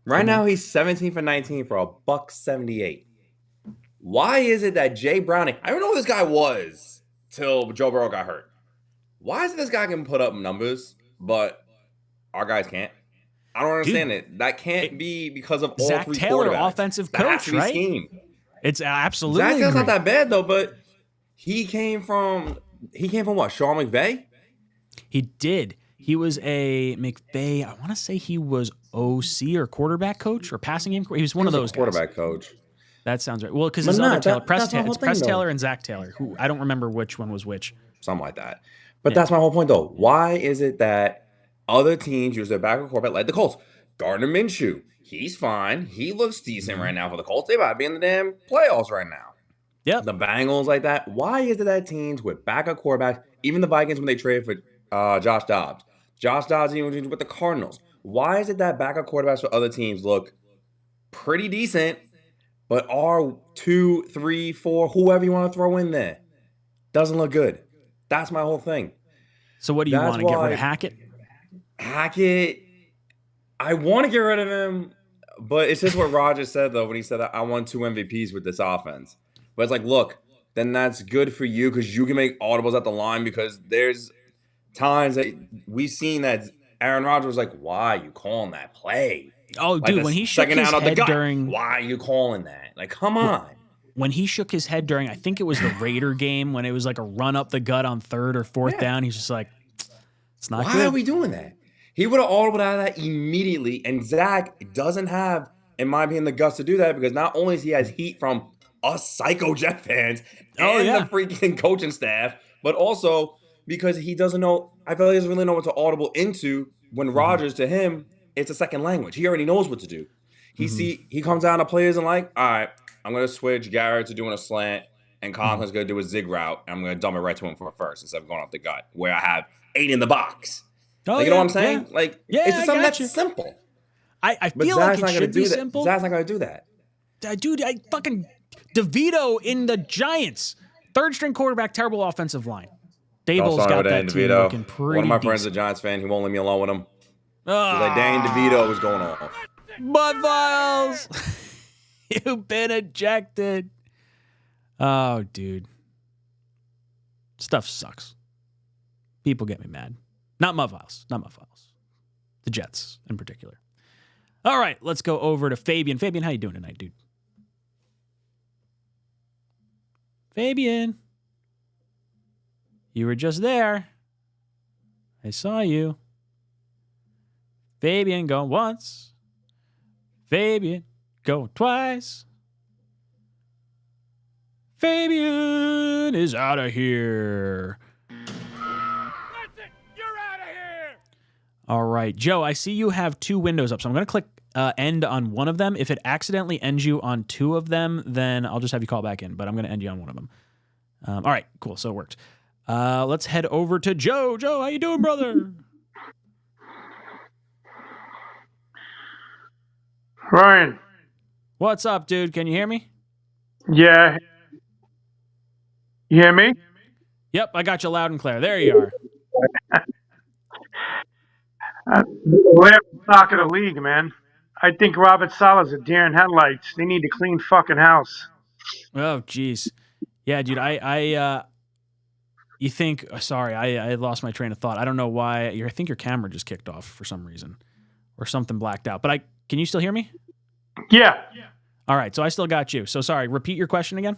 Right now, he's 17 for 19 for $178. Why is it that Jay Browning, I don't know who this guy was till Joe Burrow got hurt. Why is it this guy can put up numbers, but our guys can't? I don't understand it. That can't be because of all Zach 3 Taylor, quarterbacks. offensive That has coach, to be right? scheme. It's absolutely. Zach Taylor's not agree. that bad though, but he came from what? Sean McVay? He did. He was a McVay. I want to say he was OC or quarterback coach or passing game. He was one of those quarterback guys. coach. That sounds right. Well, because But his no, other Taylor, that's Press, my whole it's thing, Press though. Taylor and Zach Taylor, who I don't remember which one was which. Something like that. But Yeah. that's my whole point though. Why is it that other teams use their backup quarterback like the Colts? Gardner Minshew, he's fine. He looks decent right now for the Colts. They might be in the damn playoffs right now. Yep. The Bengals like that. Why is it that teams with backup quarterbacks, even the Vikings when they traded for Josh Dobbs even with the Cardinals. Why is it that backup quarterbacks for other teams look pretty decent, but our 2, 3, 4, whoever you want to throw in there doesn't look good? That's my whole thing. So what do you That's want to get rid why- of Hackett? Hackett, I want to get rid of him, but it's just what Roger said though when he said that I won 2 MVPs with this offense. But it's like, look, then that's good for you because you can make audibles at the line because there's times that we've seen that Aaron Rodgers was like, why are you calling that play? Oh, Like dude, the when he shook second his out of the head gut, during why are you calling that? Like, come on. when he shook his head during, I think it was the Raider game when it was like a run up the gut on 3rd or 4th down. He's just like, it's not Why good. are we doing that? He would have audibled out of that immediately. And Zach doesn't have, in my opinion, the guts to do that because not only is he has heat from us psycho Jet fans and the freaking coaching staff, but also because he doesn't know, I feel like he doesn't really know what to audible into when Rodgers, to him, it's a second language. He already knows what to do. He comes down to players and like, all right, I'm going to switch Garrett to doing a slant and Conklin's going to do a zig route. And I'm going to dump it right to him for a first instead of going off the gut where I have 8 in the box. Oh, Like, you know what I'm saying? Like, Yeah, it's just I something gotcha. that's simple. I But feel Zach's like not it gonna should do be that. simple. Zach's not going to do that. dude, I fucking DeVito in the Giants. Third string quarterback, terrible offensive line. Don't Dable's start got with that Dan team DeVito. looking pretty One of my friends is a decent. Giants fan. He won't leave me alone with him. He's like, Dan DeVito was going off. Butt files. You've been ejected. Oh, dude. Stuff sucks. People get me mad. Not Mud Files. Not Mud Files. The Jets in particular. All right, let's go over to Fabian. Fabian, how you doing tonight, dude? Fabian. You were just there. I saw you. Fabian going once. Fabian going twice. Fabian is out of here. That's it! You're out of here! All right, Joe, I see you have two windows up, so I'm going to click end on one of them. If it accidentally ends you on two of them, then I'll just have you call back in, but I'm going to end you on one of them. All right, cool, so it worked. Let's head over to Joe. Joe, how you doing, brother? Ryan. What's up, dude? Can you hear me? Yeah. You hear me? Yep, I got you loud and clear. There you are. Last stock of the league, man. I think Robert Sala's a deer in headlights. They need to clean fucking house. Oh, jeez. Yeah, dude, you think, sorry, I lost my train of thought. I don't know why. I think your camera just kicked off for some reason or something blacked out. But can you still hear me? Yeah. All right, so I still got you. So sorry, repeat your question again.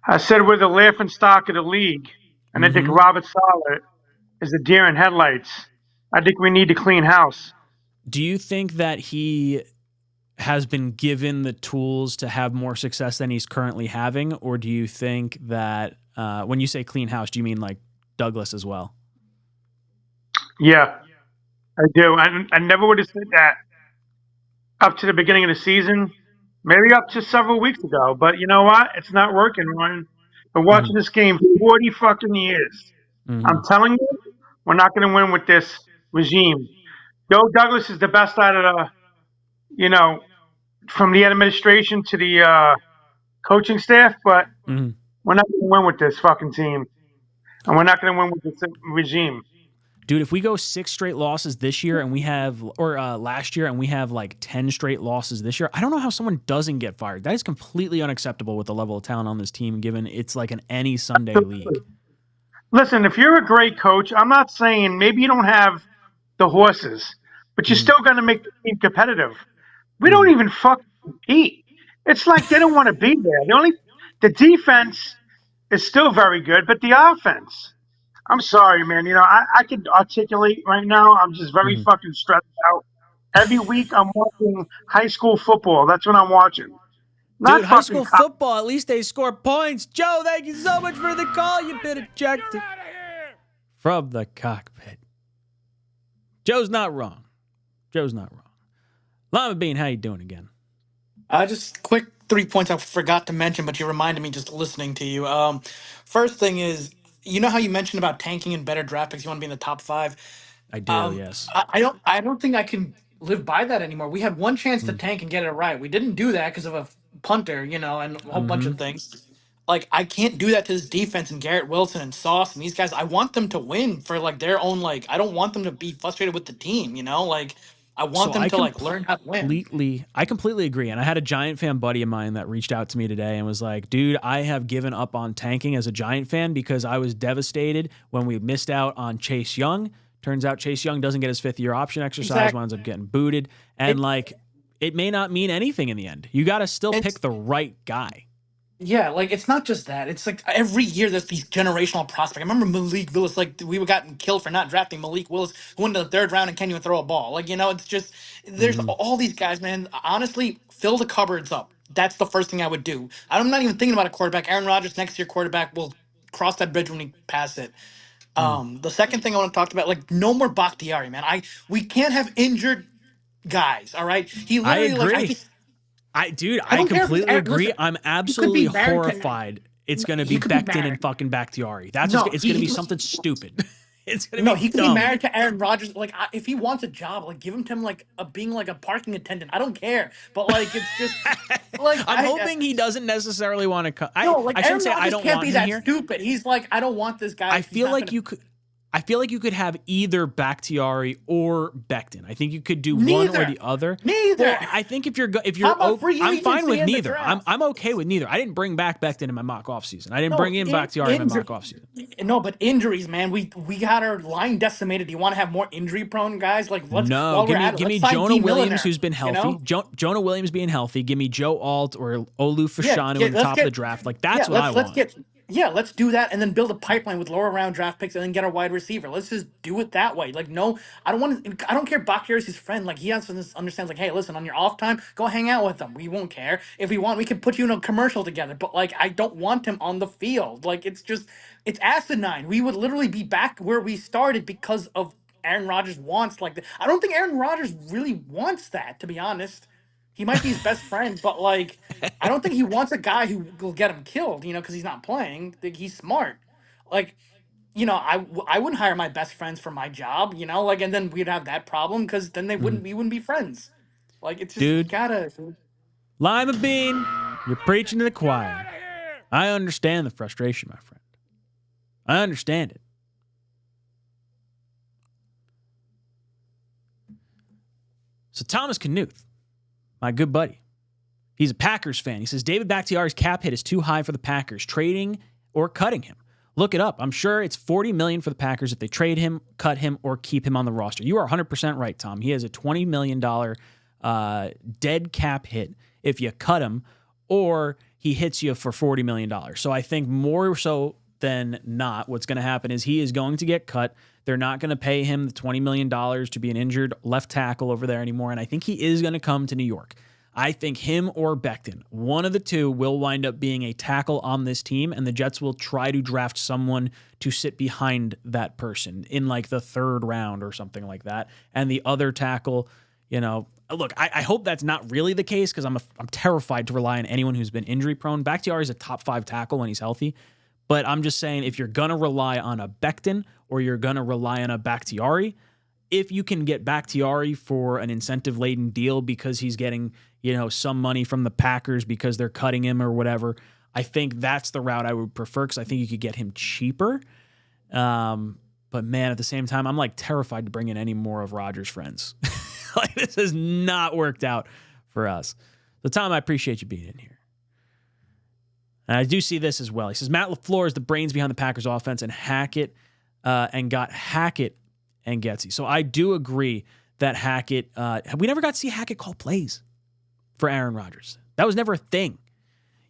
I said we're the laughing stock of the league, and I think Robert Sala is a deer in headlights. I think we need to clean house. Do you think that he has been given the tools to have more success than he's currently having, or do you think that when you say clean house, do you mean like Douglas as well? Yeah, I do. I never would have said that up to the beginning of the season, maybe up to several weeks ago. But you know what? It's not working, Ryan. Been watching this game for 40 fucking years. I'm telling you, we're not going to win with this regime. Joe Douglas is the best out of the, from the administration to the coaching staff, but we're not going to win with this fucking team. And we're not going to win with this regime. Dude, if we go 6 straight losses this year and we have, or last year and we have like 10 straight losses this year, I don't know how someone doesn't get fired. That is completely unacceptable with the level of talent on this team, given it's like an any Sunday league. Listen, if you're a great coach, I'm not saying maybe you don't have the horses, but you're still going to make the team competitive. We don't even fucking eat. It's like they don't want to be there. The defense is still very good, but the offense. I'm sorry, man. I can articulate right now. I'm just very fucking stressed out. Every week I'm watching high school football. That's what I'm watching. Dude, high school football, at least they score points. Joe, thank you so much for the call. You've been ejected from the cockpit. Joe's not wrong. Joe's not wrong. Lima Bean, how you doing again? Just quick 3 points I forgot to mention, but you reminded me just listening to you. First thing is, you know how you mentioned about tanking and better draft picks. You want to be in the top 5. I do, yes. I don't think I can live by that anymore. We had one chance to tank and get it right. We didn't do that because of a punter, and a whole bunch of things. Like, I can't do that to this defense and Garrett Wilson and Sauce and these guys. I want them to win for like their own, like, I don't want them to be frustrated with the team, like I want them to like learn how to win. I completely agree. And I had a Giant fan buddy of mine that reached out to me today and was like, dude, I have given up on tanking as a Giant fan because I was devastated when we missed out on Chase Young. Turns out Chase Young doesn't get his 5th-year option exercise, winds up getting booted. And it may not mean anything in the end. You got to still pick the right guy. Yeah, like it's not just that. It's like every year there's these generational prospects. I remember Malik Willis, like we were gotten killed for not drafting Malik Willis, who went to the 3rd round and can't even throw a ball. Like, it's just there's all these guys, man. Honestly, fill the cupboards up. That's the first thing I would do. I'm not even thinking about a quarterback. Aaron Rodgers, next year quarterback, will cross that bridge when we pass it. The second thing I want to talk about, like no more Bakhtiari, man. We can't have injured guys. All right, he literally I agree. I completely agree. Listen, I'm absolutely horrified. It's going to be Becton and fucking Bakhtiari. It's going to be something stupid. It's gonna No, be he could dumb. be married to Aaron Rodgers. Like, if he wants a job, like, give him to him like being like a parking attendant. I don't care, but like, it's just like I'm hoping he doesn't necessarily want to come. no, like I shouldn't Aaron say I Rodgers don't can't want be him that here. stupid. He's like, I don't want this guy. I if he's feel not like gonna- you could. I feel like you could have either Bakhtiari or Becton. I think you could do one Neither. or the other. Neither. Well, I think if you're How about free I'm fine agency with in the neither. draft? I'm okay with neither. I didn't bring back Becton in my mock offseason. I didn't No, bring in Bakhtiari in my mock offseason. No, but injuries, man. We got our line decimated. Do you want to have more injury prone guys? Like, let's No, while give we're me at it, give me let's sign Jonah D. Williams, Milliner, who's been you healthy. know? Jonah Williams being healthy. Give me Joe Alt or Olu Fashanu at the let's top of the draft. Like that's yeah, what I let's want. let's do that and then build a pipeline with lower round draft picks and then get a wide receiver. Let's just do it that way. Like, no, I don't care. Bakhtiari's his friend. Like, he understands. Like, hey, listen, on your off time, go hang out with them. We won't care. If we want, we can put you in a commercial together. But like, I don't want him on the field. Like, it's asinine. We would literally be back where we started because of Aaron Rodgers wants like that. I don't think Aaron Rodgers really wants that, to be honest. He might be his best friend, but like, I don't think he wants a guy who will get him killed, because he's not playing. Like, he's smart. Like, I wouldn't hire my best friends for my job, like, and then we'd have that problem because then we wouldn't be friends. Like, it's just, Dude. you gotta. Lima Bean, you're preaching to the choir. I understand the frustration, my friend. I understand it. So Thomas Knuth, my good buddy, he's a Packers fan. He says David Bakhtiari's cap hit is too high for the Packers, trading or cutting him. Look it up. I'm sure it's $40 million for the Packers if they trade him, cut him, or keep him on the roster. You are 100% right, Tom. He has a $20 million dead cap hit if you cut him, or he hits you for $40 million. So I think more so than not, what's going to happen is he is going to get cut. They're not going to pay him the $20 million to be an injured left tackle over there anymore, and I think he is going to come to New York. I think him or Becton, one of the two, will wind up being a tackle on this team, and the Jets will try to draft someone to sit behind that person in like the third round or something like that. And the other tackle, look, I hope that's not really the case because I'm terrified to rely on anyone who's been injury prone. Bakhtiari is a top 5 tackle when he's healthy, but I'm just saying if you're going to rely on a Becton or you're going to rely on a Bakhtiari, if you can get Bakhtiari for an incentive-laden deal because he's getting, some money from the Packers because they're cutting him or whatever, I think that's the route I would prefer because I think you could get him cheaper. But man, at the same time, I'm like terrified to bring in any more of Rodgers' friends. Like, this has not worked out for us. So Tom, I appreciate you being in here. And I do see this as well. He says Matt LaFleur is the brains behind the Packers offense and got Hackett and Getsy. So I do agree that Hackett, we never got to see Hackett call plays for Aaron Rodgers. That was never a thing.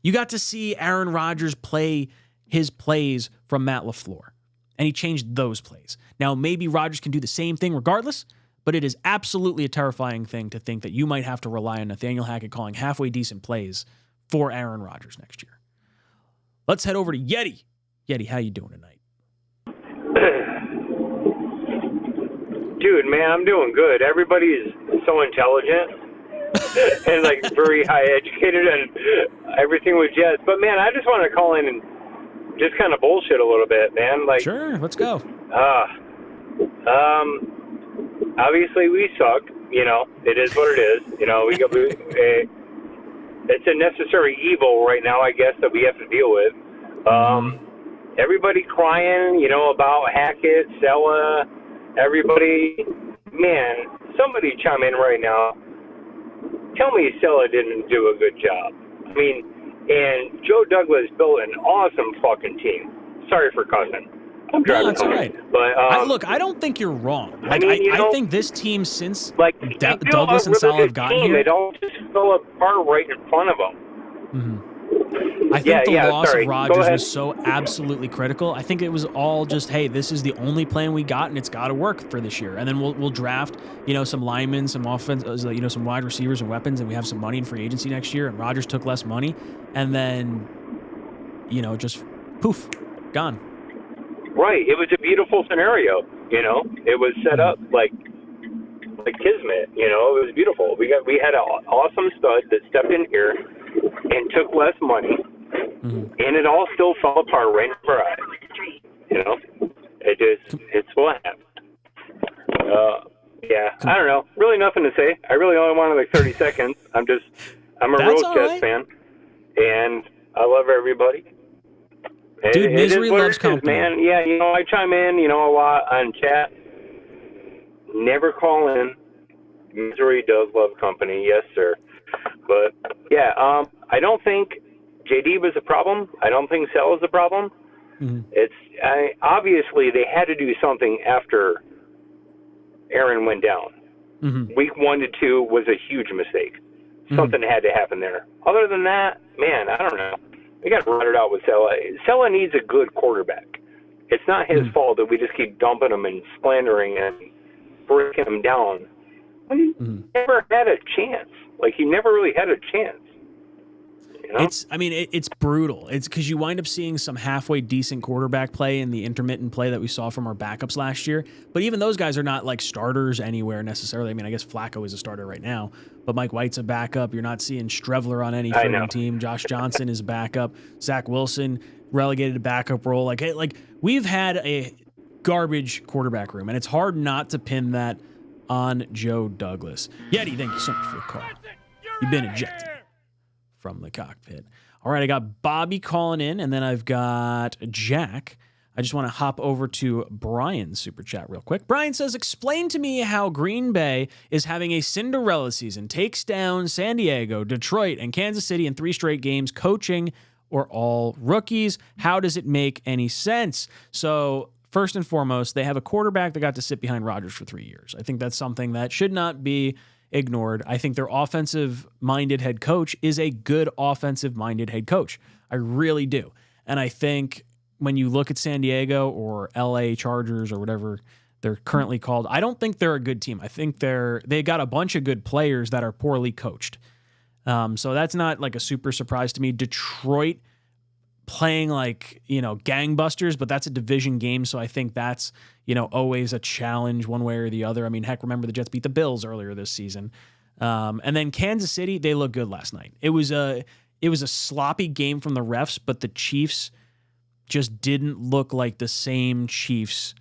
You got to see Aaron Rodgers play his plays from Matt LaFleur, and he changed those plays. Now, maybe Rodgers can do the same thing regardless, but it is absolutely a terrifying thing to think that you might have to rely on Nathaniel Hackett calling halfway decent plays for Aaron Rodgers next year. Let's head over to Yeti. Yeti, how you doing tonight? Dude, man, I'm doing good. Everybody's so intelligent and like very high educated and everything with Jets. But man, I just want to call in and just kind of bullshit a little bit, man. Like, sure, let's go. Obviously we suck. It is what it is. It's a necessary evil right now, I guess, that we have to deal with. Everybody crying, about Hackett, Sella. Everybody, man, somebody chime in right now. Tell me Sella didn't do a good job. I mean, and Joe Douglas built an awesome fucking team. Sorry for cussing. I'm driving that's home. all right. But look, I don't think you're wrong. I mean, I think this team since Douglas Douglas and Sala have gotten here, it all just fell apart right in front of them. I think the loss sorry. of Rodgers was so absolutely critical. I think it was all just, hey, this is the only plan we got, and it's got to work for this year. And then we'll draft, some linemen, some offense, some wide receivers and weapons, and we have some money in free agency next year. And Rodgers took less money, and then, just poof, gone. Right. It was a beautiful scenario. It was set up like kismet. It was beautiful. We had an awesome stud that stepped in here and took less money, and it all still fell apart right in our eyes. It's what happened. Yeah, I don't know. Really nothing to say. I really only wanted like 30 seconds. I'm a That's real all Jets right. fan, and I love everybody. Dude, It misery is what loves it is, company. man. Yeah, I chime in, a lot on chat. Never call in. Misery does love company, yes, sir. But yeah, I don't think JD was a problem. I don't think Sell is a problem. Obviously they had to do something after Aaron went down. Week 1 to 2 was a huge mistake. Something had to happen there. Other than that, man, I don't know. We got rotted out with Sella. Sella needs a good quarterback. It's not his fault that we just keep dumping him and slandering and breaking him down. He never had a chance. Like, he never really had a chance. It's brutal. It's because you wind up seeing some halfway decent quarterback play in the intermittent play that we saw from our backups last year. But even those guys are not like starters anywhere necessarily. I mean, I guess Flacco is a starter right now, but Mike White's a backup. You're not seeing Strevler on any friggin' team. Josh Johnson is a backup. Zach Wilson relegated to backup role. Like we've had a garbage quarterback room, and it's hard not to pin that on Joe Douglas. Yeti, thank you so much for the call. You've been ejected from the cockpit. All right, I got Bobby calling in, and then I've got Jack. I just want to hop over to Brian's super chat real quick. Brian says, explain to me how Green Bay is having a Cinderella season, takes down San Diego, Detroit, and Kansas City in 3 straight games, coaching or all rookies. How does it make any sense? So first and foremost, they have a quarterback that got to sit behind Rodgers for 3 years. I think that's something that should not be ignored. I think their offensive-minded head coach is a good offensive-minded head coach. I really do. And I think when you look at San Diego or LA Chargers or whatever they're currently called, I don't think they're a good team. I think they got a bunch of good players that are poorly coached. So that's not like a super surprise to me. Detroit playing like, gangbusters, but that's a division game. So I think that's, always a challenge one way or the other. I mean, heck, remember the Jets beat the Bills earlier this season. And then Kansas City, they looked good last night. It was a sloppy game from the refs, but the Chiefs just didn't look like the same Chiefs.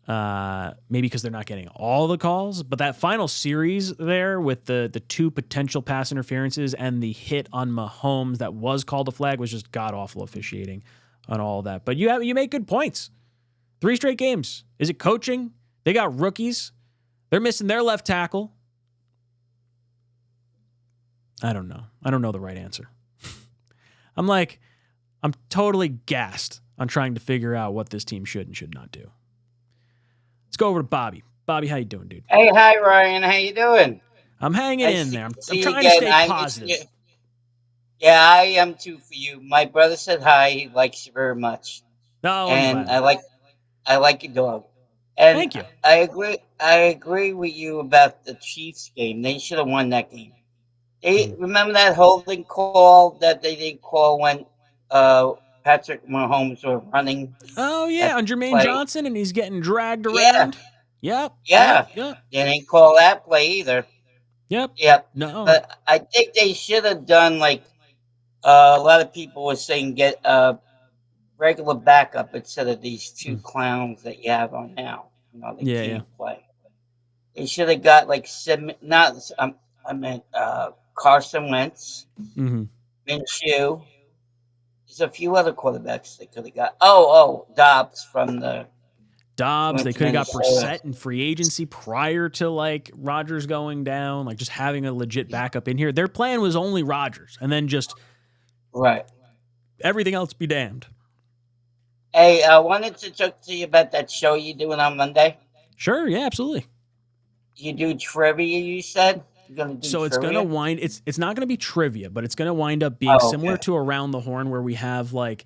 Maybe because they're not getting all the calls, but that final series there with the 2 potential pass interferences and the hit on Mahomes that was called a flag was just god-awful officiating on all of that. But you make good points. 3 straight games. Is it coaching? They got rookies. They're missing their left tackle. I don't know. I don't know the right answer. I'm totally gassed on trying to figure out what this team should and should not do. Let's go over to Bobby. Bobby, how you doing, dude? Hey, hi, Ryan. How you doing? I'm hanging in there. I'm trying to again. stay positive. Yeah, I am too for you. My brother said hi. He likes you very much. Oh, and I like your dog. And thank you. I agree with you about the Chiefs game. They should have won that game. Remember that holding call that they didn't call when Patrick Mahomes was running? Oh yeah, on Jermaine Johnson, and he's getting dragged around. Yep. They didn't call that play either. Yep. No. But I think they should have done like a lot of people were saying, get a regular backup instead of these 2 clowns that you have on now. They can't play. They should have got like Carson Wentz, Minshew. There's a few other quarterbacks they could have got. Dobbs from the Dobbs. They could have got Brissett in free agency prior to like Rodgers going down, like just having a legit backup in here. Their plan was only Rodgers, and then just everything else be damned. Hey, I wanted to talk to you about that show you're doing on Monday. Sure, yeah, absolutely. You do trivia, you said? You're gonna do so trivia? It's going to wind, it's not going to be trivia, but it's going to wind up being similar to Around the Horn, where we have like,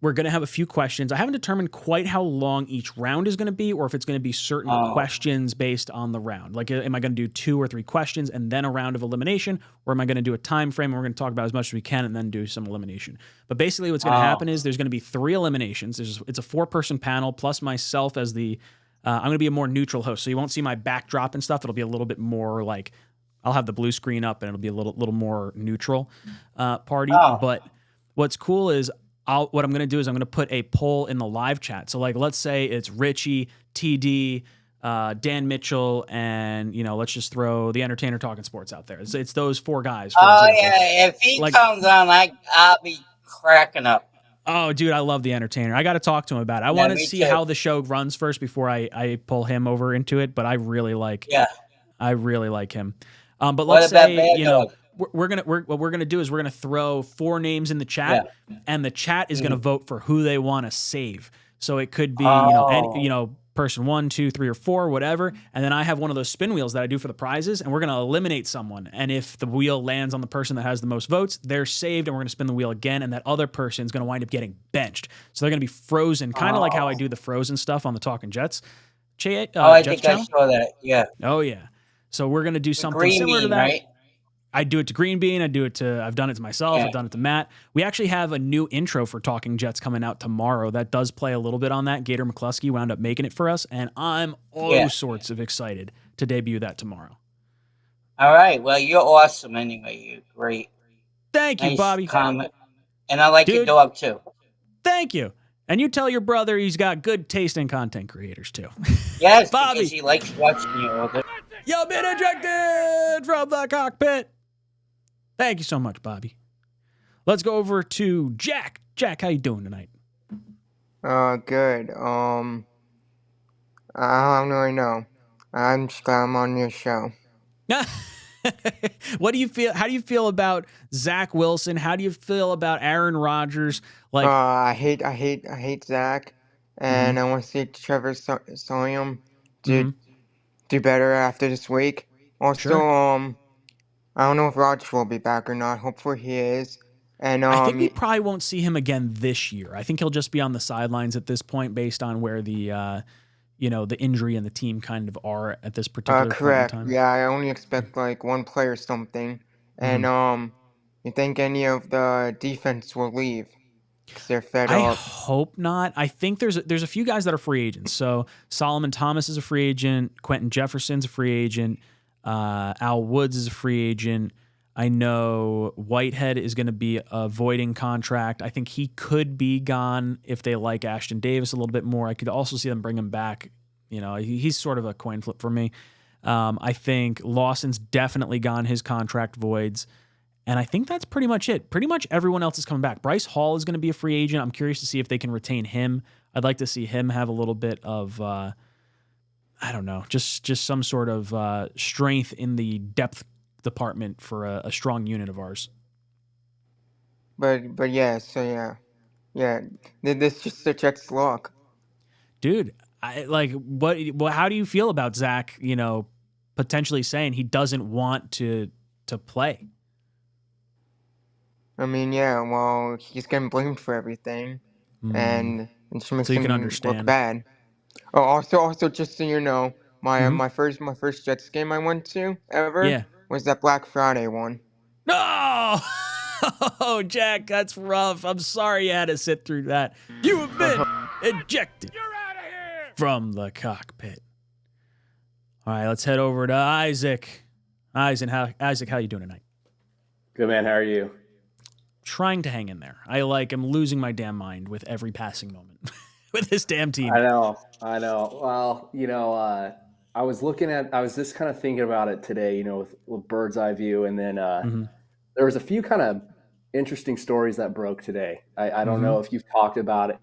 we're going to have a few questions. I haven't determined quite how long each round is going to be, or if it's going to be certain questions based on the round. Like, am I going to do 2 or 3 questions and then a round of elimination, or am I going to do a time frame and we're going to talk about as much as we can and then do some elimination? But basically what's going to happen is there's going to be 3 eliminations. It's a 4-person panel plus myself as the, I'm going to be a more neutral host. So you won't see my backdrop and stuff. It'll be a little bit more like, I'll have the blue screen up and it'll be a little more neutral party. But what's cool is what I'm going to do is I'm going to put a poll in the live chat. So like, let's say it's Richie, TD, Dan Mitchell, and let's just throw the Entertainer Talking Sports out there. It's those 4 guys, for Oh example. yeah, if he Like, comes on, I'll be cracking up. oh, dude, I love the Entertainer. I got to talk to him about it. I Yeah, want to me see too. how the show runs first before I pull him over into it. But I really like him. But What let's about say Bad Dog? what we're gonna do is we're gonna throw 4 names in the chat, and the chat is gonna vote for who they want to save. So it could be person 1, 2, 3, or 4, whatever. And then I have one of those spin wheels that I do for the prizes, and we're going to eliminate someone. And if the wheel lands on the person that has the most votes, they're saved, and we're going to spin the wheel again, and that other person is going to wind up getting benched. So they're going to be frozen, kind of like how I do the Frozen stuff on the Talking Jets. I Jets think channel? I saw that. Yeah. Oh, yeah. So we're going to do something Green similar to bean, that. right? I do it to Green Bean. I've done it to myself. Yeah. I've done it to Matt. We actually have a new intro for Talking Jets coming out tomorrow that does play a little bit on that. Gator McCluskey wound up making it for us, and I'm all sorts of excited to debut that tomorrow. All right. Well, you're awesome anyway. You're great. Thank you, nice Bobby. Comment. And I like your dog too. Thank you. And you tell your brother he's got good taste in content creators too. Yes, Bobby. because he likes watching you all day. You've been ejected from the cockpit. Thank you so much, Bobby. Let's go over to Jack. Jack, how you doing tonight? Good. I don't really know. I'm just glad I'm on your show. What do you feel? How do you feel about Zach Wilson? How do you feel about Aaron Rodgers? Like, I hate Zach, and I want to see Trevor Williams do better after this week. Also, I don't know if Rodgers will be back or not. Hopefully he is. And I think we probably won't see him again this year. I think he'll just be on the sidelines at this point, based on where the the injury and the team kind of are at this particular correct. point in time. Yeah, I only expect like one player or something. And you think any of the defense will leave? Because they're fed I up. hope not. I think there's a few guys that are free agents. So Solomon Thomas is a free agent. Quentin Jefferson's a free agent. Al Woods is a free agent. I know Whitehead is going to be avoiding contract. I think he could be gone if they like Ashton Davis a little bit more. I could also see them bring him back. He's sort of a coin flip for me. I think Lawson's definitely gone. His contract voids. And I think that's pretty much it. Pretty much everyone else is coming back. Bryce Hall is going to be a free agent. I'm curious to see if they can retain him. I'd like to see him have a little bit of, I don't know, just some sort of strength in the depth department for a strong unit of ours. But yeah, so yeah. This just the Jets' luck. Dude, how do you feel about Zach, potentially saying he doesn't want to play? I mean, yeah, well, he's getting blamed for everything, and it just makes So you can him understand. look bad. Oh, also, just so you know, my first Jets game I went to ever was that Black Friday one. No, oh Jack, that's rough. I'm sorry you had to sit through that. You have been ejected from the cockpit. All right, let's head over to Isaac. Isaac, how you doing tonight? Good, man. How are you? Trying to hang in there. I'm losing my damn mind with every passing moment with this damn team. I know. Well, I was just kind of thinking about it today, with bird's eye view. And then there was a few kind of interesting stories that broke today. I don't know if you've talked about it.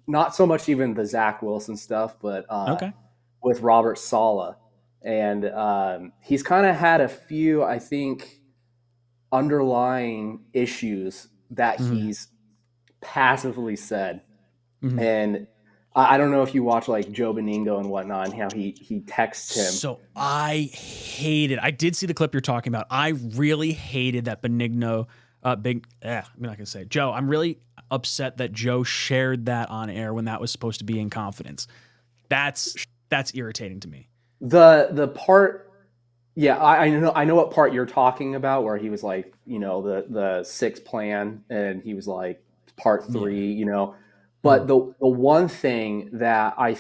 Not so much even the Zach Wilson stuff, but with Robert Saleh. And he's kind of had a few, I think, underlying issues that he's passively said. And I don't know if you watch like Joe Beningo and whatnot, and how he texts him. So I did see the clip you're talking about. I really hated that Benigno I'm not gonna say it. Joe, I'm really upset that Joe shared that on air when that was supposed to be in confidence. That's irritating to me. The part, yeah, I know what part you're talking about, where he was like, the 6 plan, and he was like part 3, But the one thing that I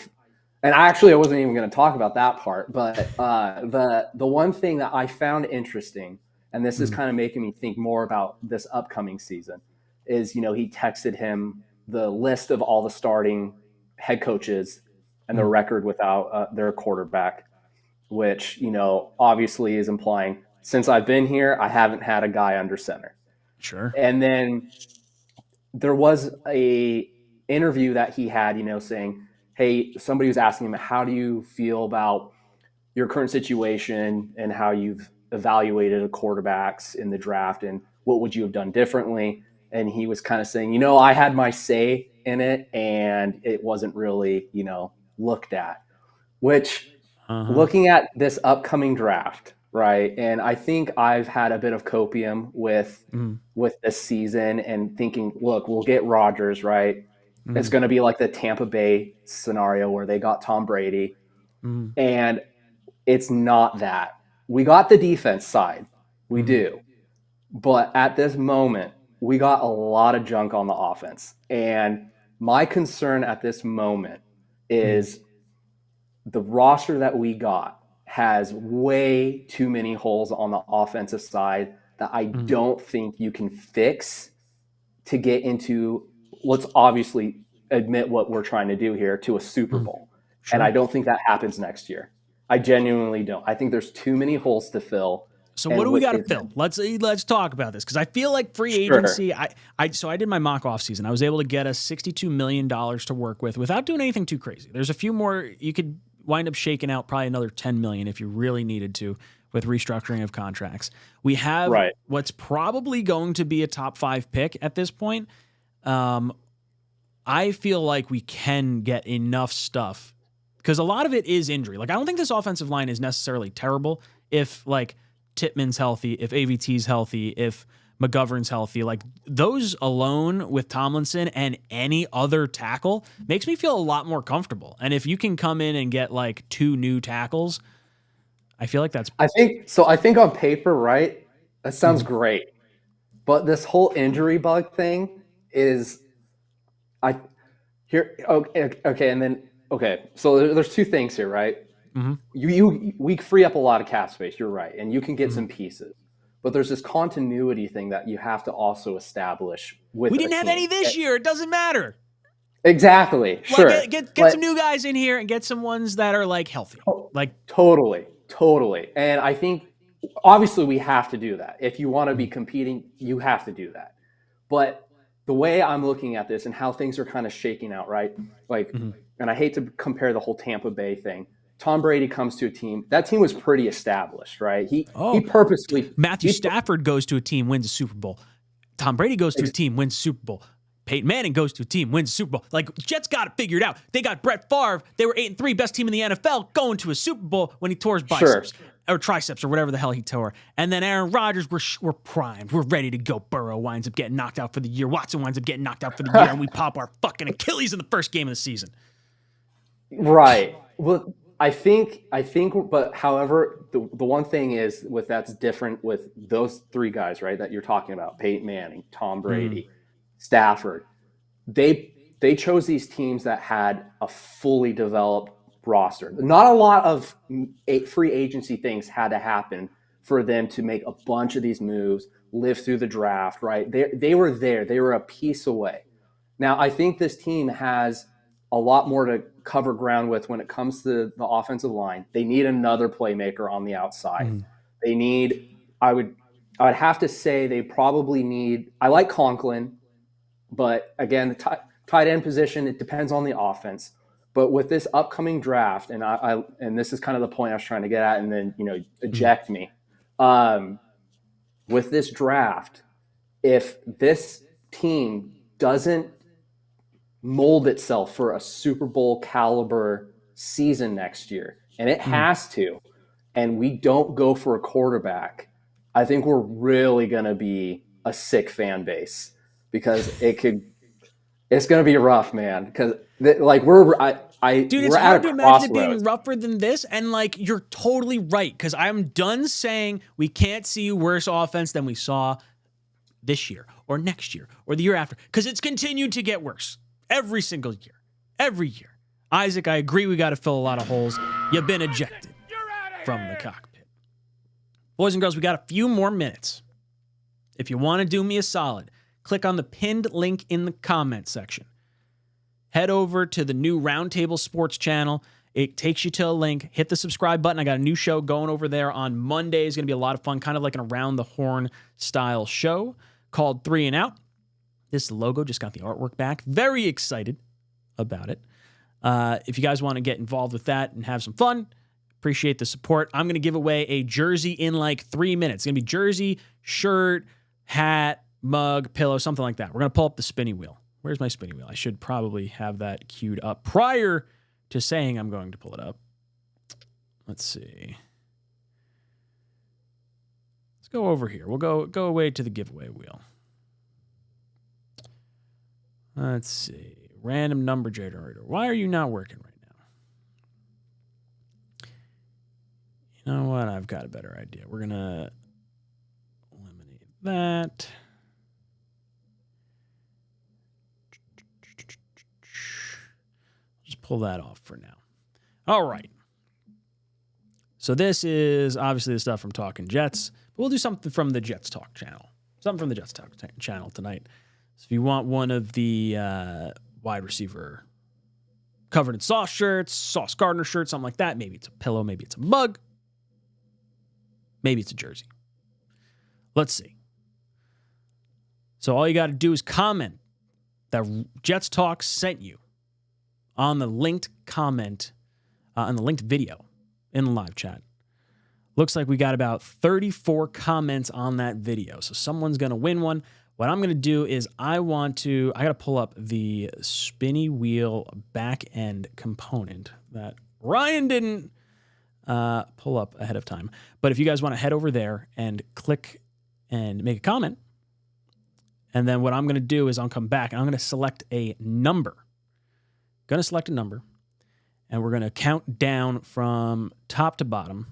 wasn't even going to talk about that part, but the one thing that I found interesting, and this is kind of making me think more about this upcoming season, is, he texted him the list of all the starting head coaches and the record without their quarterback, which, obviously is implying since I've been here, I haven't had a guy under center. Sure. And then there was a interview that he had, saying, hey, somebody was asking him, how do you feel about your current situation and how you've evaluated quarterbacks in the draft and what would you have done differently? And he was kind of saying, I had my say in it and it wasn't really, looked at, which looking at this upcoming draft, right? And I think I've had a bit of copium with this season and thinking, look, we'll get Rodgers, right? It's going to be like the Tampa Bay scenario where they got Tom Brady. And it's not that. We got the defense side. We do. But at this moment, we got a lot of junk on the offense. And my concern at this moment is the roster that we got has way too many holes on the offensive side that I don't think you can fix to get into, let's obviously admit what we're trying to do here, to a Super Bowl. Sure. And I don't think that happens next year. I genuinely don't. I think there's too many holes to fill. So what do we got to fill? Let's talk about this, because I feel like free agency. So I did my mock off season. I was able to get us $62 million to work with without doing anything too crazy. There's a few more. You could wind up shaking out probably another $10 million if you really needed to with restructuring of contracts. We have what's probably going to be a top 5 pick at this point. I feel like we can get enough stuff because a lot of it is injury. Like, I don't think this offensive line is necessarily terrible if like Tittman's healthy, if AVT's healthy, if McGovern's healthy. Like, those alone with Tomlinson and any other tackle makes me feel a lot more comfortable. And if you can come in and get like 2 new tackles, I feel like that's... I think on paper, right, that sounds great. But this whole injury bug thing is... So there's 2 things here, right? We free up a lot of cap space, you're right, and you can get some pieces. But there's this continuity thing that you have to also establish with We didn't have any this year. It doesn't matter. Exactly. Sure. Get some new guys in here and get some ones that are like healthy. Like totally. And I think obviously we have to do that. If you want to be competing, you have to do that. But the way I'm looking at this and how things are kind of shaking out, right? Like, and I hate to compare the whole Tampa Bay thing. Tom Brady comes to a team. That team was pretty established, right? He purposely... Matthew Stafford goes to a team, wins a Super Bowl. Tom Brady goes to a team, wins a Super Bowl. Peyton Manning goes to a team, wins a Super Bowl. Like, Jets got it figured out. They got Brett Favre. They were 8-3, best team in the NFL, going to a Super Bowl when he tore his biceps or triceps or whatever the hell he tore. And then Aaron Rodgers, we're primed. We're ready to go. Burrow winds up getting knocked out for the year. Watson winds up getting knocked out for the year, and we pop our fucking Achilles in the first game of the season. Right. Well, I think, but however, the one thing is with that's different with those 3 guys, right, that you're talking about, Peyton Manning, Tom Brady, Stafford. They chose these teams that had a fully developed roster. Not a lot of free agency things had to happen for them to make a bunch of these moves, live through the draft, right? They were there. They were a piece away. Now, I think this team has a lot more to cover ground with when it comes to the offensive line. They need another playmaker on the outside. They need, I would have to say they probably need, I like Conklin, but again, the tight end position, it depends on the offense. But with this upcoming draft, and and this is kind of the point I was trying to get at, and then, eject me. With this draft, if this team doesn't mold itself for a Super Bowl caliber season next year, and it has to, and we don't go for a quarterback, I think we're really going to be a sick fan base, because it's going to be rough, man. Because Dude, we're it's hard to imagine it being rougher than this, and like, you're totally right, because I'm done saying we can't see worse offense than we saw this year or next year or the year after, because it's continued to get worse. Every single year. Every year. Isaac, I agree we got to fill a lot of holes. You've been ejected from the cockpit. Boys and girls, we got a few more minutes. If you want to do me a solid, click on the pinned link in the comment section. Head over to the new Roundtable Sports channel. It takes you to a link. Hit the subscribe button. I got a new show going over there on Monday. It's going to be a lot of fun, kind of like an around the horn style show called 3 and Out. This logo just got the artwork back. Very excited about it. If you guys want to get involved with that and have some fun, appreciate the support. I'm going to give away a jersey in like 3 minutes. It's going to be jersey, shirt, hat, mug, pillow, something like that. We're going to pull up the spinny wheel. Where's my spinny wheel? I should probably have that queued up prior to saying I'm going to pull it up. Let's see. Let's go over here. We'll go away to the giveaway wheel. Let's see. Random number generator. Why are you not working right now? You know what? I've got a better idea. We're going to eliminate that. Just pull that off for now. All right. So this is obviously the stuff from Talking Jets. But we'll do something from the Jets Talk channel. Something from the Jets Talk channel tonight. So if you want one of the wide receiver covered in Sauce shirts, Sauce Gardner shirts, something like that. Maybe it's a pillow. Maybe it's a mug. Maybe it's a jersey. Let's see. So all you got to do is comment that Jets Talk sent you on the linked comment, on the linked video in the live chat. Looks like we got about 34 comments on that video. So someone's going to win one. What I'm going to do is I got to pull up the spinny wheel back end component that Ryan didn't pull up ahead of time. But if you guys want to head over there and click and make a comment, and then what I'm going to do is I'll come back and I'm going to select a number. Going to select a number, and we're going to count down from top to bottom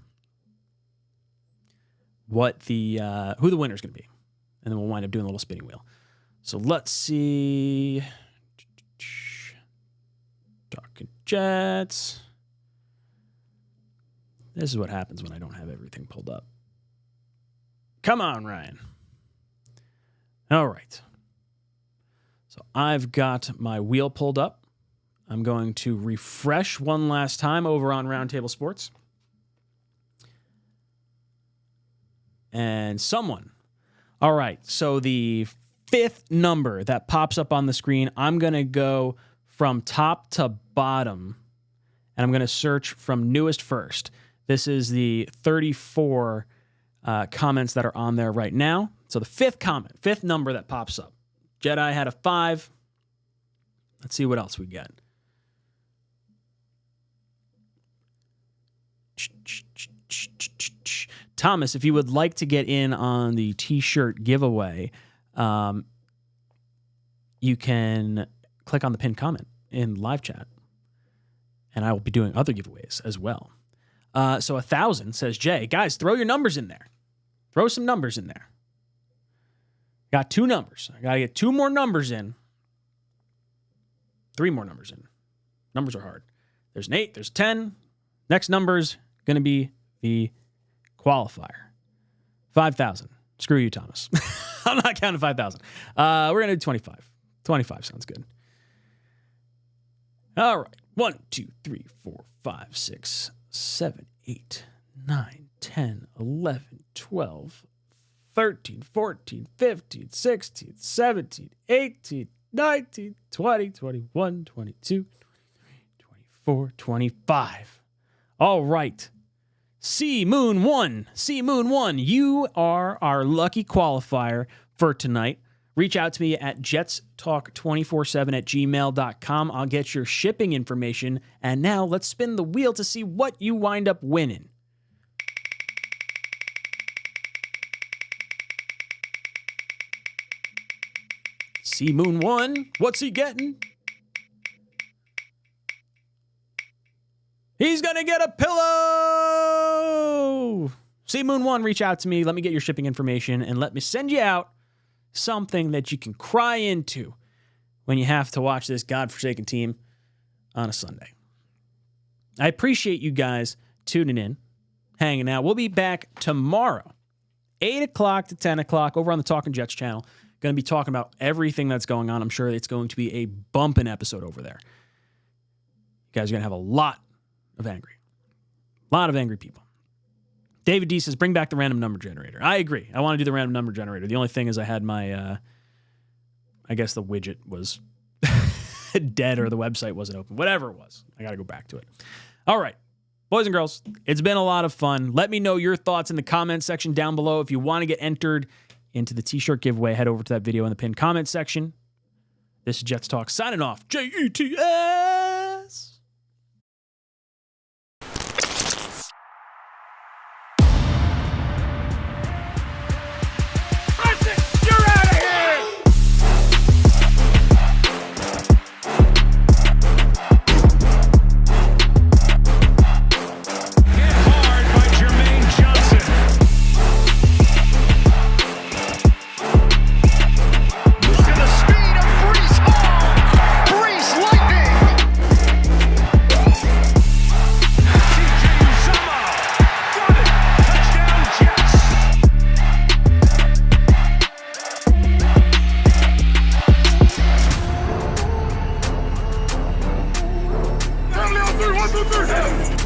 what who the winner is going to be. And then we'll wind up doing a little spinning wheel. So let's see. Talking Jets. This is what happens when I don't have everything pulled up. Come on, Ryan. All right. So I've got my wheel pulled up. I'm going to refresh one last time over on Roundtable Sports. And someone. All right, so the fifth number that pops up on the screen, I'm going to go from top to bottom, and I'm going to search from newest first. This is the 34 comments that are on there right now. So the fifth number that pops up. Jedi had a 5. Let's see what else we get. Thomas, if you would like to get in on the t-shirt giveaway, you can click on the pinned comment in live chat, and I will be doing other giveaways as well. So 1,000 says, Jay, guys, throw your numbers in there. Throw some numbers in there. Got 2 numbers. I got to get 2 more numbers in. 3 more numbers in. Numbers are hard. There's an 8. There's 10. Next number's going to be the qualifier. 5,000. Screw you, Thomas. I'm not counting 5,000. We're going to do 25. 25 sounds good. All right. 1, 2, 3, 4, 5, 6, 7, 8, 9, 10, 11, 12, 13, 14, 15, 16, 17, 18, 19, 20, 21, 22, 23, 24, 25. All right. C Moon 1, you are our lucky qualifier for tonight. Reach out to me at jetstalk247@gmail.com. I'll get your shipping information. And now let's spin the wheel to see what you wind up winning. C Moon 1, what's he getting? He's going to get a pillow. C Moon 1, reach out to me. Let me get your shipping information and let me send you out something that you can cry into when you have to watch this godforsaken team on a Sunday. I appreciate you guys tuning in, hanging out. We'll be back tomorrow, 8 o'clock to 10 o'clock over on the Talking Jets channel. Going to be talking about everything that's going on. I'm sure it's going to be a bumping episode over there. You guys are going to have a lot of angry people. David D says, bring back the random number generator. I agree. I want to do the random number generator. The only thing is I had my, I guess the widget was dead or the website wasn't open. Whatever it was. I got to go back to it. All right. Boys and girls, it's been a lot of fun. Let me know your thoughts in the comment section down below. If you want to get entered into the t-shirt giveaway, head over to that video in the pinned comment section. This is Jets Talk signing off. JETS! One, two, three.